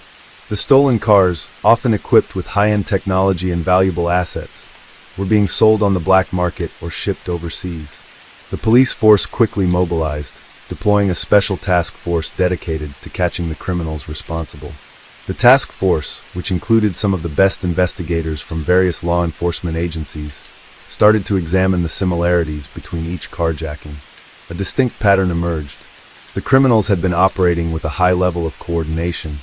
The stolen cars, often equipped with high-end technology and valuable assets, were being sold on the black market or shipped overseas. The police force quickly mobilized, deploying a special task force dedicated to catching the criminals responsible. The task force, which included some of the best investigators from various law enforcement agencies, started to examine the similarities between each carjacking. A distinct pattern emerged. The criminals had been operating with a high level of coordination,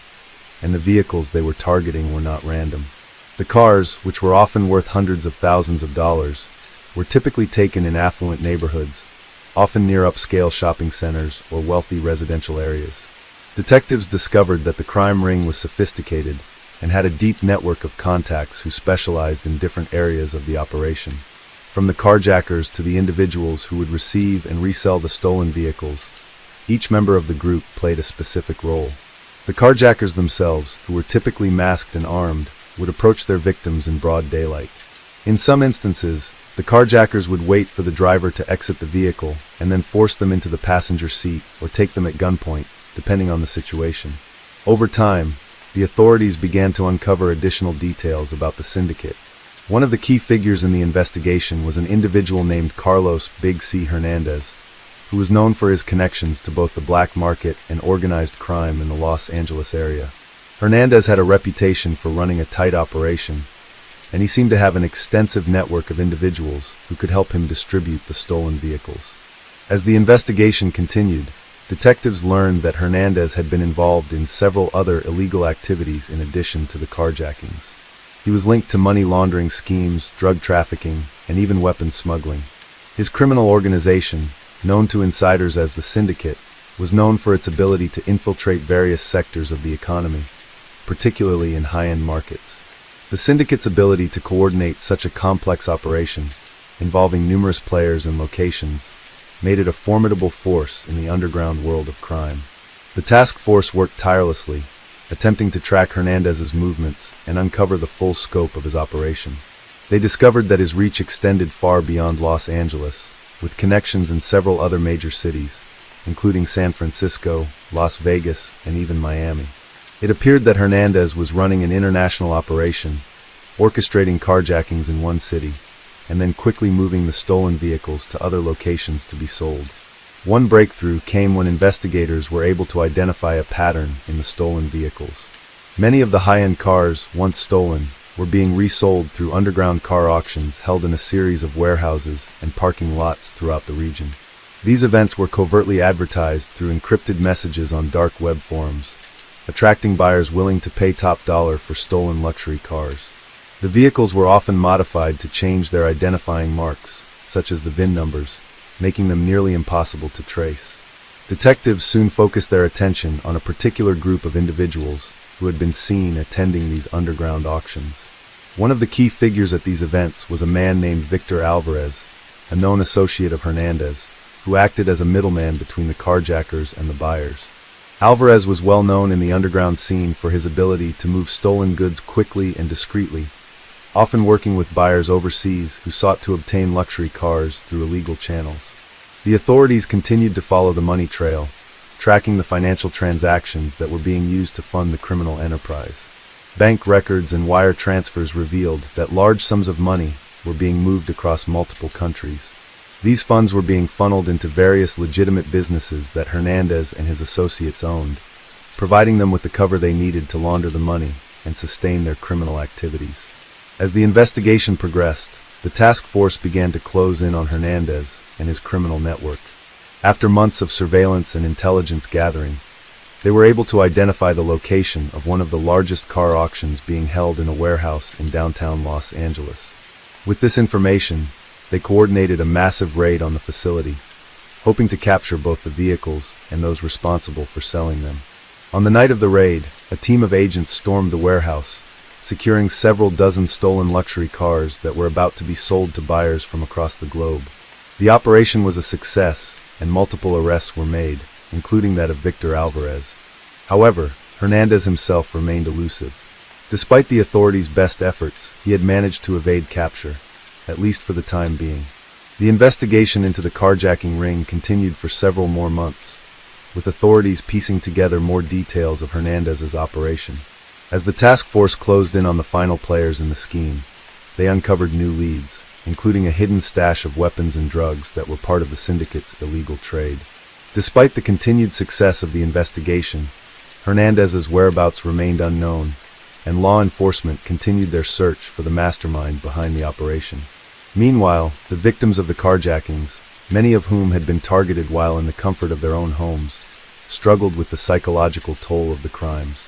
and the vehicles they were targeting were not random. The cars, which were often worth hundreds of thousands of dollars, were typically taken in affluent neighborhoods, often near upscale shopping centers or wealthy residential areas. Detectives discovered that the crime ring was sophisticated and had a deep network of contacts who specialized in different areas of the operation. From the carjackers to the individuals who would receive and resell the stolen vehicles, each member of the group played a specific role. The carjackers themselves, who were typically masked and armed, would approach their victims in broad daylight. In some instances, the carjackers would wait for the driver to exit the vehicle and then force them into the passenger seat or take them at gunpoint, depending on the situation. Over time, the authorities began to uncover additional details about the syndicate. One of the key figures in the investigation was an individual named Carlos Big C. Hernandez, who was known for his connections to both the black market and organized crime in the Los Angeles area. Hernandez had a reputation for running a tight operation, and he seemed to have an extensive network of individuals who could help him distribute the stolen vehicles. As the investigation continued, detectives learned that Hernandez had been involved in several other illegal activities in addition to the carjackings. He was linked to money laundering schemes, drug trafficking, and even weapons smuggling. His criminal organization, known to insiders as the Syndicate, was known for its ability to infiltrate various sectors of the economy, particularly in high-end markets. The Syndicate's ability to coordinate such a complex operation, involving numerous players and locations, made it a formidable force in the underground world of crime. The task force worked tirelessly, attempting to track Hernandez's movements and uncover the full scope of his operation. They discovered that his reach extended far beyond Los Angeles, with connections in several other major cities, including San Francisco, Las Vegas, and even Miami. It appeared that Hernandez was running an international operation, orchestrating carjackings in one city, and then quickly moving the stolen vehicles to other locations to be sold. One breakthrough came when investigators were able to identify a pattern in the stolen vehicles. Many of the high-end cars, once stolen, were being resold through underground car auctions held in a series of warehouses and parking lots throughout the region. These events were covertly advertised through encrypted messages on dark web forums, attracting buyers willing to pay top dollar for stolen luxury cars. The vehicles were often modified to change their identifying marks, such as the VIN numbers, making them nearly impossible to trace. Detectives soon focused their attention on a particular group of individuals who had been seen attending these underground auctions. One of the key figures at these events was a man named Victor Alvarez, a known associate of Hernandez, who acted as a middleman between the carjackers and the buyers. Alvarez was well known in the underground scene for his ability to move stolen goods quickly and discreetly, often working with buyers overseas who sought to obtain luxury cars through illegal channels. The authorities continued to follow the money trail, tracking the financial transactions that were being used to fund the criminal enterprise. Bank records and wire transfers revealed that large sums of money were being moved across multiple countries. These funds were being funneled into various legitimate businesses that Hernandez and his associates owned, providing them with the cover they needed to launder the money and sustain their criminal activities. As the investigation progressed, the task force began to close in on Hernandez and his criminal network. After months of surveillance and intelligence gathering, they were able to identify the location of one of the largest car auctions being held in a warehouse in downtown Los Angeles. With this information, they coordinated a massive raid on the facility, hoping to capture both the vehicles and those responsible for selling them. On the night of the raid, a team of agents stormed the warehouse, securing several dozen stolen luxury cars that were about to be sold to buyers from across the globe. The operation was a success, and multiple arrests were made, including that of Victor Alvarez. However, Hernandez himself remained elusive. Despite the authorities' best efforts, he had managed to evade capture, at least for the time being. The investigation into the carjacking ring continued for several more months, with authorities piecing together more details of Hernandez's operation. As the task force closed in on the final players in the scheme, they uncovered new leads, including a hidden stash of weapons and drugs that were part of the syndicate's illegal trade. Despite the continued success of the investigation, Hernandez's whereabouts remained unknown, and law enforcement continued their search for the mastermind behind the operation. Meanwhile, the victims of the carjackings, many of whom had been targeted while in the comfort of their own homes, struggled with the psychological toll of the crimes.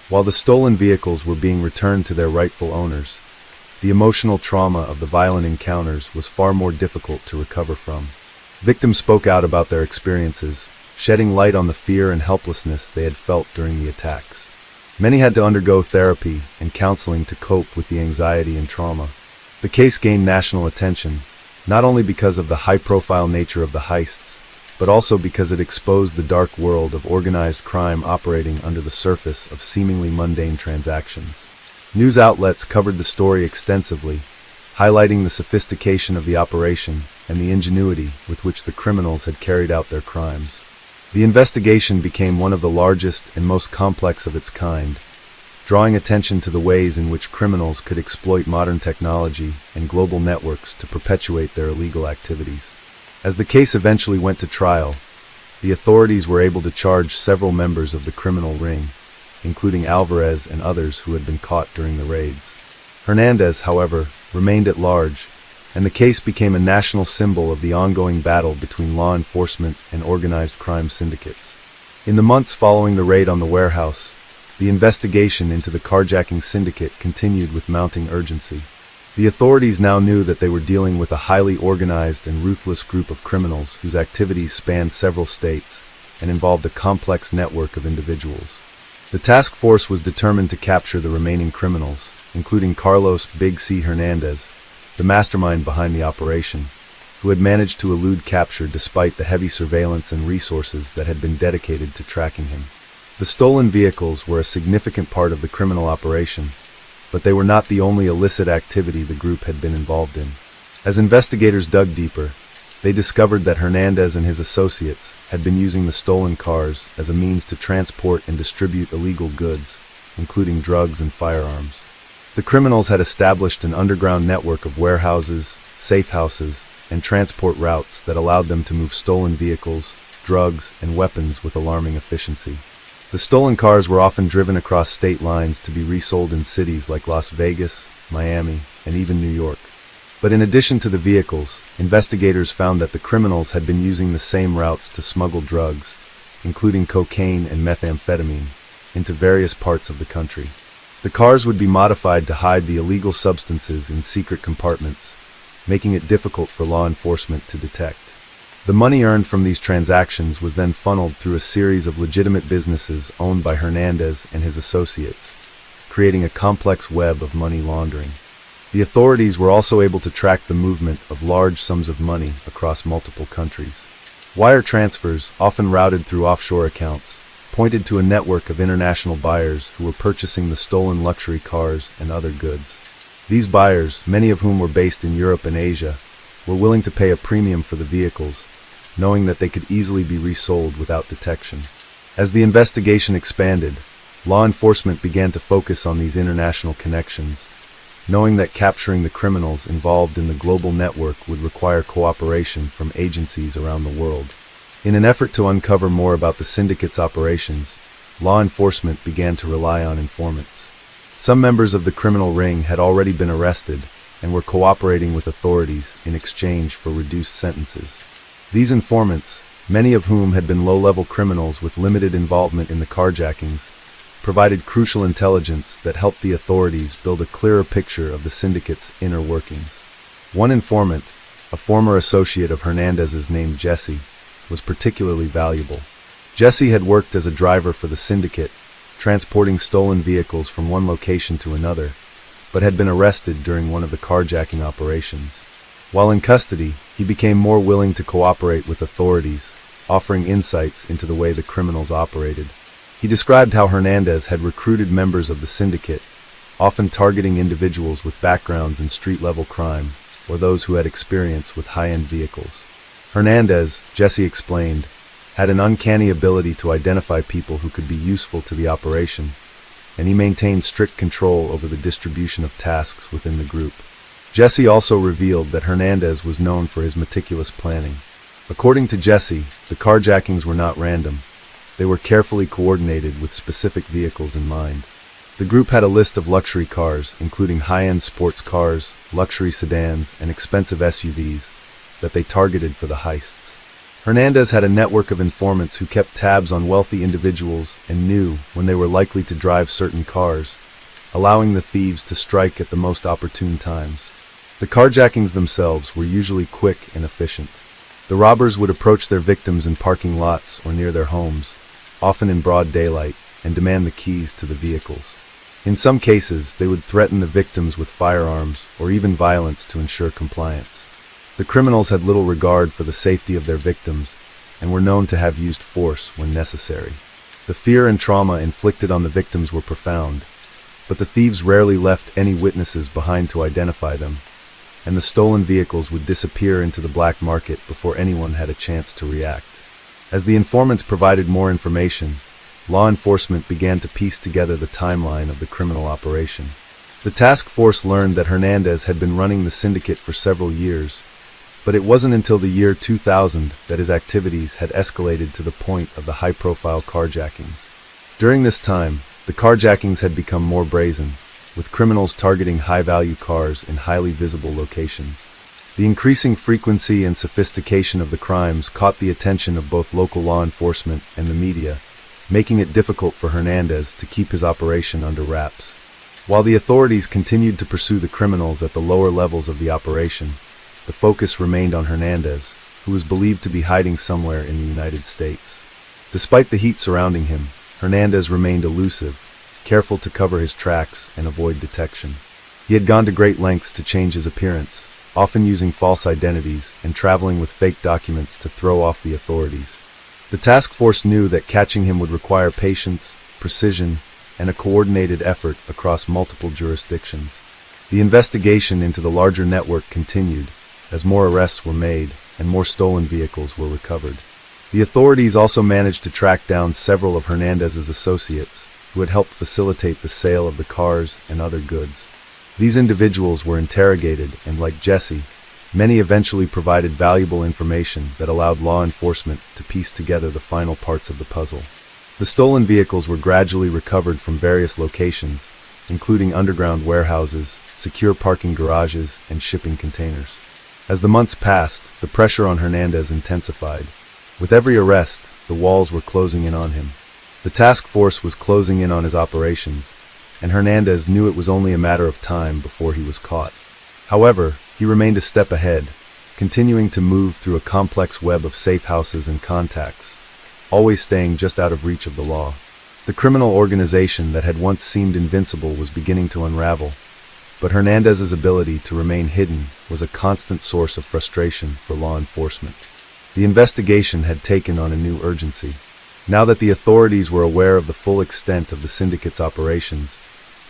While the stolen vehicles were being returned to their rightful owners, the emotional trauma of the violent encounters was far more difficult to recover from. Victims spoke out about their experiences, shedding light on the fear and helplessness they had felt during the attacks. Many had to undergo therapy and counseling to cope with the anxiety and trauma. The case gained national attention, not only because of the high-profile nature of the heists, but also because it exposed the dark world of organized crime operating under the surface of seemingly mundane transactions. News outlets covered the story extensively, highlighting the sophistication of the operation and the ingenuity with which the criminals had carried out their crimes. The investigation became one of the largest and most complex of its kind, drawing attention to the ways in which criminals could exploit modern technology and global networks to perpetuate their illegal activities. As the case eventually went to trial, the authorities were able to charge several members of the criminal ring, including Alvarez and others who had been caught during the raids. Hernandez, however, remained at large, and the case became a national symbol of the ongoing battle between law enforcement and organized crime syndicates. In the months following the raid on the warehouse, the investigation into the carjacking syndicate continued with mounting urgency. The authorities now knew that they were dealing with a highly organized and ruthless group of criminals whose activities spanned several states and involved a complex network of individuals. The task force was determined to capture the remaining criminals, including Carlos Big C. Hernandez, the mastermind behind the operation, who had managed to elude capture despite the heavy surveillance and resources that had been dedicated to tracking him. The stolen vehicles were a significant part of the criminal operation, but they were not the only illicit activity the group had been involved in. As investigators dug deeper, they discovered that Hernandez and his associates had been using the stolen cars as a means to transport and distribute illegal goods, including drugs and firearms. The criminals had established an underground network of warehouses, safe houses, and transport routes that allowed them to move stolen vehicles, drugs, and weapons with alarming efficiency. The stolen cars were often driven across state lines to be resold in cities like Las Vegas, Miami, and even New York. But in addition to the vehicles, investigators found that the criminals had been using the same routes to smuggle drugs, including cocaine and methamphetamine, into various parts of the country. The cars would be modified to hide the illegal substances in secret compartments, making it difficult for law enforcement to detect. The money earned from these transactions was then funneled through a series of legitimate businesses owned by Hernandez and his associates, creating a complex web of money laundering. The authorities were also able to track the movement of large sums of money across multiple countries. Wire transfers, often routed through offshore accounts, pointed to a network of international buyers who were purchasing the stolen luxury cars and other goods. These buyers, many of whom were based in Europe and Asia, were willing to pay a premium for the vehicles, knowing that they could easily be resold without detection. As the investigation expanded, law enforcement began to focus on these international connections, knowing that capturing the criminals involved in the global network would require cooperation from agencies around the world. In an effort to uncover more about the syndicate's operations, law enforcement began to rely on informants. Some members of the criminal ring had already been arrested and were cooperating with authorities in exchange for reduced sentences. These informants, many of whom had been low-level criminals with limited involvement in the carjackings, provided crucial intelligence that helped the authorities build a clearer picture of the syndicate's inner workings. One informant, a former associate of Hernandez's named Jesse, was particularly valuable. Jesse had worked as a driver for the syndicate, transporting stolen vehicles from one location to another, but had been arrested during one of the carjacking operations. While in custody, he became more willing to cooperate with authorities, offering insights into the way the criminals operated. He described how Hernandez had recruited members of the syndicate, often targeting individuals with backgrounds in street-level crime or those who had experience with high-end vehicles. Hernandez, Jesse explained, had an uncanny ability to identify people who could be useful to the operation, and he maintained strict control over the distribution of tasks within the group. Jesse also revealed that Hernandez was known for his meticulous planning. According to Jesse, the carjackings were not random. They were carefully coordinated with specific vehicles in mind. The group had a list of luxury cars, including high-end sports cars, luxury sedans, and expensive SUVs, that they targeted for the heists. Hernandez had a network of informants who kept tabs on wealthy individuals and knew when they were likely to drive certain cars, allowing the thieves to strike at the most opportune times. The carjackings themselves were usually quick and efficient. The robbers would approach their victims in parking lots or near their homes, often in broad daylight, and demand the keys to the vehicles. In some cases, they would threaten the victims with firearms or even violence to ensure compliance. The criminals had little regard for the safety of their victims and were known to have used force when necessary. The fear and trauma inflicted on the victims were profound, but the thieves rarely left any witnesses behind to identify them, and the stolen vehicles would disappear into the black market before anyone had a chance to react. As the informants provided more information, law enforcement began to piece together the timeline of the criminal operation. The task force learned that Hernandez had been running the syndicate for several years, but it wasn't until the year 2000 that his activities had escalated to the point of the high-profile carjackings. During this time, the carjackings had become more brazen, with criminals targeting high-value cars in highly visible locations. The increasing frequency and sophistication of the crimes caught the attention of both local law enforcement and the media, making it difficult for Hernandez to keep his operation under wraps. While the authorities continued to pursue the criminals at the lower levels of the operation, the focus remained on Hernandez, who was believed to be hiding somewhere in the United States. Despite the heat surrounding him, Hernandez remained elusive, careful to cover his tracks and avoid detection. He had gone to great lengths to change his appearance, often using false identities and traveling with fake documents to throw off the authorities. The task force knew that catching him would require patience, precision, and a coordinated effort across multiple jurisdictions. The investigation into the larger network continued, as more arrests were made and more stolen vehicles were recovered. The authorities also managed to track down several of Hernandez's associates, who had helped facilitate the sale of the cars and other goods. These individuals were interrogated, and like Jesse, many eventually provided valuable information that allowed law enforcement to piece together the final parts of the puzzle. The stolen vehicles were gradually recovered from various locations, including underground warehouses, secure parking garages, and shipping containers. As the months passed, the pressure on Hernandez intensified. With every arrest, the walls were closing in on him. The task force was closing in on his operations, and Hernandez knew it was only a matter of time before he was caught. However, he remained a step ahead, continuing to move through a complex web of safe houses and contacts, always staying just out of reach of the law. The criminal organization that had once seemed invincible was beginning to unravel, but Hernandez's ability to remain hidden was a constant source of frustration for law enforcement. The investigation had taken on a new urgency. Now that the authorities were aware of the full extent of the syndicate's operations,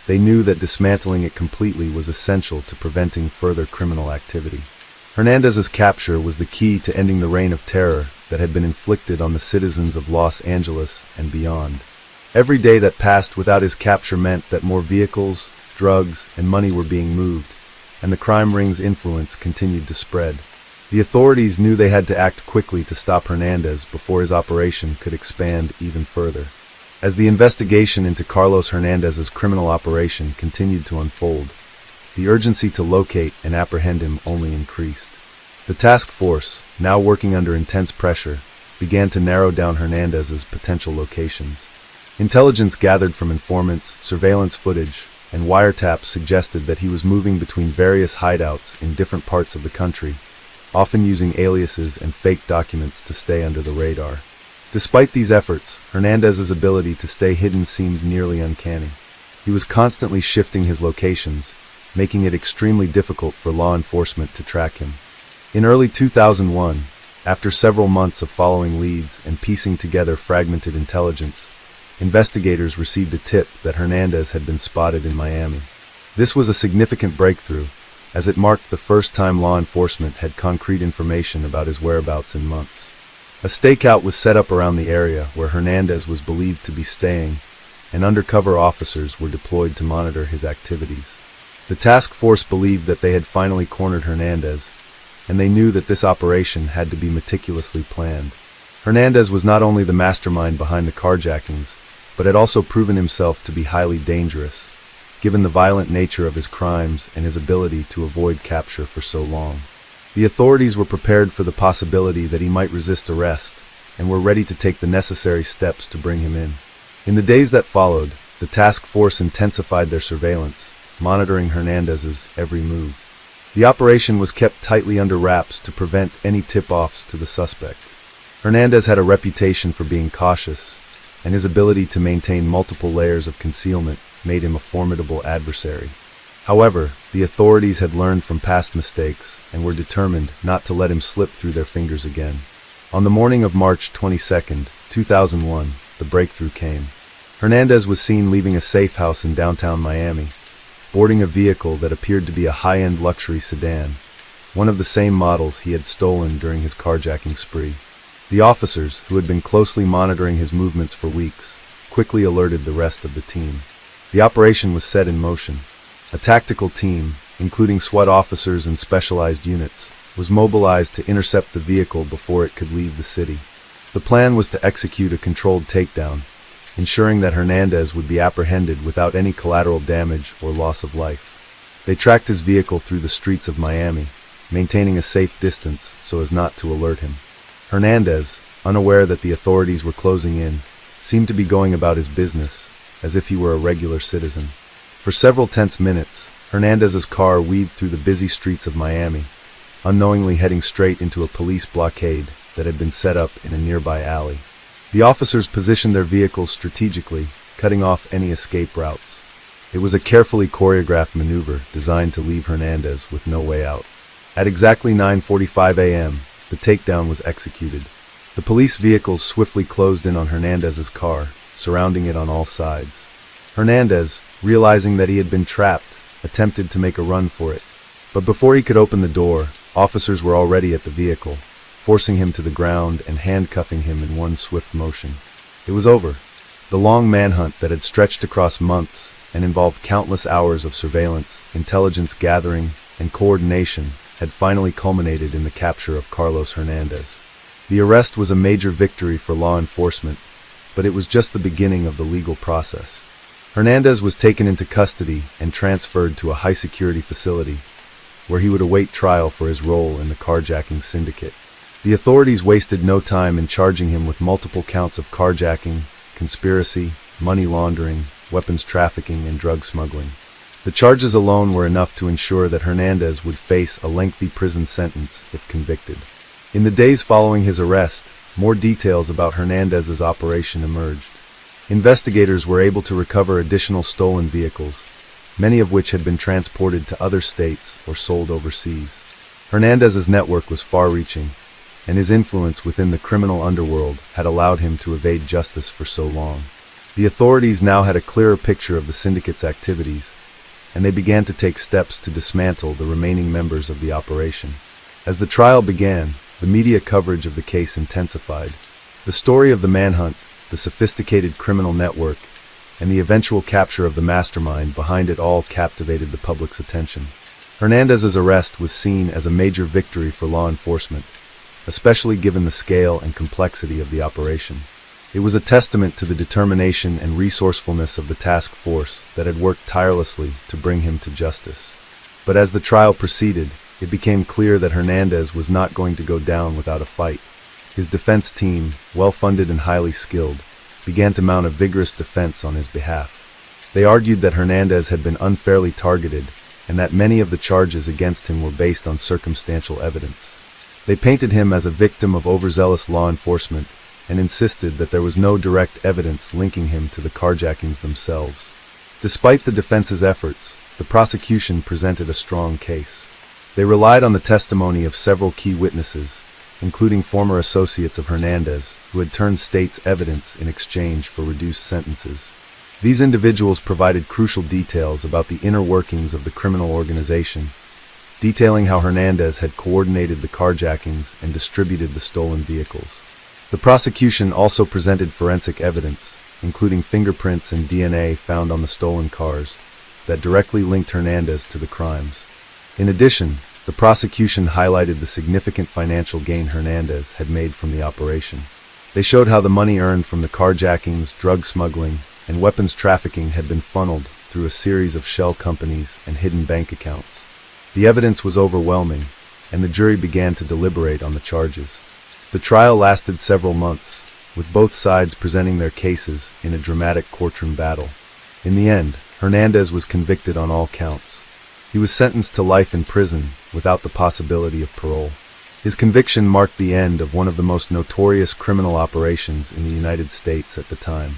they knew that dismantling it completely was essential to preventing further criminal activity. Hernandez's capture was the key to ending the reign of terror that had been inflicted on the citizens of Los Angeles and beyond. Every day that passed without his capture meant that more vehicles, drugs, and money were being moved, and the crime ring's influence continued to spread. The authorities knew they had to act quickly to stop Hernandez before his operation could expand even further. As the investigation into Carlos Hernandez's criminal operation continued to unfold, the urgency to locate and apprehend him only increased. The task force, now working under intense pressure, began to narrow down Hernandez's potential locations. Intelligence gathered from informants, surveillance footage, and wiretaps suggested that he was moving between various hideouts in different parts of the country, often using aliases and fake documents to stay under the radar. Despite these efforts, Hernandez's ability to stay hidden seemed nearly uncanny. He was constantly shifting his locations, making it extremely difficult for law enforcement to track him. In early 2001, after several months of following leads and piecing together fragmented intelligence, investigators received a tip that Hernandez had been spotted in Miami. This was a significant breakthrough, as it marked the first time law enforcement had concrete information about his whereabouts in months. A stakeout was set up around the area where Hernandez was believed to be staying, and undercover officers were deployed to monitor his activities. The task force believed that they had finally cornered Hernandez, and they knew that this operation had to be meticulously planned. Hernandez was not only the mastermind behind the carjackings, but had also proven himself to be highly dangerous, given the violent nature of his crimes and his ability to avoid capture for so long. The authorities were prepared for the possibility that he might resist arrest, and were ready to take the necessary steps to bring him in. In the days that followed, the task force intensified their surveillance, monitoring Hernandez's every move. The operation was kept tightly under wraps to prevent any tip-offs to the suspect. Hernandez had a reputation for being cautious, and his ability to maintain multiple layers of concealment made him a formidable adversary. However, the authorities had learned from past mistakes and were determined not to let him slip through their fingers again. On the morning of March 22, 2001, the breakthrough came. Hernandez was seen leaving a safe house in downtown Miami, boarding a vehicle that appeared to be a high-end luxury sedan, one of the same models he had stolen during his carjacking spree. The officers, who had been closely monitoring his movements for weeks, quickly alerted the rest of the team. The operation was set in motion. A tactical team, including SWAT officers and specialized units, was mobilized to intercept the vehicle before it could leave the city. The plan was to execute a controlled takedown, ensuring that Hernandez would be apprehended without any collateral damage or loss of life. They tracked his vehicle through the streets of Miami, maintaining a safe distance so as not to alert him. Hernandez, unaware that the authorities were closing in, seemed to be going about his business, as if he were a regular citizen. For several tense minutes, Hernandez's car weaved through the busy streets of Miami, unknowingly heading straight into a police blockade that had been set up in a nearby alley. The officers positioned their vehicles strategically, cutting off any escape routes. It was a carefully choreographed maneuver designed to leave Hernandez with no way out. At exactly 9:45 a.m., the takedown was executed. The police vehicles swiftly closed in on Hernandez's car, surrounding it on all sides. Hernandez, realizing that he had been trapped, attempted to make a run for it. But before he could open the door, officers were already at the vehicle, forcing him to the ground and handcuffing him in one swift motion. It was over. The long manhunt that had stretched across months and involved countless hours of surveillance, intelligence gathering, and coordination had finally culminated in the capture of Carlos Hernandez. The arrest was a major victory for law enforcement, but it was just the beginning of the legal process. Hernandez was taken into custody and transferred to a high-security facility, where he would await trial for his role in the carjacking syndicate. The authorities wasted no time in charging him with multiple counts of carjacking, conspiracy, money laundering, weapons trafficking, and drug smuggling. The charges alone were enough to ensure that Hernandez would face a lengthy prison sentence if convicted. In the days following his arrest, more details about Hernandez's operation emerged. Investigators were able to recover additional stolen vehicles, many of which had been transported to other states or sold overseas. Hernandez's network was far-reaching, and his influence within the criminal underworld had allowed him to evade justice for so long. The authorities now had a clearer picture of the syndicate's activities, and they began to take steps to dismantle the remaining members of the operation. As the trial began, the media coverage of the case intensified. The story of the manhunt, the sophisticated criminal network, and the eventual capture of the mastermind behind it all captivated the public's attention. Hernandez's arrest was seen as a major victory for law enforcement, especially given the scale and complexity of the operation. It was a testament to the determination and resourcefulness of the task force that had worked tirelessly to bring him to justice. But as the trial proceeded, it became clear that Hernandez was not going to go down without a fight. His defense team, well-funded and highly skilled, began to mount a vigorous defense on his behalf. They argued that Hernandez had been unfairly targeted and that many of the charges against him were based on circumstantial evidence. They painted him as a victim of overzealous law enforcement and insisted that there was no direct evidence linking him to the carjackings themselves. Despite the defense's efforts, the prosecution presented a strong case. They relied on the testimony of several key witnesses, including former associates of Hernandez, who had turned state's evidence in exchange for reduced sentences. These individuals provided crucial details about the inner workings of the criminal organization, detailing how Hernandez had coordinated the carjackings and distributed the stolen vehicles. The prosecution also presented forensic evidence, including fingerprints and DNA found on the stolen cars, that directly linked Hernandez to the crimes. In addition, the prosecution highlighted the significant financial gain Hernandez had made from the operation. They showed how the money earned from the carjackings, drug smuggling, and weapons trafficking had been funneled through a series of shell companies and hidden bank accounts. The evidence was overwhelming, and the jury began to deliberate on the charges. The trial lasted several months, with both sides presenting their cases in a dramatic courtroom battle. In the end, Hernandez was convicted on all counts. He was sentenced to life in prison without the possibility of parole. His conviction marked the end of one of the most notorious criminal operations in the United States at the time.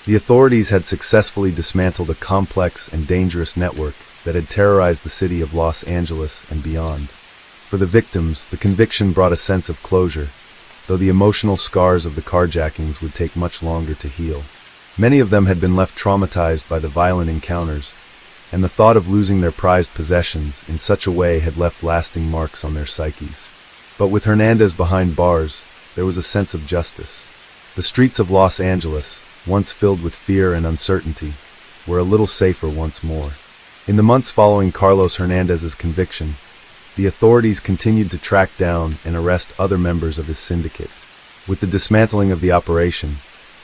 The authorities had successfully dismantled a complex and dangerous network that had terrorized the city of Los Angeles and beyond. For the victims, the conviction brought a sense of closure, though the emotional scars of the carjackings would take much longer to heal. Many of them had been left traumatized by the violent encounters, and the thought of losing their prized possessions in such a way had left lasting marks on their psyches. But with Hernandez behind bars, there was a sense of justice. The streets of Los Angeles, once filled with fear and uncertainty, were a little safer once more. In the months following Carlos Hernandez's conviction, the authorities continued to track down and arrest other members of his syndicate. With the dismantling of the operation,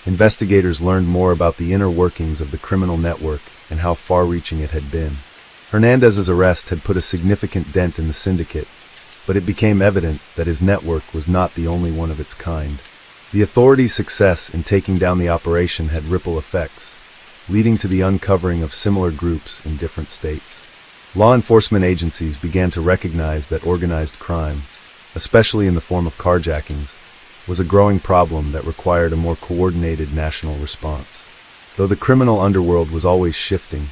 investigators learned more about the inner workings of the criminal network and how far-reaching it had been. Hernandez's arrest had put a significant dent in the syndicate, but it became evident that his network was not the only one of its kind. The authorities' success in taking down the operation had ripple effects, leading to the uncovering of similar groups in different states. Law enforcement agencies began to recognize that organized crime, especially in the form of carjackings, was a growing problem that required a more coordinated national response. Though the criminal underworld was always shifting,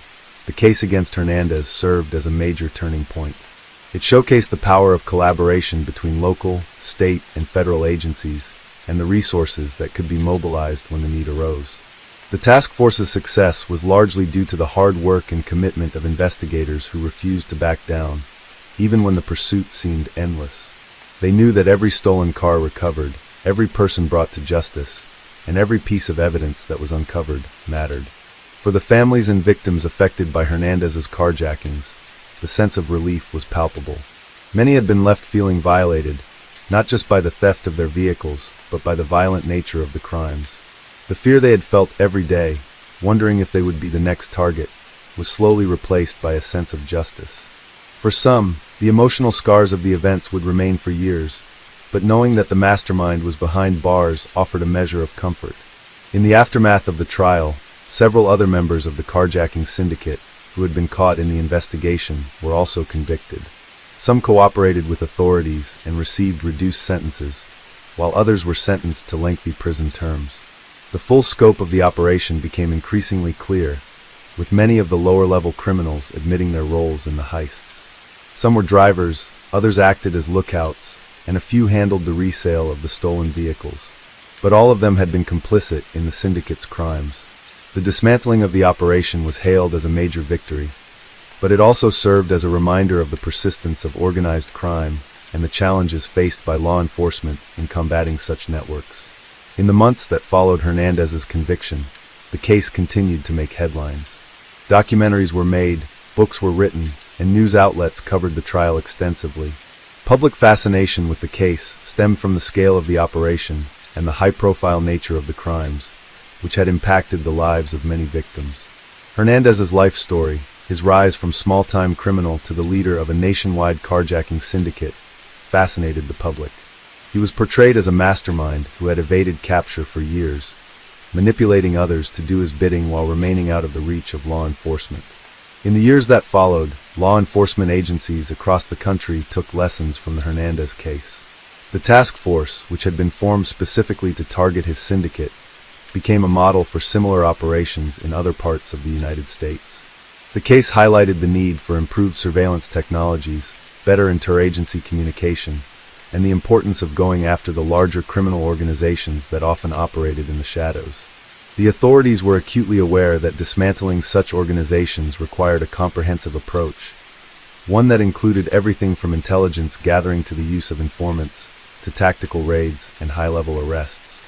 the case against Hernandez served as a major turning point. It showcased the power of collaboration between local, state, and federal agencies, and the resources that could be mobilized when the need arose. The task force's success was largely due to the hard work and commitment of investigators who refused to back down, even when the pursuit seemed endless. They knew that every stolen car recovered, every person brought to justice, and every piece of evidence that was uncovered mattered. For the families and victims affected by Hernandez's carjackings, the sense of relief was palpable. Many had been left feeling violated, not just by the theft of their vehicles, but by the violent nature of the crimes. The fear they had felt every day, wondering if they would be the next target, was slowly replaced by a sense of justice. For some, the emotional scars of the events would remain for years, but knowing that the mastermind was behind bars offered a measure of comfort. In the aftermath of the trial, several other members of the carjacking syndicate who had been caught in the investigation were also convicted. Some cooperated with authorities and received reduced sentences, while others were sentenced to lengthy prison terms. The full scope of the operation became increasingly clear, with many of the lower-level criminals admitting their roles in the heists. Some were drivers, others acted as lookouts, and a few handled the resale of the stolen vehicles. But all of them had been complicit in the syndicate's crimes. The dismantling of the operation was hailed as a major victory, but it also served as a reminder of the persistence of organized crime and the challenges faced by law enforcement in combating such networks. In the months that followed Hernandez's conviction, the case continued to make headlines. Documentaries were made, books were written, and news outlets covered the trial extensively. Public fascination with the case stemmed from the scale of the operation and the high-profile nature of the crimes, which had impacted the lives of many victims. Hernandez's life story, his rise from small-time criminal to the leader of a nationwide carjacking syndicate, fascinated the public. He was portrayed as a mastermind who had evaded capture for years, manipulating others to do his bidding while remaining out of the reach of law enforcement. In the years that followed, law enforcement agencies across the country took lessons from the Hernandez case. The task force, which had been formed specifically to target his syndicate, became a model for similar operations in other parts of the United States. The case highlighted the need for improved surveillance technologies, better interagency communication, and the importance of going after the larger criminal organizations that often operated in the shadows. The authorities were acutely aware that dismantling such organizations required a comprehensive approach, one that included everything from intelligence gathering to the use of informants, to tactical raids and high-level arrests.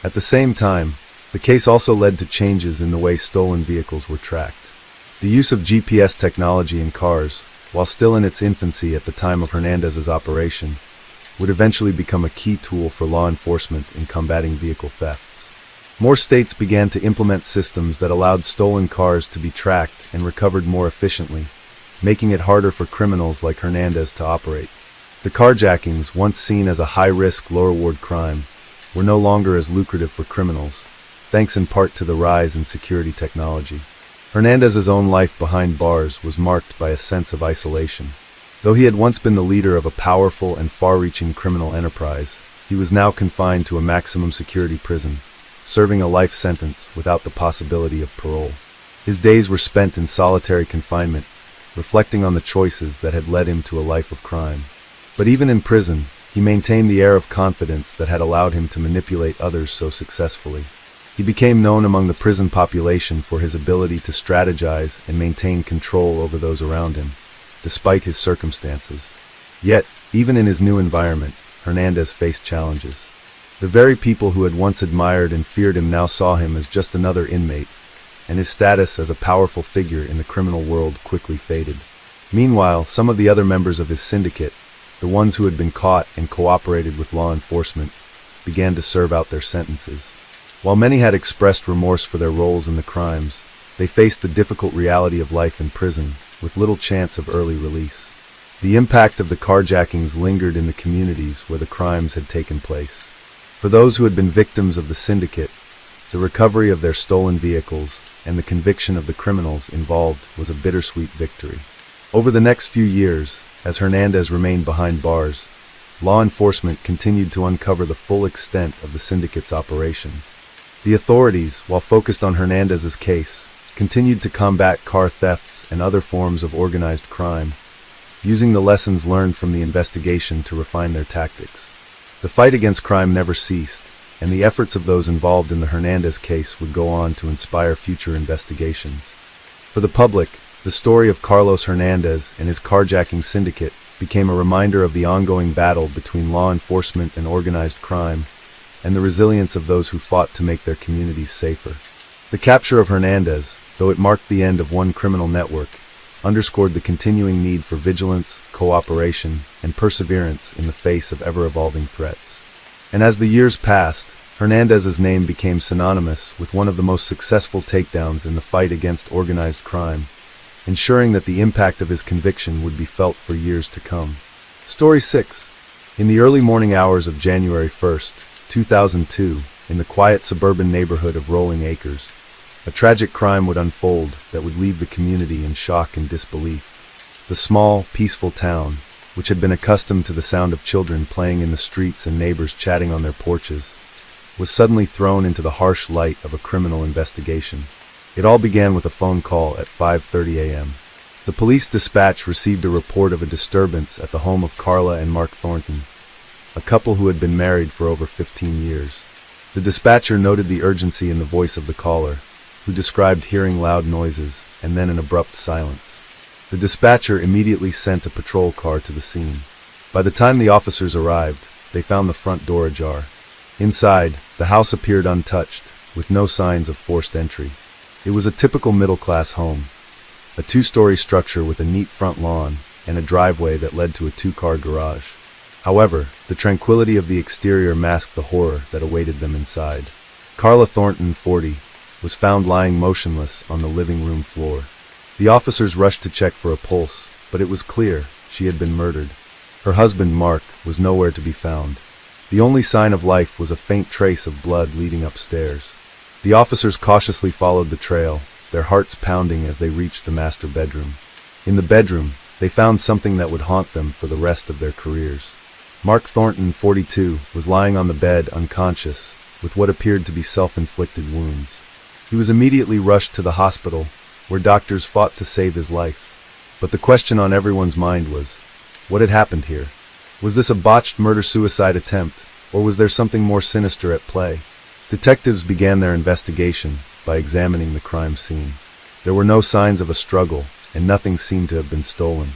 At the same time, the case also led to changes in the way stolen vehicles were tracked. The use of GPS technology in cars, while still in its infancy at the time of Hernandez's operation, would eventually become a key tool for law enforcement in combating vehicle thefts. More states began to implement systems that allowed stolen cars to be tracked and recovered more efficiently, making it harder for criminals like Hernandez to operate. The carjackings, once seen as a high-risk, low-reward crime, were no longer as lucrative for criminals, thanks in part to the rise in security technology. Hernandez's own life behind bars was marked by a sense of isolation. Though he had once been the leader of a powerful and far-reaching criminal enterprise, he was now confined to a maximum security prison, serving a life sentence without the possibility of parole. His days were spent in solitary confinement, reflecting on the choices that had led him to a life of crime. But even in prison, he maintained the air of confidence that had allowed him to manipulate others so successfully. He became known among the prison population for his ability to strategize and maintain control over those around him, despite his circumstances. Yet, even in his new environment, Hernandez faced challenges. The very people who had once admired and feared him now saw him as just another inmate, and his status as a powerful figure in the criminal world quickly faded. Meanwhile, some of the other members of his syndicate, the ones who had been caught and cooperated with law enforcement, began to serve out their sentences. While many had expressed remorse for their roles in the crimes, they faced the difficult reality of life in prison, with little chance of early release. The impact of the carjackings lingered in the communities where the crimes had taken place. For those who had been victims of the syndicate, the recovery of their stolen vehicles and the conviction of the criminals involved was a bittersweet victory. Over the next few years, as Hernandez remained behind bars, law enforcement continued to uncover the full extent of the syndicate's operations. The authorities, while focused on Hernandez's case, continued to combat car thefts and other forms of organized crime, using the lessons learned from the investigation to refine their tactics. The fight against crime never ceased, and the efforts of those involved in the Hernandez case would go on to inspire future investigations. For the public, the story of Carlos Hernandez and his carjacking syndicate became a reminder of the ongoing battle between law enforcement and organized crime, and the resilience of those who fought to make their communities safer. The capture of Hernandez, though it marked the end of one criminal network, underscored the continuing need for vigilance, cooperation, and perseverance in the face of ever-evolving threats. And as the years passed, Hernandez's name became synonymous with one of the most successful takedowns in the fight against organized crime, ensuring that the impact of his conviction would be felt for years to come. Story 6. In the early morning hours of January 1st, 2002, in the quiet suburban neighborhood of Rolling Acres, a tragic crime would unfold that would leave the community in shock and disbelief. The small, peaceful town, which had been accustomed to the sound of children playing in the streets and neighbors chatting on their porches, was suddenly thrown into the harsh light of a criminal investigation. It all began with a phone call at 5:30 a.m. The police dispatch received a report of a disturbance at the home of Carla and Mark Thornton, a couple who had been married for over 15 years. The dispatcher noted the urgency in the voice of the caller, who described hearing loud noises and then an abrupt silence. The dispatcher immediately sent a patrol car to the scene. By the time the officers arrived, they found the front door ajar. Inside, the house appeared untouched, with no signs of forced entry. It was a typical middle-class home, a two-story structure with a neat front lawn and a driveway that led to a two-car garage. However, the tranquility of the exterior masked the horror that awaited them inside. Carla Thornton, 40, was found lying motionless on the living room floor. The officers rushed to check for a pulse, but it was clear she had been murdered. Her husband, Mark, was nowhere to be found. The only sign of life was a faint trace of blood leading upstairs. The officers cautiously followed the trail, their hearts pounding as they reached the master bedroom. In the bedroom, they found something that would haunt them for the rest of their careers. Mark Thornton, 42, was lying on the bed unconscious, with what appeared to be self-inflicted wounds. He was immediately rushed to the hospital, where doctors fought to save his life. But the question on everyone's mind was, what had happened here? Was this a botched murder-suicide attempt, or was there something more sinister at play? Detectives began their investigation by examining the crime scene. There were no signs of a struggle, and nothing seemed to have been stolen.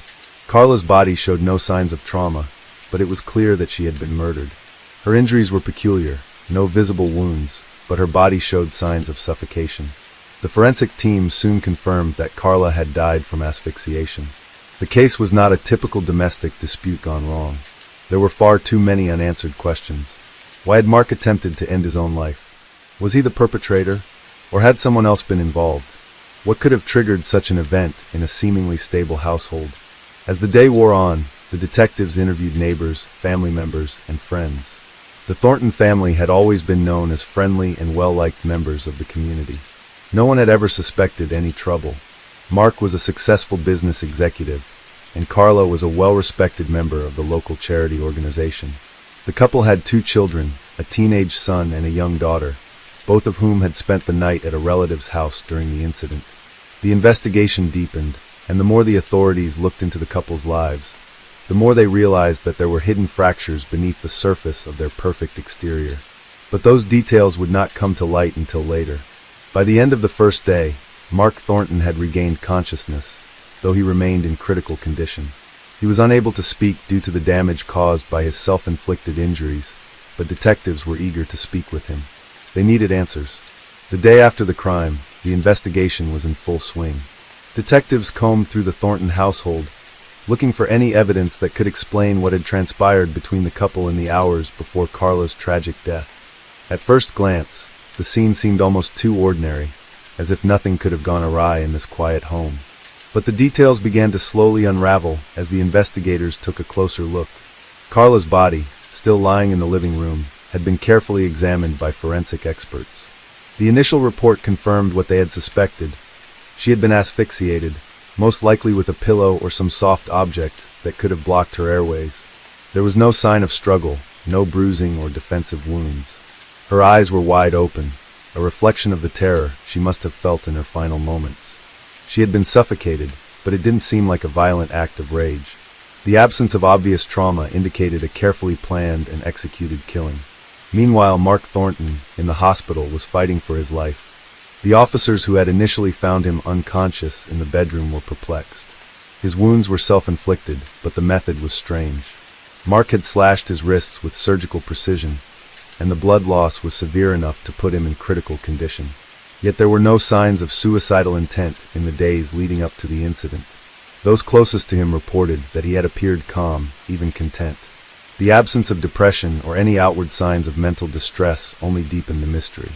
Carla's body showed no signs of trauma, but it was clear that she had been murdered. Her injuries were peculiar, no visible wounds, but her body showed signs of suffocation. The forensic team soon confirmed that Carla had died from asphyxiation. The case was not a typical domestic dispute gone wrong. There were far too many unanswered questions. Why had Mark attempted to end his own life? Was he the perpetrator, or had someone else been involved? What could have triggered such an event in a seemingly stable household? As the day wore on, the detectives interviewed neighbors, family members, and friends. The Thornton family had always been known as friendly and well-liked members of the community. No one had ever suspected any trouble. Mark was a successful business executive, and Carla was a well-respected member of the local charity organization. The couple had 2 children, a teenage son and a young daughter, both of whom had spent the night at a relative's house during the incident. The investigation deepened, and the more the authorities looked into the couple's lives, the more they realized that there were hidden fractures beneath the surface of their perfect exterior. But those details would not come to light until later. By the end of the first day, Mark Thornton had regained consciousness, though he remained in critical condition. He was unable to speak due to the damage caused by his self-inflicted injuries, but detectives were eager to speak with him. They needed answers. The day after the crime, the investigation was in full swing. Detectives combed through the Thornton household, looking for any evidence that could explain what had transpired between the couple in the hours before Carla's tragic death. At first glance, the scene seemed almost too ordinary, as if nothing could have gone awry in this quiet home. But the details began to slowly unravel as the investigators took a closer look. Carla's body, still lying in the living room, had been carefully examined by forensic experts. The initial report confirmed what they had suspected. She had been asphyxiated, most likely with a pillow or some soft object that could have blocked her airways. There was no sign of struggle, no bruising or defensive wounds. Her eyes were wide open, a reflection of the terror she must have felt in her final moments. She had been suffocated, but it didn't seem like a violent act of rage. The absence of obvious trauma indicated a carefully planned and executed killing. Meanwhile, Mark Thornton, in the hospital, was fighting for his life. The officers who had initially found him unconscious in the bedroom were perplexed. His wounds were self-inflicted, but the method was strange. Mark had slashed his wrists with surgical precision, and the blood loss was severe enough to put him in critical condition. Yet there were no signs of suicidal intent in the days leading up to the incident. Those closest to him reported that he had appeared calm, even content. The absence of depression or any outward signs of mental distress only deepened the mystery.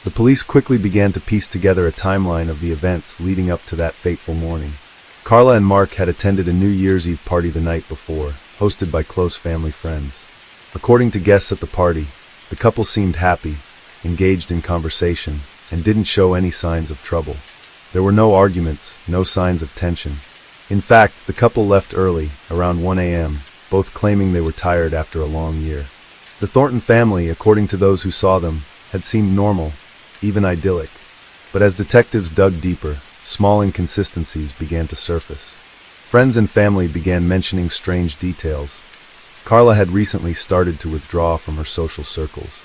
The police quickly began to piece together a timeline of the events leading up to that fateful morning. Carla and Mark had attended a New Year's Eve party the night before, hosted by close family friends. According to guests at the party, the couple seemed happy, engaged in conversation, and didn't show any signs of trouble. There were no arguments, no signs of tension. In fact, the couple left early, around 1 a.m., both claiming they were tired after a long year. The Thornton family, according to those who saw them, had seemed normal, even idyllic. But as detectives dug deeper, small inconsistencies began to surface. Friends and family began mentioning strange details. Carla had recently started to withdraw from her social circles.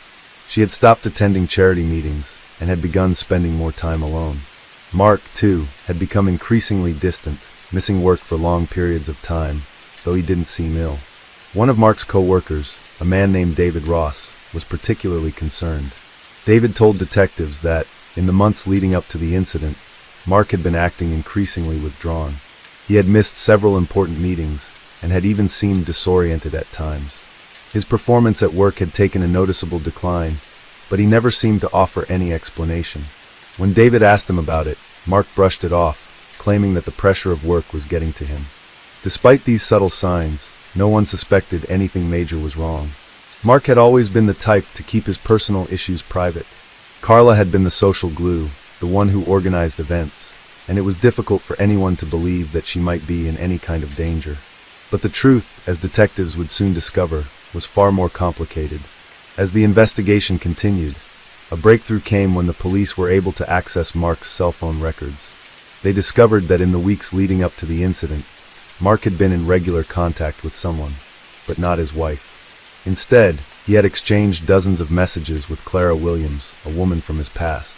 She had stopped attending charity meetings and had begun spending more time alone. Mark, too, had become increasingly distant, missing work for long periods of time, though he didn't seem ill. One of Mark's co-workers, a man named David Ross, was particularly concerned. David told detectives that, in the months leading up to the incident, Mark had been acting increasingly withdrawn. He had missed several important meetings and had even seemed disoriented at times. His performance at work had taken a noticeable decline, but he never seemed to offer any explanation. When David asked him about it, Mark brushed it off, claiming that the pressure of work was getting to him. Despite these subtle signs, no one suspected anything major was wrong. Mark had always been the type to keep his personal issues private. Carla had been the social glue, the one who organized events, and it was difficult for anyone to believe that she might be in any kind of danger. But the truth, as detectives would soon discover, was far more complicated. As the investigation continued, a breakthrough came when the police were able to access Mark's cell phone records. They discovered that in the weeks leading up to the incident, Mark had been in regular contact with someone, but not his wife. Instead, he had exchanged dozens of messages with Clara Williams, a woman from his past.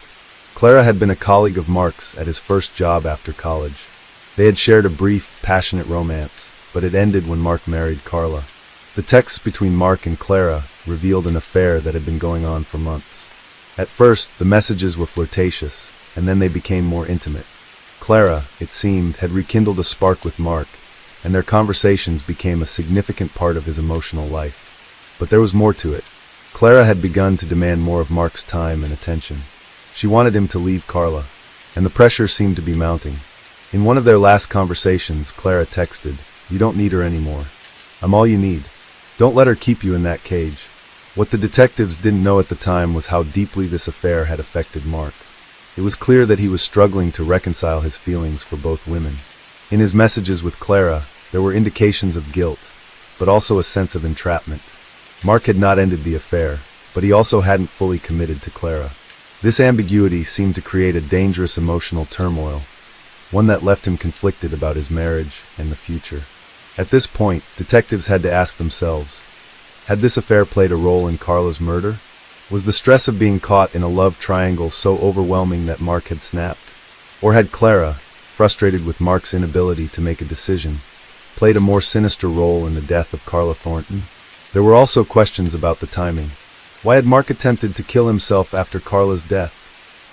Clara had been a colleague of Mark's at his first job after college. They had shared a brief, passionate romance, but it ended when Mark married Carla. The texts between Mark and Clara revealed an affair that had been going on for months. At first, the messages were flirtatious, and then they became more intimate. Clara, it seemed, had rekindled a spark with Mark, and their conversations became a significant part of his emotional life. But there was more to it. Clara had begun to demand more of Mark's time and attention. She wanted him to leave Carla, and the pressure seemed to be mounting. In one of their last conversations, Clara texted, "You don't need her anymore. I'm all you need. Don't let her keep you in that cage." What the detectives didn't know at the time was how deeply this affair had affected Mark. It was clear that he was struggling to reconcile his feelings for both women. In his messages with Clara, there were indications of guilt, but also a sense of entrapment. Mark had not ended the affair, but he also hadn't fully committed to Clara. This ambiguity seemed to create a dangerous emotional turmoil, one that left him conflicted about his marriage and the future. At this point, detectives had to ask themselves, had this affair played a role in Carla's murder? Was the stress of being caught in a love triangle so overwhelming that Mark had snapped? Or had Clara, frustrated with Mark's inability to make a decision, played a more sinister role in the death of Carla Thornton? There were also questions about the timing. Why had Mark attempted to kill himself after Carla's death?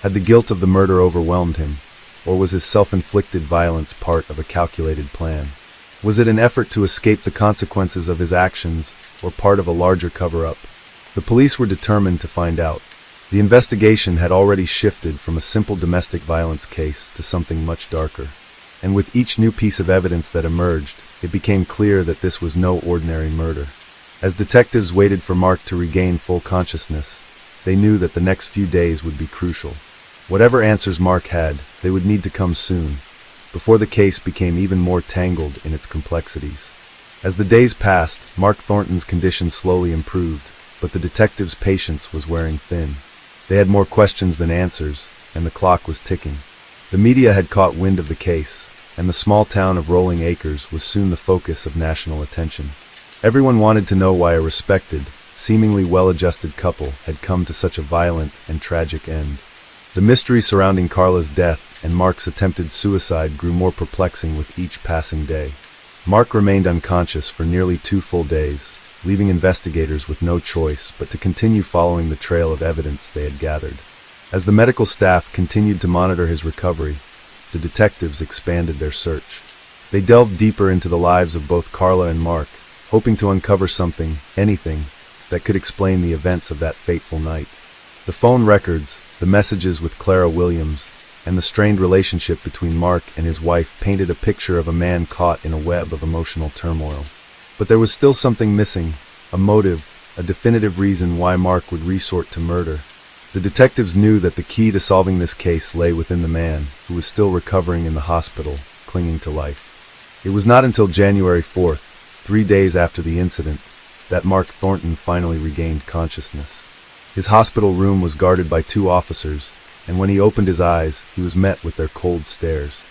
Had the guilt of the murder overwhelmed him, or was his self-inflicted violence part of a calculated plan? Was it an effort to escape the consequences of his actions, or part of a larger cover-up? The police were determined to find out. The investigation had already shifted from a simple domestic violence case to something much darker. And with each new piece of evidence that emerged, it became clear that this was no ordinary murder. As detectives waited for Mark to regain full consciousness, they knew that the next few days would be crucial. Whatever answers Mark had, they would need to come soon, before the case became even more tangled in its complexities. As the days passed, Mark Thornton's condition slowly improved, but the detectives' patience was wearing thin. They had more questions than answers, and the clock was ticking. The media had caught wind of the case, and the small town of Rolling Acres was soon the focus of national attention. Everyone wanted to know why a respected, seemingly well-adjusted couple had come to such a violent and tragic end. The mystery surrounding Carla's death and Mark's attempted suicide grew more perplexing with each passing day. Mark remained unconscious for nearly 2 full days, leaving investigators with no choice but to continue following the trail of evidence they had gathered. As the medical staff continued to monitor his recovery, the detectives expanded their search. They delved deeper into the lives of both Carla and Mark, hoping to uncover something, anything, that could explain the events of that fateful night. The phone records, the messages with Clara Williams, and the strained relationship between Mark and his wife painted a picture of a man caught in a web of emotional turmoil. But there was still something missing, a motive, a definitive reason why Mark would resort to murder. The detectives knew that the key to solving this case lay within the man, who was still recovering in the hospital, clinging to life. It was not until January 4th, 3 days after the incident, that Mark Thornton finally regained consciousness. His hospital room was guarded by 2 officers, and when he opened his eyes, he was met with their cold stares.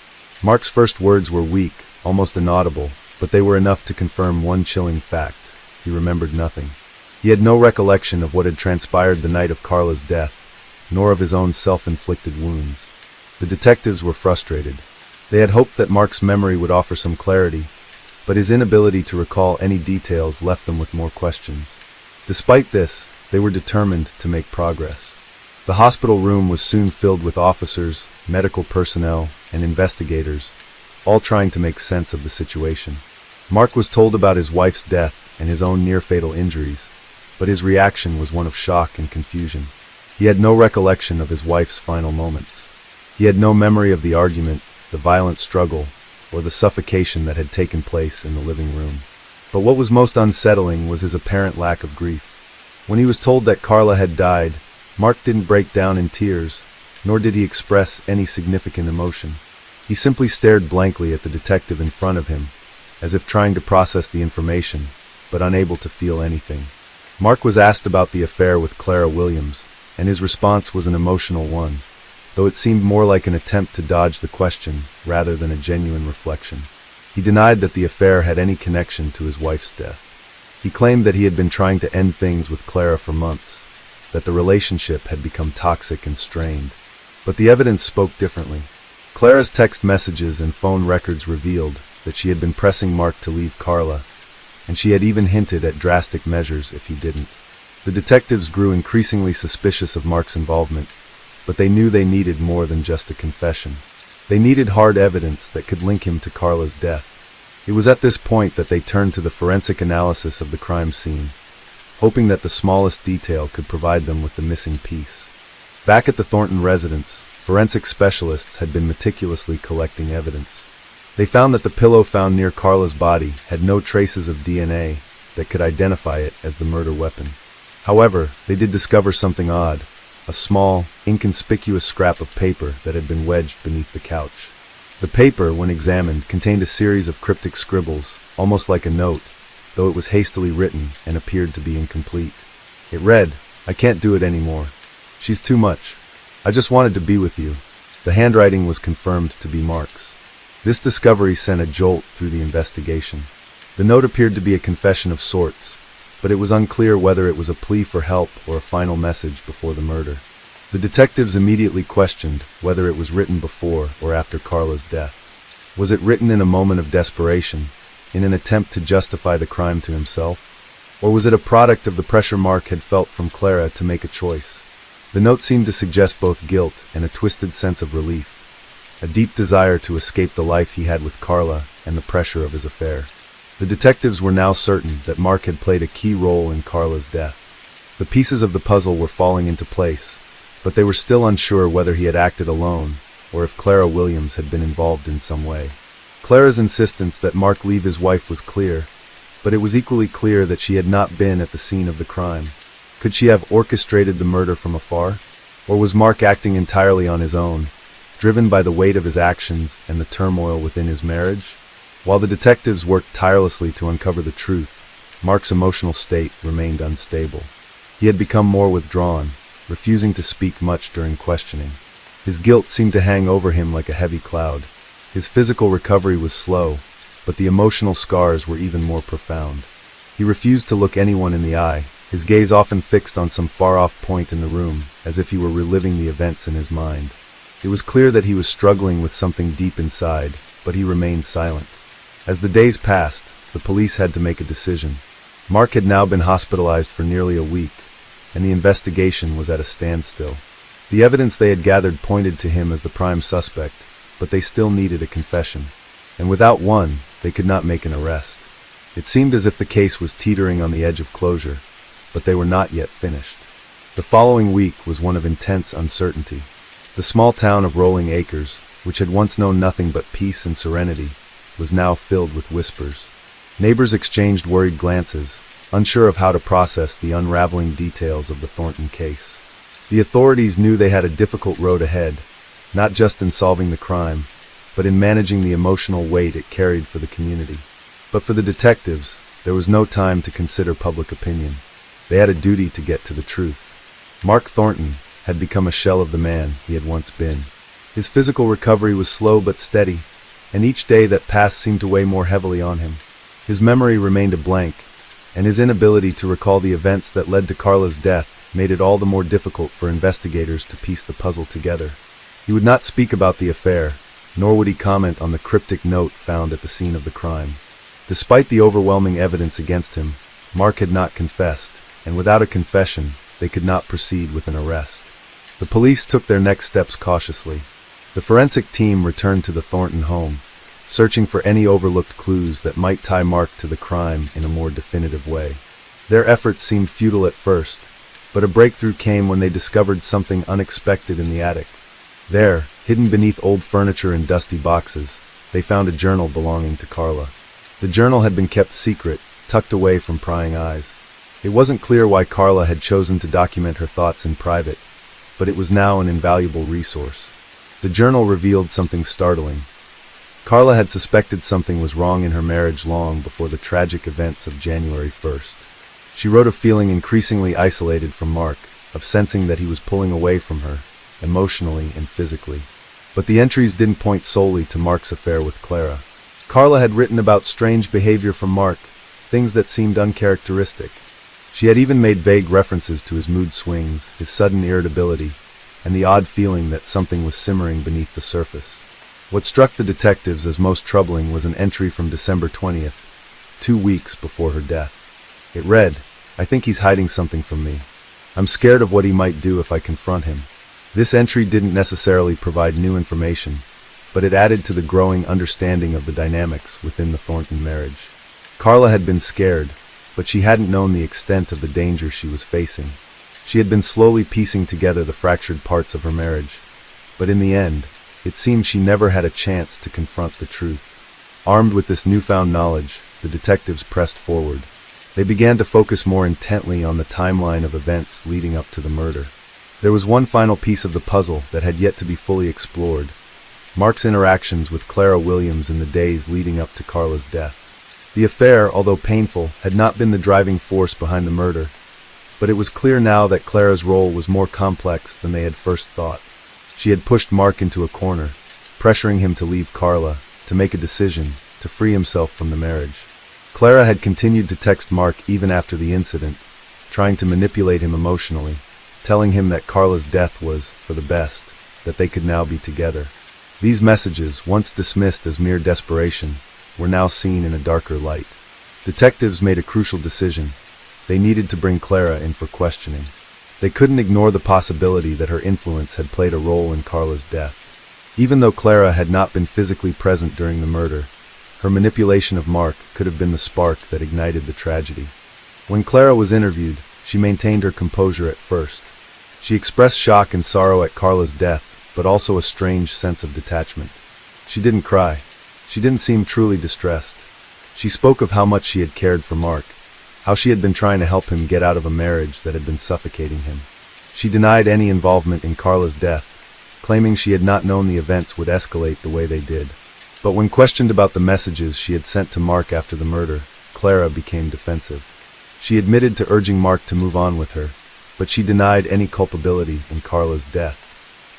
Mark's first words were weak, almost inaudible, but they were enough to confirm one chilling fact. He remembered nothing. He had no recollection of what had transpired the night of Carla's death, nor of his own self-inflicted wounds. The detectives were frustrated. They had hoped that Mark's memory would offer some clarity, but his inability to recall any details left them with more questions. Despite this, they were determined to make progress. The hospital room was soon filled with officers, medical personnel, and investigators, all trying to make sense of the situation. Mark was told about his wife's death and his own near-fatal injuries, but his reaction was one of shock and confusion. He had no recollection of his wife's final moments. He had no memory of the argument, the violent struggle, or the suffocation that had taken place in the living room. But what was most unsettling was his apparent lack of grief. When he was told that Carla had died, Mark didn't break down in tears, nor did he express any significant emotion. He simply stared blankly at the detective in front of him, as if trying to process the information, but unable to feel anything. Mark was asked about the affair with Clara Williams, and his response was an emotional one, though it seemed more like an attempt to dodge the question rather than a genuine reflection. He denied that the affair had any connection to his wife's death. He claimed that he had been trying to end things with Clara for months, that the relationship had become toxic and strained. But the evidence spoke differently. Clara's text messages and phone records revealed that she had been pressing Mark to leave Carla, and she had even hinted at drastic measures if he didn't. The detectives grew increasingly suspicious of Mark's involvement, but they knew they needed more than just a confession. They needed hard evidence that could link him to Carla's death. It was at this point that they turned to the forensic analysis of the crime scene, hoping that the smallest detail could provide them with the missing piece. Back at the Thornton residence, forensic specialists had been meticulously collecting evidence. They found that the pillow found near Carla's body had no traces of DNA that could identify it as the murder weapon. However, they did discover something odd, a small, inconspicuous scrap of paper that had been wedged beneath the couch. The paper, when examined, contained a series of cryptic scribbles, almost like a note, though it was hastily written and appeared to be incomplete. It read, "I can't do it anymore. She's too much. I just wanted to be with you." The handwriting was confirmed to be Mark's. This discovery sent a jolt through the investigation. The note appeared to be a confession of sorts, but it was unclear whether it was a plea for help or a final message before the murder. The detectives immediately questioned whether it was written before or after Carla's death. Was it written in a moment of desperation, in an attempt to justify the crime to himself? Or was it a product of the pressure Mark had felt from Clara to make a choice? The note seemed to suggest both guilt and a twisted sense of relief, a deep desire to escape the life he had with Carla and the pressure of his affair. The detectives were now certain that Mark had played a key role in Carla's death. The pieces of the puzzle were falling into place, but they were still unsure whether he had acted alone or if Clara Williams had been involved in some way. Clara's insistence that Mark leave his wife was clear, but it was equally clear that she had not been at the scene of the crime. Could she have orchestrated the murder from afar? Or was Mark acting entirely on his own, driven by the weight of his actions and the turmoil within his marriage? While the detectives worked tirelessly to uncover the truth, Mark's emotional state remained unstable. He had become more withdrawn, refusing to speak much during questioning. His guilt seemed to hang over him like a heavy cloud. His physical recovery was slow, but the emotional scars were even more profound. He refused to look anyone in the eye, his gaze often fixed on some far-off point in the room, as if he were reliving the events in his mind. It was clear that he was struggling with something deep inside, but he remained silent. As the days passed, the police had to make a decision. Mark had now been hospitalized for nearly a week, and the investigation was at a standstill. The evidence they had gathered pointed to him as the prime suspect, but they still needed a confession, and without one, they could not make an arrest. It seemed as if the case was teetering on the edge of closure, but they were not yet finished. The following week was one of intense uncertainty. The small town of Rolling Acres, which had once known nothing but peace and serenity, was now filled with whispers. Neighbors exchanged worried glances, unsure of how to process the unraveling details of the Thornton case. The authorities knew they had a difficult road ahead, not just in solving the crime, but in managing the emotional weight it carried for the community. But for the detectives, there was no time to consider public opinion. They had a duty to get to the truth. Mark Thornton had become a shell of the man he had once been. His physical recovery was slow but steady, and each day that passed seemed to weigh more heavily on him. His memory remained a blank, and his inability to recall the events that led to Carla's death made it all the more difficult for investigators to piece the puzzle together. He would not speak about the affair, nor would he comment on the cryptic note found at the scene of the crime. Despite the overwhelming evidence against him, Mark had not confessed, and without a confession, they could not proceed with an arrest. The police took their next steps cautiously. The forensic team returned to the Thornton home, searching for any overlooked clues that might tie Mark to the crime in a more definitive way. Their efforts seemed futile at first, but a breakthrough came when they discovered something unexpected in the attic. There, hidden beneath old furniture and dusty boxes, they found a journal belonging to Carla. The journal had been kept secret, tucked away from prying eyes. It wasn't clear why Carla had chosen to document her thoughts in private, but it was now an invaluable resource. The journal revealed something startling. Carla had suspected something was wrong in her marriage long before the tragic events of January 1st. She wrote of feeling increasingly isolated from Mark, of sensing that he was pulling away from her, emotionally and physically. But the entries didn't point solely to Mark's affair with Clara. Carla had written about strange behavior from Mark, things that seemed uncharacteristic. She had even made vague references to his mood swings, his sudden irritability, and the odd feeling that something was simmering beneath the surface. What struck the detectives as most troubling was an entry from December 20th, 2 weeks before her death. It read, "I think he's hiding something from me. I'm scared of what he might do if I confront him." This entry didn't necessarily provide new information, but it added to the growing understanding of the dynamics within the Thornton marriage. Carla had been scared, but she hadn't known the extent of the danger she was facing. She had been slowly piecing together the fractured parts of her marriage, but in the end, it seemed she never had a chance to confront the truth. Armed with this newfound knowledge, the detectives pressed forward. They began to focus more intently on the timeline of events leading up to the murder. There was one final piece of the puzzle that had yet to be fully explored: Mark's interactions with Clara Williams in the days leading up to Carla's death. The affair, although painful, had not been the driving force behind the murder, but it was clear now that Clara's role was more complex than they had first thought. She had pushed Mark into a corner, pressuring him to leave Carla, to make a decision, to free himself from the marriage. Clara had continued to text Mark even after the incident, trying to manipulate him emotionally, telling him that Carla's death was for the best, that they could now be together. These messages, once dismissed as mere desperation, were now seen in a darker light. Detectives made a crucial decision. They needed to bring Clara in for questioning. They couldn't ignore the possibility that her influence had played a role in Carla's death. Even though Clara had not been physically present during the murder, her manipulation of Mark could have been the spark that ignited the tragedy. When Clara was interviewed, she maintained her composure at first. She expressed shock and sorrow at Carla's death, but also a strange sense of detachment. She didn't cry. She didn't seem truly distressed. She spoke of how much she had cared for Mark, how she had been trying to help him get out of a marriage that had been suffocating him. She denied any involvement in Carla's death, claiming she had not known the events would escalate the way they did. But when questioned about the messages she had sent to Mark after the murder, Clara became defensive. She admitted to urging Mark to move on with her, but she denied any culpability in Carla's death.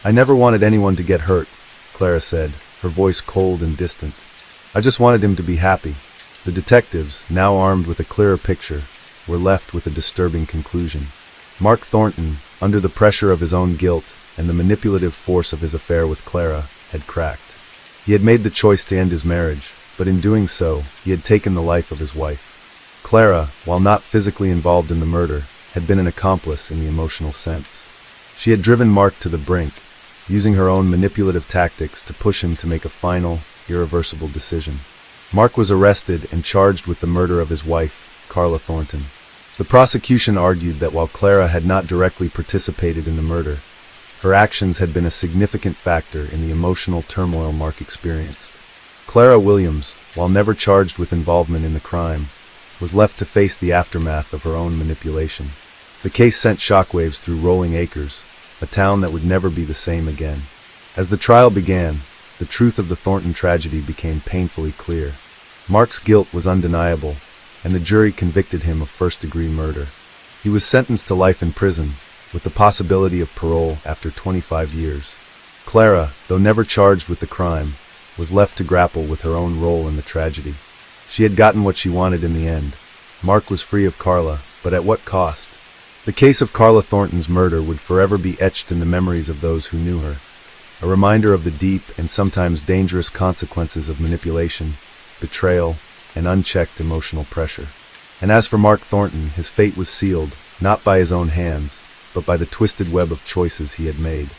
"I never wanted anyone to get hurt," Clara said, her voice cold and distant. "I just wanted him to be happy." The detectives, now armed with a clearer picture, were left with a disturbing conclusion. Mark Thornton, under the pressure of his own guilt and the manipulative force of his affair with Clara, had cracked. He had made the choice to end his marriage, but in doing so, he had taken the life of his wife. Clara, while not physically involved in the murder, had been an accomplice in the emotional sense. She had driven Mark to the brink, using her own manipulative tactics to push him to make a final, irreversible decision. Mark was arrested and charged with the murder of his wife, Carla Thornton. The prosecution argued that while Clara had not directly participated in the murder, her actions had been a significant factor in the emotional turmoil Mark experienced. Clara Williams, while never charged with involvement in the crime, was left to face the aftermath of her own manipulation. The case sent shockwaves through Rolling Acres, a town that would never be the same again. As the trial began, the truth of the Thornton tragedy became painfully clear. Mark's guilt was undeniable, and the jury convicted him of first-degree murder. He was sentenced to life in prison, with the possibility of parole after 25 years. Clara, though never charged with the crime, was left to grapple with her own role in the tragedy. She had gotten what she wanted in the end. Mark was free of Carla, but at what cost? The case of Carla Thornton's murder would forever be etched in the memories of those who knew her, a reminder of the deep and sometimes dangerous consequences of manipulation, betrayal, and unchecked emotional pressure. And as for Mark Thornton, his fate was sealed, not by his own hands, but by the twisted web of choices he had made.